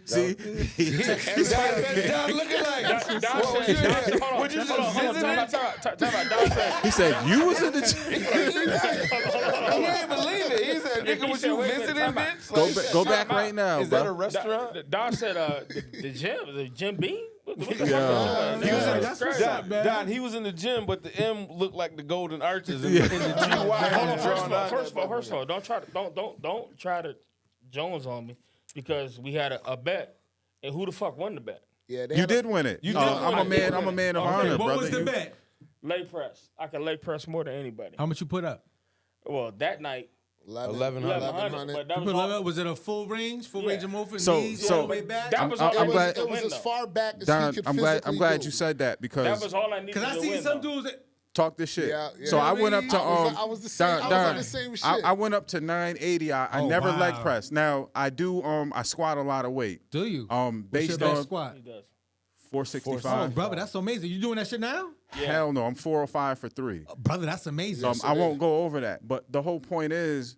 Speaker 6: Don looking like.
Speaker 4: Don said,
Speaker 6: Would you
Speaker 4: hold on,
Speaker 6: just visit
Speaker 4: time
Speaker 6: it?
Speaker 4: out. Don said,
Speaker 1: he said you was in the gym.
Speaker 6: He can't believe it. He said, nigga,
Speaker 4: He
Speaker 6: was
Speaker 4: said,
Speaker 6: you
Speaker 4: wait a minute,
Speaker 6: visiting,
Speaker 4: time out.
Speaker 6: bitch?
Speaker 1: Go back
Speaker 4: Time out.
Speaker 1: right now,
Speaker 6: Is that a
Speaker 1: bro.
Speaker 6: restaurant?
Speaker 4: Don said, the gym beam? What the fuck is
Speaker 1: Yeah.
Speaker 4: going on?
Speaker 3: Yeah, that's what's up,
Speaker 6: Don,
Speaker 3: man.
Speaker 6: Don, he was in the gym, but the M looked like the golden arches in the GY.
Speaker 4: Hold on, first of
Speaker 6: drawn
Speaker 4: all, don't try to Jones on me because we had a bet, and who the fuck won the bet?
Speaker 2: Yeah, they
Speaker 1: You
Speaker 2: had a-
Speaker 1: did win it.
Speaker 6: You did
Speaker 1: I'm
Speaker 6: win
Speaker 1: a
Speaker 6: it.
Speaker 1: man. I'm a man of
Speaker 4: Okay,
Speaker 1: honor,
Speaker 3: What
Speaker 1: brother.
Speaker 3: was the
Speaker 1: You-
Speaker 3: bet?
Speaker 4: Leg press. I can leg press more than anybody.
Speaker 3: How much you put up?
Speaker 4: Well, that night,
Speaker 6: 1100.
Speaker 4: 1100, but that
Speaker 3: You
Speaker 4: was
Speaker 3: put
Speaker 4: all,
Speaker 3: up, was it a full range of movement?
Speaker 1: So-
Speaker 3: knees
Speaker 1: so-
Speaker 3: all the way back?
Speaker 4: that was all
Speaker 1: I'm
Speaker 4: I needed
Speaker 1: glad-
Speaker 4: to
Speaker 2: It was
Speaker 4: win,
Speaker 2: as
Speaker 4: though.
Speaker 2: far back as
Speaker 1: Don,
Speaker 2: he could
Speaker 1: I'm
Speaker 2: physically
Speaker 1: glad
Speaker 2: do.
Speaker 1: you said that
Speaker 4: That
Speaker 1: because
Speaker 4: was all I needed
Speaker 3: Cause I
Speaker 4: to
Speaker 3: seen
Speaker 4: win,
Speaker 3: some
Speaker 4: though.
Speaker 3: dudes that
Speaker 1: talk this shit.
Speaker 2: Yeah, yeah.
Speaker 1: So I
Speaker 3: You know
Speaker 1: went
Speaker 3: what
Speaker 1: up
Speaker 3: I
Speaker 1: to
Speaker 3: mean?
Speaker 2: I was the same- I was on the same shit.
Speaker 1: I went up to 980. I
Speaker 3: Oh,
Speaker 1: never leg
Speaker 3: wow.
Speaker 1: press. Now I do I squat a lot of weight.
Speaker 3: do you?
Speaker 1: Based
Speaker 3: What's your best
Speaker 1: on
Speaker 3: squat?
Speaker 4: He does.
Speaker 1: 465.
Speaker 3: Oh, brother, that's amazing. You doing that shit now?
Speaker 1: Hell no, I'm 405 for 3.
Speaker 3: Brother, that's amazing.
Speaker 1: I won't go over that. But the whole point is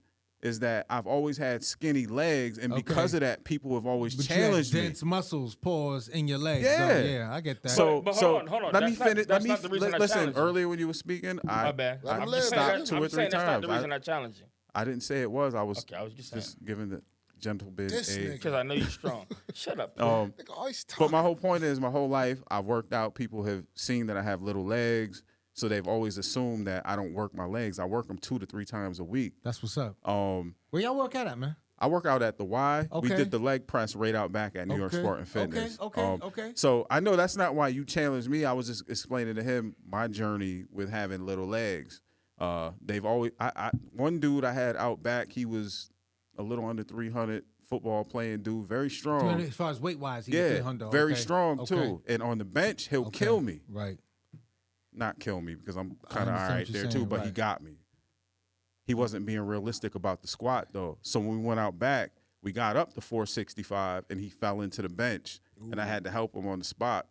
Speaker 1: that I've always had skinny legs, and because of that, people have always
Speaker 3: But you had
Speaker 1: challenged me.
Speaker 3: dense muscles, pause in your legs.
Speaker 1: Yeah.
Speaker 3: So, yeah, I get that.
Speaker 1: So,
Speaker 4: But
Speaker 1: so
Speaker 4: hold on.
Speaker 1: let me
Speaker 4: That's not-
Speaker 1: finish.
Speaker 4: that's
Speaker 1: Let me
Speaker 4: not the reason I
Speaker 1: listen.
Speaker 4: challenged you.
Speaker 1: Earlier when you were speaking,
Speaker 4: My bad.
Speaker 2: Let him
Speaker 4: I'm
Speaker 2: live,
Speaker 4: just saying
Speaker 2: man.
Speaker 4: that-
Speaker 1: Stopped 2 or
Speaker 4: I'm
Speaker 1: 3
Speaker 4: saying that's not
Speaker 1: times.
Speaker 4: the reason I challenged you.
Speaker 1: I didn't say it was. I was
Speaker 4: Okay, I was just saying.
Speaker 1: just giving the gentle bit.
Speaker 2: This
Speaker 1: a-
Speaker 2: nigga.
Speaker 4: Because I know you're strong. Shut up.
Speaker 1: Um,
Speaker 2: Nigga always
Speaker 1: But
Speaker 2: talking.
Speaker 1: my whole point is, my whole life, I've worked out. People have seen that I have little legs, so they've always assumed that I don't work my legs. I work them 2 to 3 times a week.
Speaker 3: That's what's up.
Speaker 1: Um,
Speaker 3: Where y'all work at, man?
Speaker 1: I work out at the Y. We
Speaker 3: Okay.
Speaker 1: did the leg press right out back at New York
Speaker 3: Okay.
Speaker 1: Sport and Fitness.
Speaker 3: Okay.
Speaker 1: So I know that's not why you challenged me. I was just explaining to him my journey with having little legs. They've always, one dude I had out back, he was a little under 300, football playing dude, very strong.
Speaker 3: As far as weight wise, he's
Speaker 1: Yeah,
Speaker 3: 300.
Speaker 1: very
Speaker 3: Okay.
Speaker 1: strong
Speaker 3: Okay.
Speaker 1: too. And on the bench, he'll
Speaker 3: Okay.
Speaker 1: kill me.
Speaker 3: Right.
Speaker 1: Not kill me because I'm
Speaker 3: I
Speaker 1: kind of all
Speaker 3: understand
Speaker 1: right
Speaker 3: what you're
Speaker 1: there
Speaker 3: saying,
Speaker 1: too, but he
Speaker 3: right.
Speaker 1: got me. He wasn't being realistic about the squat though. So when we went out back, we got up to 465 and he fell into the bench and I had to help him on the spot.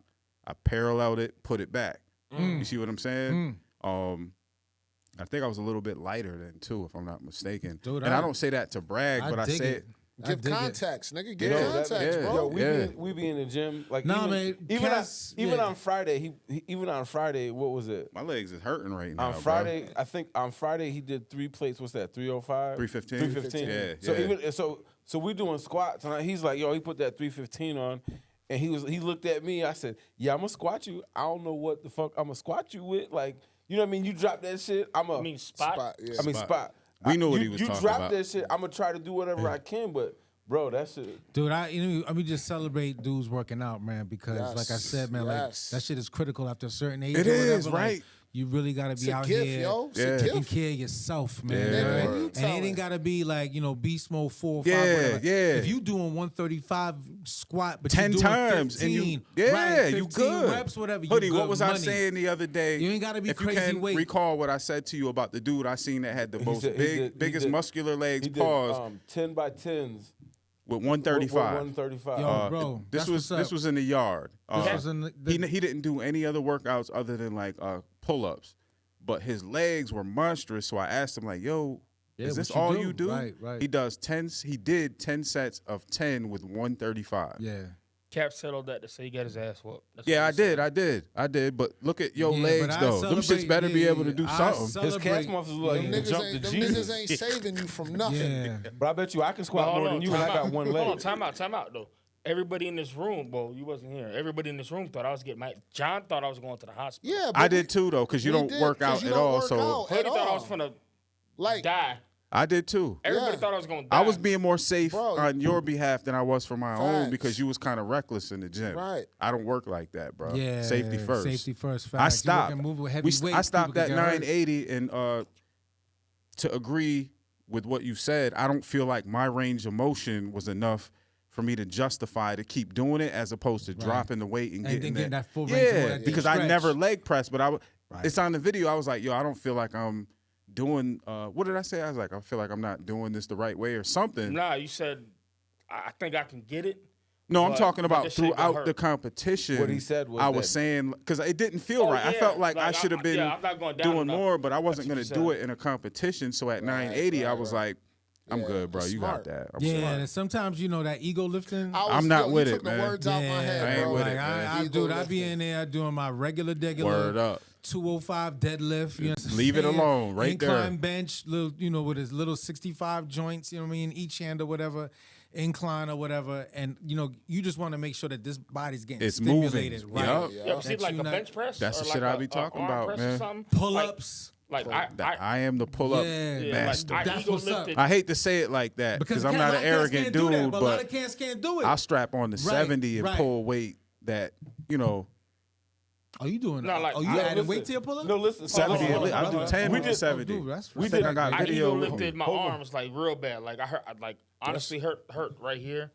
Speaker 1: I paralleled it, put it back. You see what I'm saying? I think I was a little bit lighter than too, if I'm not mistaken.
Speaker 3: Dude,
Speaker 1: and I don't say that to brag, but I
Speaker 3: dig
Speaker 1: say
Speaker 3: it. I
Speaker 2: Give
Speaker 3: dig it.
Speaker 2: context, nigga. Give
Speaker 1: Yeah,
Speaker 2: context,
Speaker 1: yeah.
Speaker 2: bro.
Speaker 6: Yo,
Speaker 1: Yeah.
Speaker 6: we be in the gym like
Speaker 3: Nah,
Speaker 6: even,
Speaker 3: man,
Speaker 6: even,
Speaker 3: Cass-
Speaker 6: on, even
Speaker 3: yeah.
Speaker 6: on Friday even on Friday what was it
Speaker 1: my legs is hurting right now.
Speaker 6: on Friday I think on Friday he did 3 plates. What's that? 305
Speaker 1: 315?
Speaker 6: 315
Speaker 1: Yeah,
Speaker 6: so
Speaker 1: yeah.
Speaker 6: even so we doing squats and he's like, yo, he put that 315 on and he looked at me. I said, yeah, I'm gonna squat you. I don't know what the fuck I'm gonna squat you with. Like, you know what I mean? You drop that shit,
Speaker 4: I mean, spot.
Speaker 2: Spot, yeah.
Speaker 6: I mean, spot.
Speaker 1: We knew what
Speaker 6: you,
Speaker 1: he was
Speaker 6: you
Speaker 1: talking
Speaker 6: drop
Speaker 1: about.
Speaker 6: that shit. I'm gonna try to do whatever I can, but bro, that shit.
Speaker 3: Dude, I mean just celebrate dudes working out, man, because like I
Speaker 2: Yes,
Speaker 3: said, man,
Speaker 2: yes.
Speaker 3: like that shit is critical after a certain age.
Speaker 1: It
Speaker 3: or
Speaker 1: is,
Speaker 3: whatever. Like,
Speaker 1: right.
Speaker 3: you really gotta be
Speaker 2: It's a
Speaker 3: out
Speaker 2: gift,
Speaker 3: here
Speaker 2: yo. It's a
Speaker 1: Yeah.
Speaker 3: taking
Speaker 2: gift.
Speaker 3: care of yourself, man.
Speaker 1: Yeah.
Speaker 3: right?
Speaker 2: Word.
Speaker 3: And it ain't gotta be like, beast mode 4 or 5.
Speaker 1: Yeah,
Speaker 3: whatever.
Speaker 1: yeah.
Speaker 3: If you doing 135 squat, but
Speaker 1: 10
Speaker 3: you doing
Speaker 1: times
Speaker 3: 15,
Speaker 1: and you
Speaker 3: right,
Speaker 1: you
Speaker 3: 15
Speaker 1: good.
Speaker 3: reps, whatever. You
Speaker 1: Hoodie,
Speaker 3: good
Speaker 1: what was I
Speaker 3: money.
Speaker 1: saying the other day?
Speaker 3: You ain't gotta be
Speaker 1: if
Speaker 3: crazy
Speaker 1: you can
Speaker 3: weight.
Speaker 1: recall what I said to you about the dude I seen that had the most
Speaker 6: said- he
Speaker 1: biggest
Speaker 6: did-
Speaker 1: muscular legs,
Speaker 6: He did
Speaker 1: pause,
Speaker 6: 10 by 10s.
Speaker 1: with 135.
Speaker 6: 135.
Speaker 3: Yo, bro,
Speaker 1: This
Speaker 3: that's
Speaker 1: was
Speaker 3: what's up.
Speaker 1: this was in the yard.
Speaker 3: This was in the-
Speaker 1: he didn't do any other workouts other than like pull-ups, but his legs were monstrous. So I asked him like, "Yo,
Speaker 3: Yeah,
Speaker 1: is this
Speaker 3: what you
Speaker 1: all
Speaker 3: do?
Speaker 1: you do?"
Speaker 3: Right.
Speaker 1: He does 10. He did 10 sets of 10 with 135.
Speaker 3: Yeah.
Speaker 4: Cap settled that to say he got his ass whooped. That's
Speaker 1: Yeah,
Speaker 4: what
Speaker 1: I
Speaker 4: he said.
Speaker 1: did. But look at your
Speaker 3: Yeah,
Speaker 1: legs
Speaker 3: but I
Speaker 1: though. Them shits
Speaker 3: celebrate-
Speaker 1: better be
Speaker 3: yeah,
Speaker 1: able to do
Speaker 3: I
Speaker 1: something.
Speaker 6: His
Speaker 3: celebrate-
Speaker 6: calf muscles look like
Speaker 2: Them
Speaker 6: he can jump to
Speaker 2: niggas
Speaker 6: Jesus.
Speaker 2: ain't saving you from nothing.
Speaker 3: Yeah.
Speaker 6: But I bet you I can
Speaker 4: But
Speaker 6: squat
Speaker 4: hold
Speaker 6: more
Speaker 4: on,
Speaker 6: than you, and I
Speaker 4: time
Speaker 6: got
Speaker 4: out.
Speaker 6: one
Speaker 4: Hold on,
Speaker 6: leg.
Speaker 4: time out though. Everybody in this room, bro, you wasn't here. Everybody in this room thought I was getting John thought I was going to the hospital.
Speaker 2: Yeah, but
Speaker 1: I did too though, because you
Speaker 2: we
Speaker 1: don't
Speaker 2: did,
Speaker 1: work
Speaker 2: 'cause
Speaker 1: out
Speaker 2: you
Speaker 1: at
Speaker 2: don't
Speaker 1: all.
Speaker 2: work
Speaker 1: So
Speaker 2: out.
Speaker 4: Everybody
Speaker 2: At
Speaker 4: thought I
Speaker 2: all.
Speaker 4: was finna
Speaker 2: like
Speaker 4: die.
Speaker 1: I did too.
Speaker 4: Everybody
Speaker 2: Yeah.
Speaker 4: thought I was gonna die.
Speaker 1: I was being more safe
Speaker 2: Bro,
Speaker 1: on your behalf than I was for my own
Speaker 2: Facts.
Speaker 1: because you was kind of reckless in the gym.
Speaker 2: Right.
Speaker 1: I don't work like that, bro.
Speaker 3: Yeah,
Speaker 1: Safety first.
Speaker 3: Safety first.
Speaker 1: I
Speaker 3: Facts. You
Speaker 1: stopped.
Speaker 3: can move with heavy
Speaker 1: I
Speaker 3: weights,
Speaker 1: stopped
Speaker 3: people
Speaker 1: at
Speaker 3: can get hurt.
Speaker 1: 980, and to agree with what you said, I don't feel like my range of motion was enough for me to justify to keep doing it as opposed to dropping the weight and
Speaker 3: And
Speaker 1: getting
Speaker 3: then getting that full range of
Speaker 1: yeah,
Speaker 3: motion, that
Speaker 1: because
Speaker 3: deep
Speaker 1: I never
Speaker 3: stretch.
Speaker 1: leg pressed, but
Speaker 3: Right.
Speaker 1: it's on the video. I was like, yo, I don't feel like I'm doing. What did I say? I was like, I feel like I'm not doing this the right way or something.
Speaker 4: Nah, you said I think I can get it.
Speaker 1: No, I'm
Speaker 4: But-
Speaker 1: talking
Speaker 4: but
Speaker 1: about
Speaker 4: this shit got
Speaker 1: throughout the
Speaker 4: hurt.
Speaker 1: competition.
Speaker 6: What he said was
Speaker 1: I was
Speaker 6: that-
Speaker 1: saying because it didn't feel
Speaker 4: Oh,
Speaker 1: right. I
Speaker 4: yeah.
Speaker 1: felt like I
Speaker 4: Like,
Speaker 1: should have been
Speaker 4: I'm not going down
Speaker 1: doing
Speaker 4: enough.
Speaker 1: more, but I wasn't
Speaker 4: That's
Speaker 1: going
Speaker 4: what
Speaker 1: to
Speaker 4: you
Speaker 1: do it in a competition. So at 980, I was like, I'm
Speaker 2: Yeah,
Speaker 1: good, bro.
Speaker 2: that's
Speaker 1: You
Speaker 2: smart.
Speaker 1: got that. I'm
Speaker 3: Yeah,
Speaker 1: smart.
Speaker 3: and sometimes that ego lifting.
Speaker 1: I'm not
Speaker 2: you
Speaker 1: with
Speaker 2: took
Speaker 1: it,
Speaker 2: the
Speaker 1: man.
Speaker 2: words out my head,
Speaker 1: I ain't
Speaker 2: bro.
Speaker 1: with
Speaker 3: like,
Speaker 1: it, man.
Speaker 3: I
Speaker 2: Ego
Speaker 3: do. I be
Speaker 2: lifting.
Speaker 3: in there doing my regular
Speaker 1: Word up.
Speaker 3: 205 deadlift. You know what I'm
Speaker 1: Leave it
Speaker 3: saying?
Speaker 1: alone, right there.
Speaker 3: Incline bench, little, with his little 65 joints. You know what I mean? Each hand or whatever, incline or whatever, and you just want to make sure that this body's getting
Speaker 1: It's moving.
Speaker 3: stimulated, right?
Speaker 1: Yup.
Speaker 4: You ever see
Speaker 3: That
Speaker 4: like
Speaker 3: you
Speaker 4: a
Speaker 3: not-
Speaker 4: bench press?
Speaker 1: That's
Speaker 4: or
Speaker 1: the
Speaker 4: like
Speaker 1: shit I be
Speaker 4: a
Speaker 1: talking
Speaker 4: arm
Speaker 1: about,
Speaker 4: press
Speaker 1: man.
Speaker 4: Or something?
Speaker 3: Pull-ups.
Speaker 4: Like
Speaker 1: I am the pull-up
Speaker 3: Yeah.
Speaker 1: master.
Speaker 4: Like, I
Speaker 3: That's
Speaker 4: ego
Speaker 3: what's up.
Speaker 4: lifted.
Speaker 1: I hate to say it like that because I'm not an arrogant
Speaker 3: can't
Speaker 1: dude,
Speaker 3: do that, but a lot
Speaker 1: but
Speaker 3: of cats can't do it.
Speaker 1: I'll strap on the 70 and
Speaker 3: right.
Speaker 1: pull weight that,
Speaker 3: Are you doing?
Speaker 4: No, like,
Speaker 3: oh, you
Speaker 4: I-
Speaker 3: adding
Speaker 6: listen.
Speaker 3: weight to your pull-up?
Speaker 6: No, listen.
Speaker 1: 70.
Speaker 6: hold on,
Speaker 1: I'll
Speaker 6: hold
Speaker 1: do
Speaker 6: on.
Speaker 1: 10
Speaker 6: We
Speaker 1: with the
Speaker 6: did-
Speaker 1: 70.
Speaker 3: Oh, dude, that's
Speaker 1: I think I got
Speaker 4: I
Speaker 1: video.
Speaker 4: ego lifted my
Speaker 6: Hold on.
Speaker 4: arms like real bad. Like I hurt, honestly hurt right here.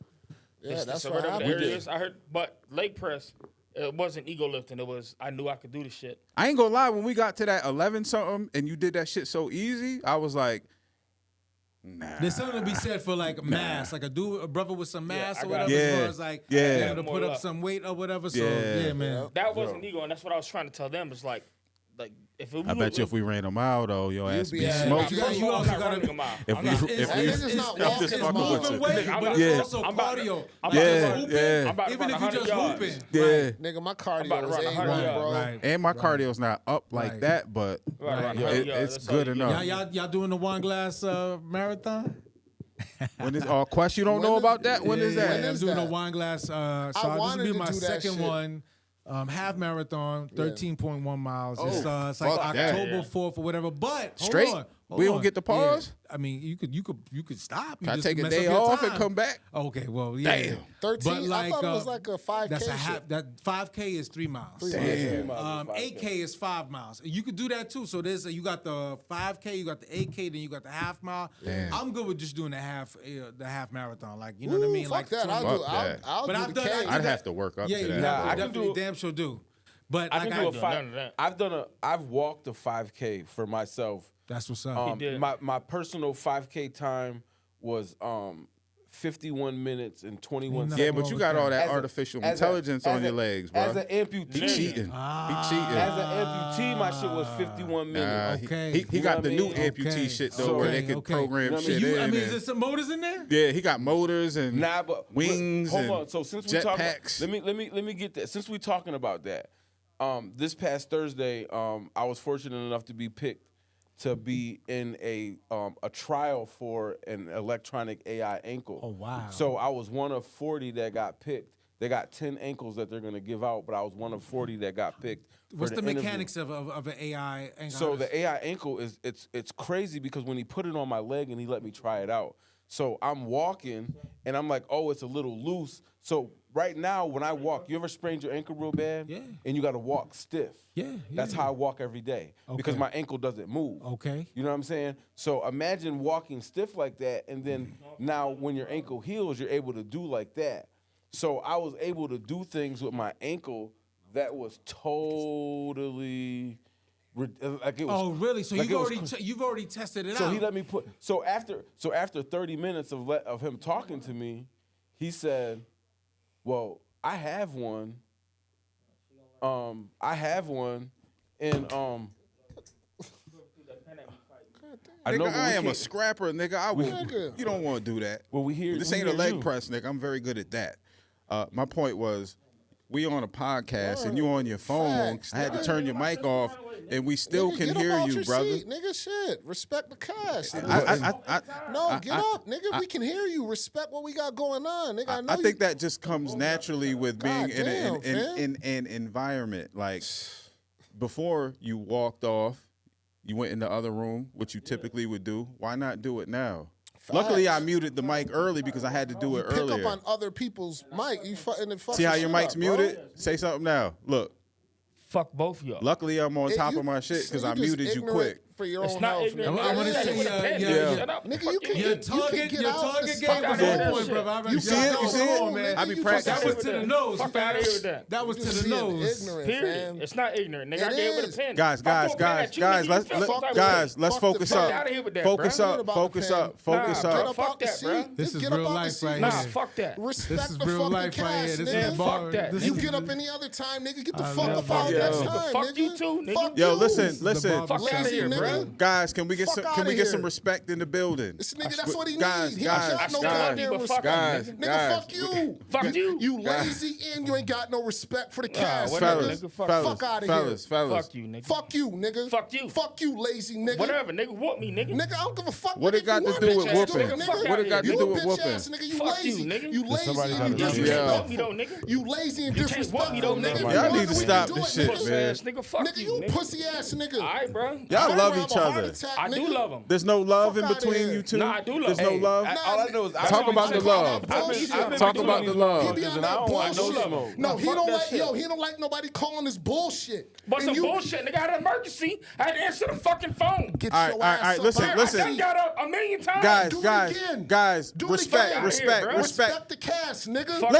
Speaker 2: Yeah, that's
Speaker 4: so
Speaker 2: what
Speaker 4: whatever the
Speaker 2: happened.
Speaker 4: area is, I hurt. But leg press, it wasn't ego lifting. It was I knew I could do the shit.
Speaker 1: I ain't gonna lie, when we got to that 11 something and you did that shit so easy, I was like, nah.
Speaker 3: There's something to be said for like mass, like a brother with some mass
Speaker 4: I
Speaker 3: or
Speaker 4: got
Speaker 3: whatever.
Speaker 4: it.
Speaker 3: As
Speaker 1: Yeah.
Speaker 3: far as like
Speaker 1: Yeah.
Speaker 3: being able to
Speaker 4: More
Speaker 3: put up
Speaker 4: luck.
Speaker 3: some weight or whatever. So
Speaker 1: Yeah.
Speaker 3: yeah, man.
Speaker 4: That wasn't ego, and that's what I was trying to tell them. It's like if it,
Speaker 1: I bet you if we ran a mile though, your ass
Speaker 2: be
Speaker 1: be
Speaker 2: having-
Speaker 1: smoked.
Speaker 3: You also
Speaker 4: I'm not
Speaker 3: gotta
Speaker 4: running
Speaker 3: be-
Speaker 4: a mile.
Speaker 1: If
Speaker 4: I'm
Speaker 1: we-
Speaker 4: not-
Speaker 1: if
Speaker 2: That
Speaker 1: we-
Speaker 2: nigga's not
Speaker 1: I'm just
Speaker 2: walking
Speaker 1: fucking
Speaker 2: miles.
Speaker 1: with you.
Speaker 3: Moving weight,
Speaker 4: I'm
Speaker 3: but
Speaker 4: not-
Speaker 3: it's
Speaker 1: Yeah.
Speaker 3: also
Speaker 4: I'm about to-
Speaker 3: cardio.
Speaker 4: I'm about
Speaker 3: Like,
Speaker 4: to
Speaker 3: just
Speaker 1: Yeah,
Speaker 3: hooping,
Speaker 1: yeah.
Speaker 4: I'm about to
Speaker 3: Even
Speaker 4: run
Speaker 3: if you
Speaker 4: 100
Speaker 3: just
Speaker 4: yards.
Speaker 3: hooping.
Speaker 1: Yeah.
Speaker 2: Nigga, my
Speaker 4: about to
Speaker 2: cardio
Speaker 4: run
Speaker 2: is
Speaker 4: 100
Speaker 2: A1,
Speaker 4: yards.
Speaker 2: bro.
Speaker 3: Right.
Speaker 1: And my cardio's not up like
Speaker 3: Right.
Speaker 1: that, but
Speaker 4: Right, right,
Speaker 3: Yeah.
Speaker 4: 100 yards,
Speaker 1: it's
Speaker 4: that's all
Speaker 1: good
Speaker 4: you
Speaker 1: enough.
Speaker 4: get.
Speaker 3: Y'all doing the one glass marathon?
Speaker 1: When is Quest, you don't know about that? When is
Speaker 3: Yeah,
Speaker 1: that?
Speaker 2: When
Speaker 3: I'm
Speaker 2: is
Speaker 3: doing
Speaker 2: that?
Speaker 3: a wine glass. So this
Speaker 2: wanted
Speaker 3: will be
Speaker 2: to
Speaker 3: my
Speaker 2: do that
Speaker 3: second
Speaker 2: shit.
Speaker 3: one. Half marathon, 13.1 miles. It's like
Speaker 1: fuck that.
Speaker 3: October 4th or whatever. But
Speaker 1: Straight?
Speaker 3: hold
Speaker 1: We don't
Speaker 3: on.
Speaker 1: get the pause?
Speaker 3: Yeah. I mean, you could stop. You
Speaker 1: Can I
Speaker 3: just
Speaker 1: take a
Speaker 3: mess
Speaker 1: day
Speaker 3: up your
Speaker 1: off
Speaker 3: time.
Speaker 1: and come back?
Speaker 3: Okay, well, yeah.
Speaker 1: Damn.
Speaker 2: 13? I thought it was like a 5K
Speaker 3: That's a half.
Speaker 2: shit.
Speaker 3: That 5K is 3 miles.
Speaker 1: Damn.
Speaker 3: 8K is 5 miles. You could do that too. So you got the 5K, you got the 8K, then you got the half mile.
Speaker 1: Damn.
Speaker 3: I'm good with just doing the half marathon. Like you know what I mean?
Speaker 2: Fuck
Speaker 3: like
Speaker 2: that.
Speaker 3: 20
Speaker 1: Fuck that.
Speaker 2: I'll
Speaker 3: But
Speaker 2: do
Speaker 3: I've
Speaker 2: the
Speaker 3: done-
Speaker 2: K.
Speaker 3: I did
Speaker 1: I'd
Speaker 3: that.
Speaker 1: have to work up
Speaker 3: Yeah,
Speaker 1: to
Speaker 3: you
Speaker 1: that.
Speaker 6: Nah, I can
Speaker 3: definitely
Speaker 6: do-
Speaker 3: damn sure do. But
Speaker 6: I
Speaker 3: like
Speaker 6: can do a
Speaker 4: do
Speaker 6: five.
Speaker 4: none of that.
Speaker 6: I've walked a 5K for myself.
Speaker 3: that's what's up.
Speaker 4: did.
Speaker 6: My personal 5K time was 51 minutes and 21
Speaker 3: Ain't
Speaker 6: seconds.
Speaker 1: Yeah,
Speaker 3: nothing
Speaker 1: but
Speaker 3: wrong
Speaker 1: you
Speaker 3: with
Speaker 1: got
Speaker 3: that.
Speaker 1: all that
Speaker 6: As a-
Speaker 1: artificial
Speaker 6: as a-
Speaker 1: intelligence
Speaker 6: as
Speaker 1: on
Speaker 6: a-
Speaker 1: your legs, bro.
Speaker 6: As an amputee,
Speaker 1: He cheating. He cheating.
Speaker 6: As an amputee, my shit was 51 minutes.
Speaker 3: Okay.
Speaker 1: He
Speaker 6: You know
Speaker 1: got
Speaker 6: what
Speaker 1: the
Speaker 6: I
Speaker 1: new
Speaker 6: mean?
Speaker 1: amputee
Speaker 3: Okay.
Speaker 1: shit though,
Speaker 6: So-
Speaker 1: where they
Speaker 3: Okay,
Speaker 1: can
Speaker 3: okay.
Speaker 1: program
Speaker 6: You know what I
Speaker 1: shit
Speaker 6: mean?
Speaker 1: in.
Speaker 3: I mean, is
Speaker 1: and-
Speaker 3: there some motors in there?
Speaker 1: yeah, he got motors and
Speaker 6: Nah, but
Speaker 1: wings
Speaker 6: hold
Speaker 1: and
Speaker 6: on. So since we
Speaker 1: jet
Speaker 6: talking,
Speaker 1: packs.
Speaker 6: let me get that. Since we talking about that, this past Thursday, I was fortunate enough to be picked to be in a trial for an electronic AI ankle.
Speaker 3: Oh, wow.
Speaker 6: So I was one of 40 that got picked. They got 10 ankles that they're gonna give out, but I was one of 40 that got picked. for
Speaker 3: What's the
Speaker 6: interview.
Speaker 3: mechanics of an AI ankle?
Speaker 6: So the AI ankle is it's crazy because when he put it on my leg and he let me try it out. So I'm walking and I'm like, oh, it's a little loose. So right now when I walk, you ever sprained your ankle real bad?
Speaker 3: Yeah.
Speaker 6: And you got to walk stiff.
Speaker 3: Yeah,
Speaker 6: That's
Speaker 3: yeah.
Speaker 6: how I walk every day because
Speaker 3: Okay.
Speaker 6: my ankle doesn't move.
Speaker 3: Okay.
Speaker 6: You know what I'm saying? So imagine walking stiff like that, and then now when your ankle heals, you're able to do like that. So I was able to do things with my ankle that was totally like it was.
Speaker 3: Oh, really? So
Speaker 6: like it was
Speaker 3: you've already tested it
Speaker 6: so
Speaker 3: out.
Speaker 6: he let me put. So after 30 minutes of him talking to me, he said, "Well, I have one. I have one, and I know.
Speaker 1: Nigga,
Speaker 6: but
Speaker 1: I
Speaker 6: we
Speaker 1: am a
Speaker 6: can't-
Speaker 1: scrapper, nigga. I will.
Speaker 2: Nigga.
Speaker 1: You don't want to do that.
Speaker 6: Well, we hear
Speaker 1: This
Speaker 6: we
Speaker 1: ain't a
Speaker 6: hear
Speaker 1: leg
Speaker 6: you.
Speaker 1: press, nigga. I'm very good at that. My point was, we on a podcast and you on your phone.
Speaker 2: Facts,
Speaker 1: I had to
Speaker 2: nigga.
Speaker 1: turn your mic off, and we still
Speaker 2: Nigga,
Speaker 1: can
Speaker 2: get up
Speaker 1: hear
Speaker 2: out
Speaker 1: you,
Speaker 2: your
Speaker 1: brother.
Speaker 2: Seat, nigga, shit. Respect the cast.
Speaker 1: I
Speaker 2: Get up, nigga. We can hear you. Respect what we got going on, nigga. I know
Speaker 1: think that just comes naturally with being in
Speaker 2: Goddamn,
Speaker 1: an environment. Like, before you walked off, you went in the other room, which you typically would do. Why not do it now? Luckily, I muted the mic early because I had to do it
Speaker 2: pick
Speaker 1: earlier.
Speaker 2: up on other people's mic. You fucking
Speaker 1: See how your mic's muted? Say something now. Look.
Speaker 4: Fuck both of y'all.
Speaker 1: Luckily, I'm on top of my shit because I muted you quick.
Speaker 2: For your
Speaker 4: It's
Speaker 2: own
Speaker 4: not
Speaker 2: health,
Speaker 4: ignorant.
Speaker 2: nigga.
Speaker 3: I wanna say,
Speaker 4: Shut up.
Speaker 2: Nigga,
Speaker 4: Fuck
Speaker 2: you can
Speaker 3: Your
Speaker 2: get
Speaker 3: target
Speaker 2: get out the
Speaker 3: game
Speaker 2: fuck
Speaker 3: was
Speaker 2: out
Speaker 3: on
Speaker 2: of here.
Speaker 3: point, bro. I
Speaker 2: You see it? You see it?
Speaker 3: Come on, man.
Speaker 1: I be
Speaker 2: You
Speaker 1: practicing.
Speaker 3: That was to the nose.
Speaker 4: Fuck out of here with that.
Speaker 3: That was to
Speaker 2: just
Speaker 3: the
Speaker 2: being
Speaker 3: nose.
Speaker 2: ignorant,
Speaker 4: Period.
Speaker 2: fam.
Speaker 4: It's not ignorant, nigga. I
Speaker 2: It
Speaker 4: gave it
Speaker 2: is.
Speaker 4: a pen.
Speaker 1: Guys,
Speaker 4: If I throw a pen at you, nigga, you feel some type of way.
Speaker 1: let's
Speaker 2: Fuck
Speaker 1: focus
Speaker 2: the
Speaker 1: up.
Speaker 4: fuck outta here with that,
Speaker 1: Focus
Speaker 4: bruh.
Speaker 1: up,
Speaker 2: About
Speaker 1: focus
Speaker 2: the pen.
Speaker 1: up, focus
Speaker 4: Nah,
Speaker 1: up.
Speaker 2: Get up
Speaker 4: Fuck
Speaker 2: out the
Speaker 4: that,
Speaker 2: seat.
Speaker 4: bruh.
Speaker 3: This
Speaker 2: Just
Speaker 3: is
Speaker 2: get up
Speaker 3: real
Speaker 2: out the
Speaker 3: life
Speaker 2: seat.
Speaker 3: right
Speaker 4: Nah,
Speaker 3: here.
Speaker 4: fuck that.
Speaker 2: Respect
Speaker 3: This is
Speaker 2: the
Speaker 3: real
Speaker 2: fucking
Speaker 3: life right here.
Speaker 2: cast,
Speaker 3: This
Speaker 2: nigga.
Speaker 3: is bar.
Speaker 4: Fuck that.
Speaker 3: This
Speaker 2: You
Speaker 3: is
Speaker 2: get up any other time, nigga. Get the
Speaker 3: I
Speaker 2: fuck
Speaker 3: love
Speaker 2: up out
Speaker 3: that.
Speaker 2: next
Speaker 1: Yo.
Speaker 2: time,
Speaker 4: Fuck
Speaker 2: nigga.
Speaker 4: you too, nigga.
Speaker 2: Fuck
Speaker 1: Yo,
Speaker 2: you.
Speaker 1: listen.
Speaker 4: Fuck out of here,
Speaker 2: Lazy
Speaker 4: bro.
Speaker 2: nigga.
Speaker 1: Guys, can we get
Speaker 2: Fuck
Speaker 1: some?
Speaker 2: outta
Speaker 1: Can we get
Speaker 2: here.
Speaker 1: some respect in the building?
Speaker 2: This nigga, that's what he
Speaker 1: Guys,
Speaker 2: need. He
Speaker 1: guys,
Speaker 2: ain't got no
Speaker 1: guys,
Speaker 2: goddamn
Speaker 4: but fuck
Speaker 2: respect.
Speaker 4: him,
Speaker 2: Nigga,
Speaker 1: guys.
Speaker 2: fuck you.
Speaker 4: Fuck you.
Speaker 2: You lazy and you ain't got no respect for the cast,
Speaker 4: whatever,
Speaker 2: nigga.
Speaker 4: nigga.
Speaker 2: Fuck out of here.
Speaker 1: Fellas.
Speaker 4: Fuck you, nigga.
Speaker 2: Fuck you, nigga.
Speaker 4: Fuck you.
Speaker 2: Fuck you, lazy nigga.
Speaker 4: Whatever, nigga. Whoop me, nigga.
Speaker 2: Nigga, I don't give a fuck.
Speaker 1: What
Speaker 2: nigga,
Speaker 1: it got
Speaker 2: if you
Speaker 1: to
Speaker 2: want
Speaker 1: do
Speaker 2: bitch
Speaker 1: with
Speaker 2: ass
Speaker 1: whooping?
Speaker 2: nigga,
Speaker 4: Fuck
Speaker 1: What it got to
Speaker 2: you
Speaker 1: do
Speaker 2: a
Speaker 1: with
Speaker 2: bitch
Speaker 1: whooping?
Speaker 2: ass nigga. You
Speaker 4: Fuck you,
Speaker 2: lazy.
Speaker 4: nigga.
Speaker 2: You lazy
Speaker 6: somebody
Speaker 2: and
Speaker 6: gotta do it.
Speaker 2: disrespectful.
Speaker 4: Me though, nigga.
Speaker 2: You lazy and
Speaker 4: You can't whoop me
Speaker 2: disrespectful,
Speaker 4: though,
Speaker 2: nigga.
Speaker 4: nigga.
Speaker 1: Y'all
Speaker 2: You
Speaker 1: need to
Speaker 2: know
Speaker 1: stop
Speaker 2: we can
Speaker 1: this
Speaker 2: do it,
Speaker 1: shit,
Speaker 2: nigga.
Speaker 1: man.
Speaker 4: Nigga, fuck
Speaker 2: Nigga, you
Speaker 4: nigga.
Speaker 2: pussy ass nigga.
Speaker 4: All right, bro.
Speaker 1: Y'all
Speaker 2: I'd
Speaker 1: love
Speaker 2: rather
Speaker 1: each
Speaker 2: have a heart
Speaker 1: other.
Speaker 2: attack,
Speaker 4: I do
Speaker 2: nigga.
Speaker 4: love him.
Speaker 1: There's no love in
Speaker 2: Fuck outta
Speaker 1: between
Speaker 2: here.
Speaker 1: you two.
Speaker 4: Nah, I do love
Speaker 1: There's
Speaker 4: him.
Speaker 1: no
Speaker 4: Hey,
Speaker 1: love.
Speaker 6: All I know is
Speaker 1: Talk about the love.
Speaker 6: I've been
Speaker 1: Talk
Speaker 6: doing
Speaker 1: about
Speaker 6: these
Speaker 1: the love.
Speaker 2: He be
Speaker 6: motherfuckers,
Speaker 2: on
Speaker 6: and I
Speaker 2: that
Speaker 6: don't want no
Speaker 2: bullshit.
Speaker 6: smoke.
Speaker 2: No, he
Speaker 4: Fuck
Speaker 2: don't
Speaker 4: that
Speaker 2: like
Speaker 4: shit.
Speaker 2: he don't like nobody calling his bullshit.
Speaker 4: But
Speaker 2: And
Speaker 4: some
Speaker 2: you
Speaker 4: bullshit, nigga. I had an emergency. I had to answer the fucking phone.
Speaker 2: Get
Speaker 1: All right,
Speaker 2: your
Speaker 1: all
Speaker 2: ass
Speaker 1: right,
Speaker 2: up
Speaker 1: listen,
Speaker 2: out
Speaker 1: listen.
Speaker 4: I done got up a million times.
Speaker 1: Guys,
Speaker 2: Do it
Speaker 1: guys,
Speaker 2: again.
Speaker 1: guys,
Speaker 2: Do it
Speaker 1: respect,
Speaker 2: again.
Speaker 1: respect,
Speaker 4: Fuck
Speaker 1: respect.
Speaker 2: Respect the cast, nigga.
Speaker 4: Fuck